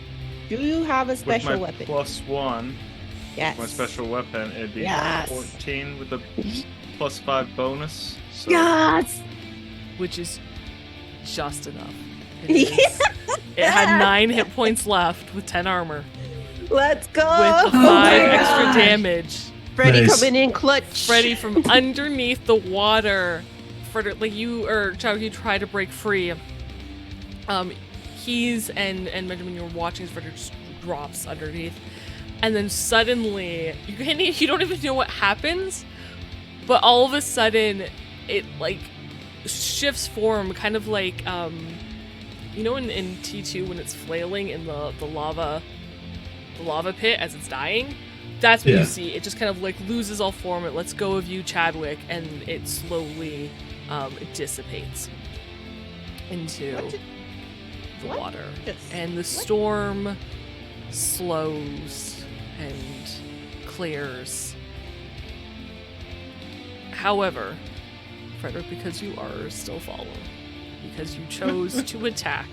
Do you have a with special my weapon? +1, Yes. my special weapon, it'd be Yes. 14 with a +5 bonus. So Yes. Which is just enough. It had 9 hit points left with 10 armor. Let's go. With the Oh 5 my extra gosh. damage. Freddy Nice. coming in clutch. Freddy from underneath the water. Frederick, like you or Chow, you try to break free. He's and Benjamin, you're watching as Frederick just drops underneath. And then suddenly, you don't even know what happens, but all of a sudden, it like shifts form, kind of like, you know in T2 when it's flailing in the lava pit as it's dying? That's what Yeah. you see. It just kind of like loses all form, it lets go of you, Chadwick, and it slowly it dissipates into What? the What? water. Yes. And the storm slows and clears. However, Frederick, because you are still following, because you chose to attack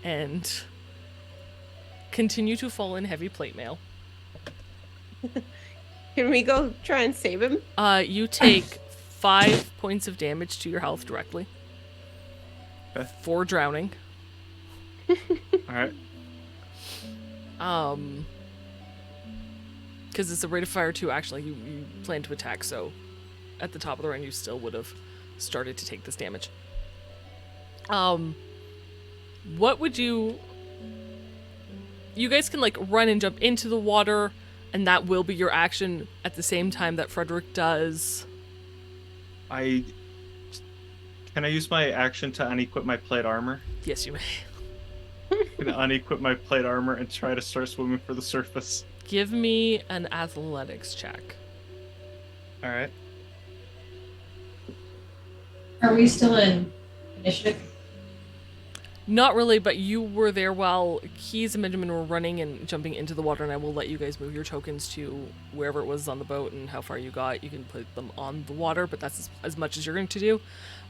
and continue to fall in heavy plate mail, Can we go try and save him? you take 5 points of damage to your health directly. Okay. For drowning. all right. Because it's a rate of fire too, actually, you plan to attack, so at the top of the round you still would have started to take this damage. What would you guys can like run and jump into the water, and that will be your action at the same time that Frederick does. Can I use my action to unequip my plate armor? Yes, you may. I'm gonna unequip my plate armor and try to start swimming for the surface. Give me an athletics check. All right. Are we still in initiative? Not really, but you were there while Keys and Benjamin were running and jumping into the water, and I will let you guys move your tokens to wherever it was on the boat and how far you got. You can put them on the water, but that's as much as you're going to do.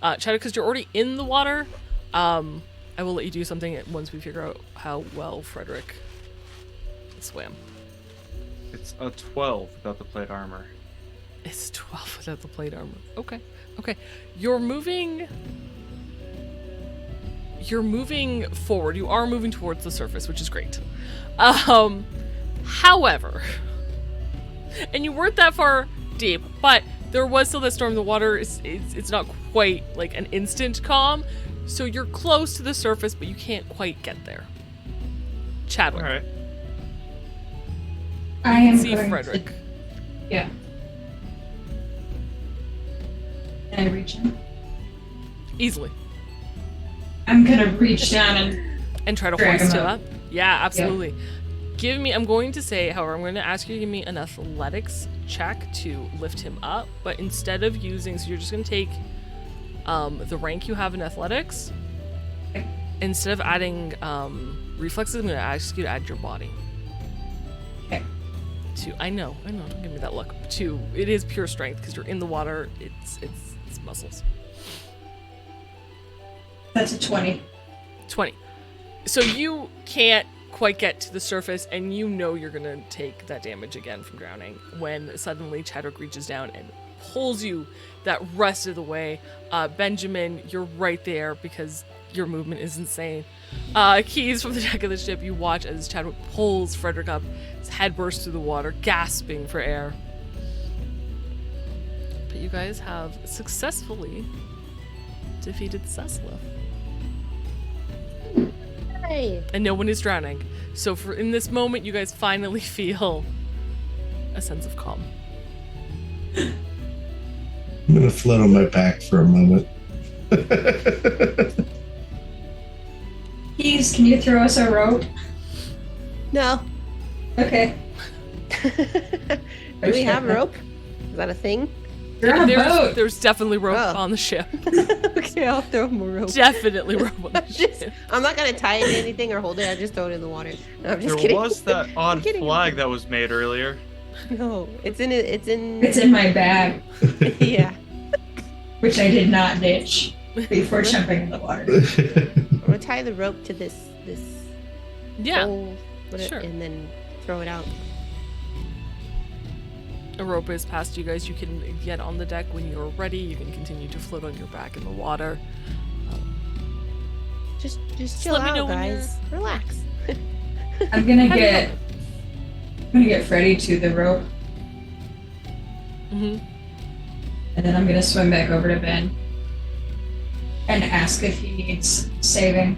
Chad, because you're already in the water, I will let you do something once we figure out how well Frederick swam. It's a 12 without the plate armor. It's 12 without the plate armor. Okay. You're moving forward. You are moving towards the surface, which is great. However, and you weren't that far deep, but there was still that storm. The water it's not quite like an instant calm, so you're close to the surface, but you can't quite get there. Chadwick, All right. I am see going Frederick. To, yeah. Can I reach him? Easily. I'm gonna reach down And try to Drag hoist him him up. up? Yeah, absolutely. I'm going to say, however, I'm going to ask you to give me an athletics check to lift him up, but instead of using, so you're just going to take the rank you have in athletics, Okay. instead of adding reflexes, I'm going to ask you to add your body. 2. I know. Don't give me that look. 2. It is pure strength because you're in the water. It's muscles. That's a 20. 20. So you can't quite get to the surface, and you know you're gonna take that damage again from drowning when suddenly Chadwick reaches down and pulls you that rest of the way. Benjamin, you're right there because your movement is insane. Keys, from the deck of the ship, you watch as Chadwick pulls Frederick up. His head bursts through the water, gasping for air. But you guys have successfully defeated Cecila. Hey. And no one is drowning. So in this moment, you guys finally feel a sense of calm. I'm gonna float on my back for a moment. Keys, can you throw us a rope? No. Okay. Do we have rope? Is that a thing? You're on a boat. There's definitely rope Oh. on the ship. Okay, I'll throw more rope. Definitely rope on the ship. I'm not gonna tie it to anything or hold it. I just throw it in the water. No, I'm just There kidding. was that odd kidding. flag that was made earlier. No, it's in it. It's in. It's in my bag, Yeah. which I did not ditch before jumping in the water. I'm gonna tie the rope to this Yeah. pole, sure. and then throw it out. A rope is past you guys. You can get on the deck when you're ready. You can continue to float on your back in the water. Just Just chill let me out, know when guys. Relax. I'm gonna get Freddy to the rope, Mm-hmm. and then I'm gonna swim back over to Ben and ask if he needs saving.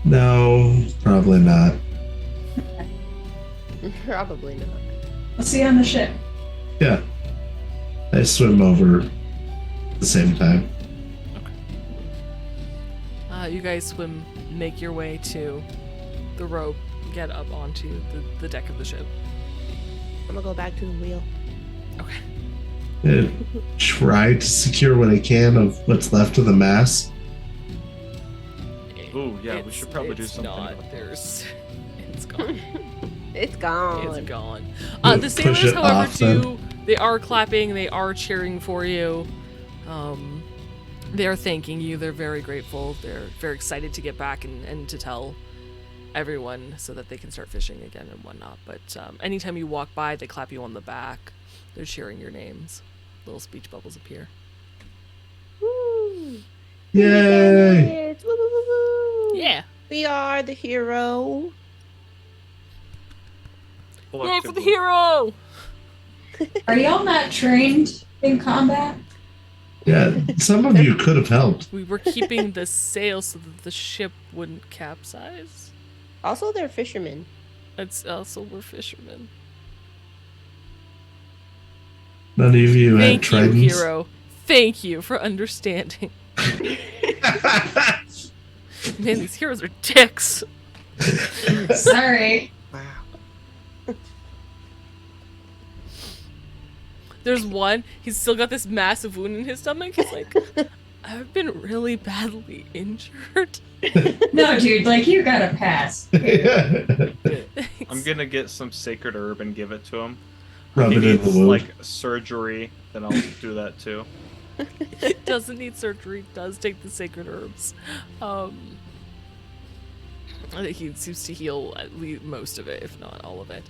No, probably not. Probably not. I'll see you on the ship. Yeah. I swim over at the same time. You guys swim, make your way to the rope, get up onto the deck of the ship. I'm gonna go back to the wheel. Okay. I try to secure what I can of what's left of the mast. Ooh, yeah, we should probably do it's something Not, about that. it's gone. It's gone. It's gone. We'll The push sailors, it however, off, then. do they are clapping, they are cheering for you. They are thanking you. They're very grateful. They're very excited to get back and to tell everyone so that they can start fishing again and whatnot. But anytime you walk by, they clap you on the back. They're cheering your names. Little speech bubbles appear. Woo. Yay! Woo, woo, woo, woo. Yeah. We are the hero. Yay for the hero! Are y'all not trained in combat? Yeah, some of you could have helped. We were keeping the sail so that the ship wouldn't capsize. Also, they're fishermen. It's also we're fishermen. None of you had Thank you, tridents. hero. Thank you for understanding. Man, these heroes are dicks. Sorry. Wow. There's one, he's still got this massive wound in his stomach. He's like, I've been really badly injured. No, dude, like, you gotta pass. I'm gonna get some sacred herb and give it to him. Rub He it in needs the wound. like surgery, then I'll do that too. It doesn't need surgery, does take the sacred herbs. I think he seems to heal at least most of it, if not all of it.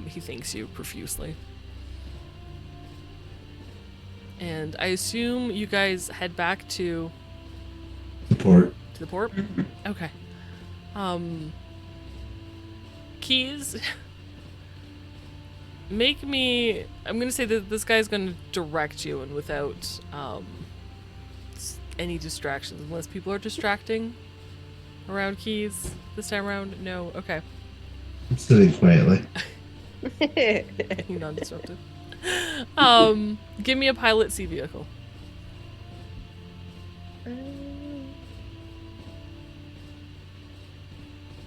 He thanks you profusely. And I assume you guys head back to Support. the port? Okay. Keys. Make me... I'm gonna say that this guy's gonna direct you and without any distractions. Unless people are distracting around Keys this time around. No? Okay. I'm sitting quietly. You non-disruptive. Give me a pilot sea vehicle.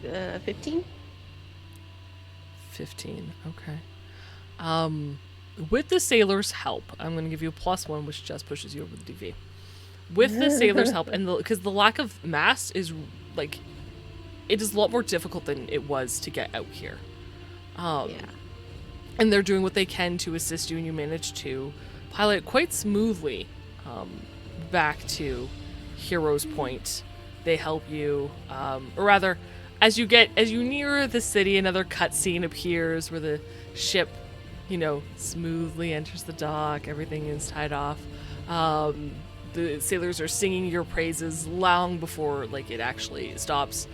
15? 15. Okay. With the sailor's help, I'm going to give you a +1, which just pushes you over the DV. With the sailor's help, and because the lack of mast is like, it is a lot more difficult than it was to get out here. Yeah. and they're doing what they can to assist you, and you manage to pilot quite smoothly back to Hero's Point. They help you, or rather, as you near the city, another cutscene appears where the ship, smoothly enters the dock. Everything is tied off. The sailors are singing your praises long before it actually stops.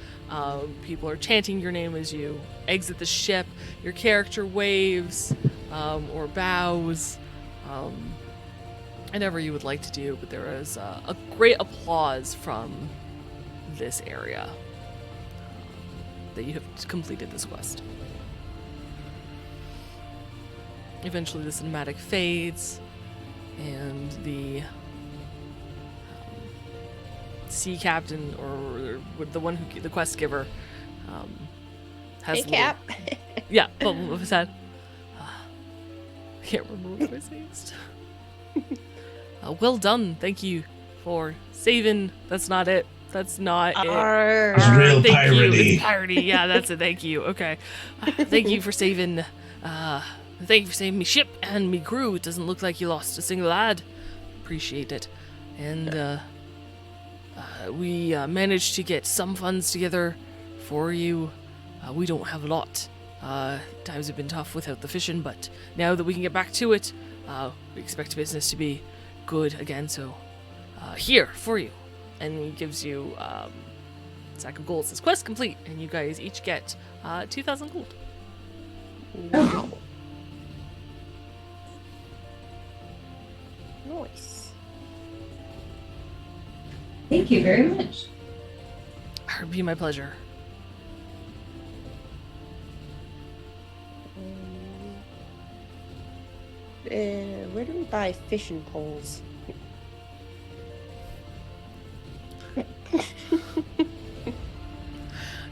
People are chanting your name as you exit the ship. Your character waves or bows, whatever you would like to do. But there is a great applause from this area that you have completed this quest. Eventually, the cinematic fades, and the sea captain, or the one who, the quest giver, has Hey, Cap. Yeah, what was that? I can't remember what I said. Well done, thank you for saving. That's not it. That's not it. It's real Thank you. piratey. It's piratey. Yeah, that's it. Thank you. Okay. Thank you for saving. Thank you for saving me ship and me crew. It doesn't look like you lost a single lad. Appreciate it. And we managed to get some funds together for you. We don't have a lot. Times have been tough without the fishing, but now that we can get back to it, we expect business to be good again. So here for you. And he gives you a sack of gold. It says quest complete, and you guys each get 2,000 gold. Wow. Nice. Thank you very much. It'd be my pleasure. Where do we buy fishing poles?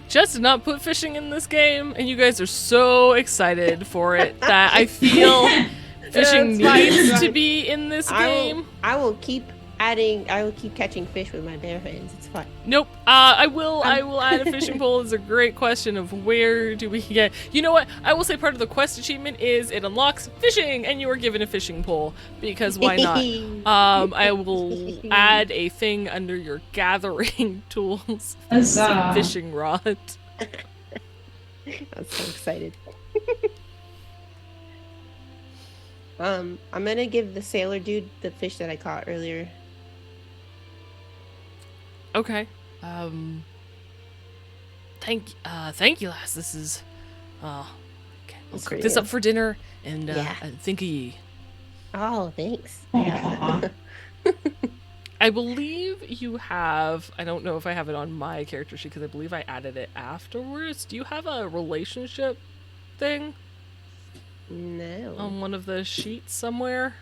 Just did not put fishing in this game, and you guys are so excited for it that I feel fishing It's fine, needs it's to fine. be in this game. I will keep catching fish with my bare hands. It's fine. Nope. I will add a fishing pole. Is a great question of where do we get. You know what? I will say part of the quest achievement is it unlocks fishing, and you are given a fishing pole because why not? I will add a thing under your gathering tools. Huzzah. Some fishing rod. I'm so excited. I'm gonna give the sailor dude the fish that I caught earlier. Okay. Thank you, lass. This is okay. I'll It's cook for this you. up for dinner and Yeah. think of ye. Oh, thanks. Aw. I believe you have, I don't know if I have it on my character sheet because I believe I added it afterwards. Do you have a relationship thing No. on one of the sheets somewhere?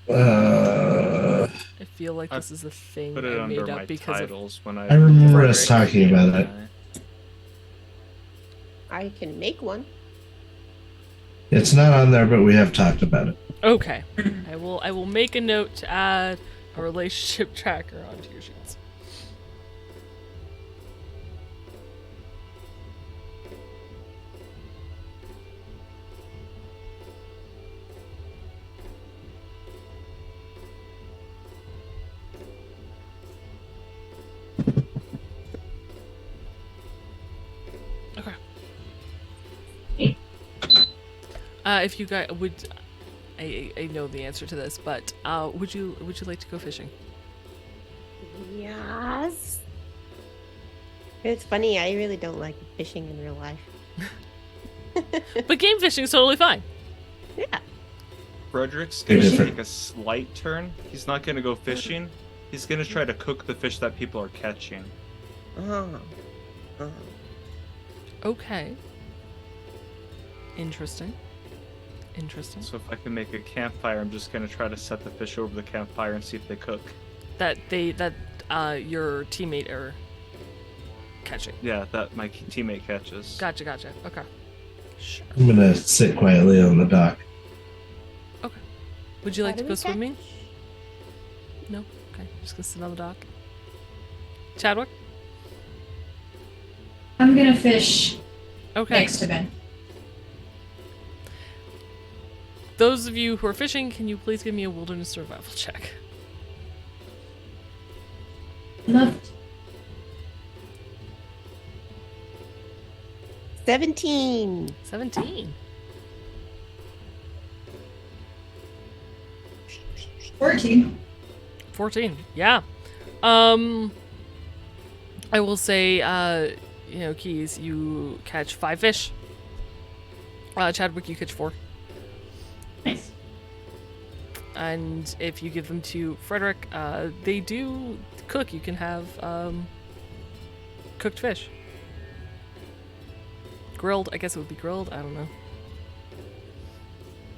I feel like I this is a thing Put it I under made my up because of. titles when I. I remember us Frederick. talking about it. I can make one. It's not on there, but we have talked about it. Okay. I will make a note to add a relationship tracker onto your sheets. Okay. If you guys would, I know the answer to this, but would you like to go fishing? Yes. It's funny. I really don't like fishing in real life. But game fishing is totally fine. Yeah. Frederick's Very gonna different. take a slight turn. He's not gonna go fishing. He's gonna try to cook the fish that people are catching. Oh. Oh. Okay. Interesting. Interesting. So if I can make a campfire, I'm just gonna try to set the fish over the campfire and see if they cook. That your teammate are catching. Yeah, that my teammate catches. Gotcha. Okay. Sure. I'm gonna sit quietly on the dock. Okay. Would you like How to do go we swimming? catch? No. Okay. Just gonna sit on the dock. Chadwick. I'm gonna fish Okay. next to Ben. those of you who are fishing, can you please give me a wilderness survival check? Love. 17. 17. 14. 14. Yeah. I will say, Keys, you catch 5 fish. Chadwick, you catch 4. Nice. And if you give them to Frederick, they do cook. You can have cooked fish. Grilled, I guess it would be grilled. I don't know.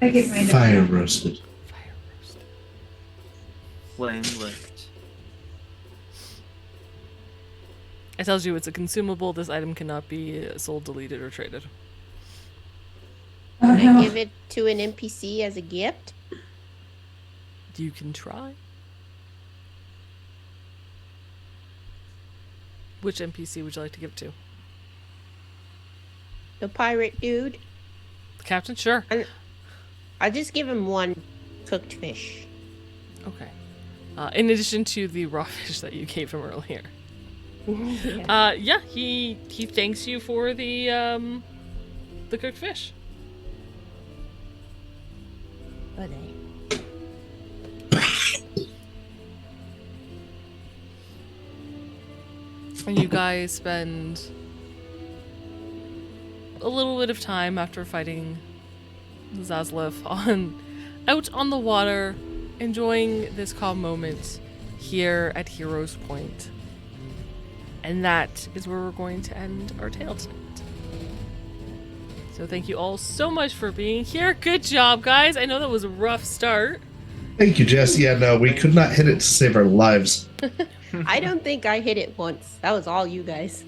I give mine to Fire roasted. Fire roast. Flame licked. It tells you it's a consumable. This item cannot be sold, deleted, or traded. Oh, Can I no. give it to an NPC as a gift? You can try. Which NPC would you like to give it to? The pirate dude? The captain? Sure. I just give him 1 cooked fish. Okay. In addition to the raw fish that you gave him earlier. Yeah. He thanks you for the cooked fish. Okay. And you guys spend a little bit of time after fighting Zaslav out on the water, enjoying this calm moment here at Heroes Point. And that is where we're going to end our tale tonight. So thank you all so much for being here. Good job, guys. I know that was a rough start. Thank you, Jess. Yeah, no, we could not hit it to save our lives. I don't think I hit it once. That was all you guys.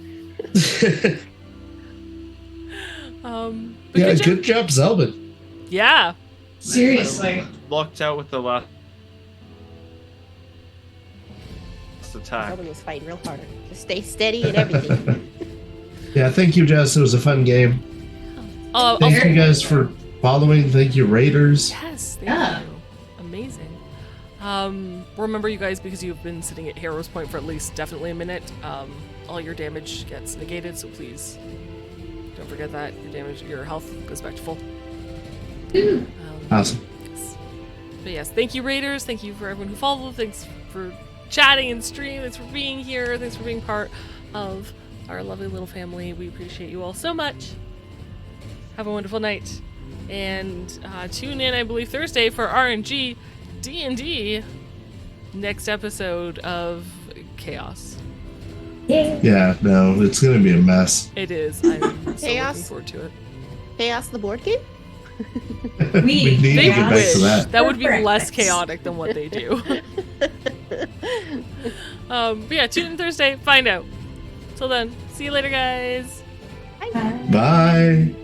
But Yeah, good good job, Zelman. Yeah. Seriously. Lucked out with the last attack. Robin was fighting real hard. Just stay steady and everything. Yeah, thank you, Jess. It was a fun game. Thank Also, you guys for following. Thank you, Raiders. yes, thank Yeah. you. Amazing. Remember, you guys, because you've been sitting at Heroes Point for at least definitely a minute, all your damage gets negated, so please don't forget that. Your health goes back to full. Awesome. Yes. But yes, thank you, Raiders. Thank you for everyone who followed. Thanks for chatting and stream. Thanks for being here. Thanks for being part of our lovely little family. We appreciate you all so much. Have a wonderful night. And tune in, I believe, Thursday for RNG D&D. Next episode of Chaos. Yeah, no, it's going to be a mess. It is. I'm so looking Chaos? forward to it. Chaos the board game? We need to They get back wish to that. that would be Perfect. less chaotic than what they do. But yeah, tune in Thursday. Find out. Till then, see you later, guys. Bye.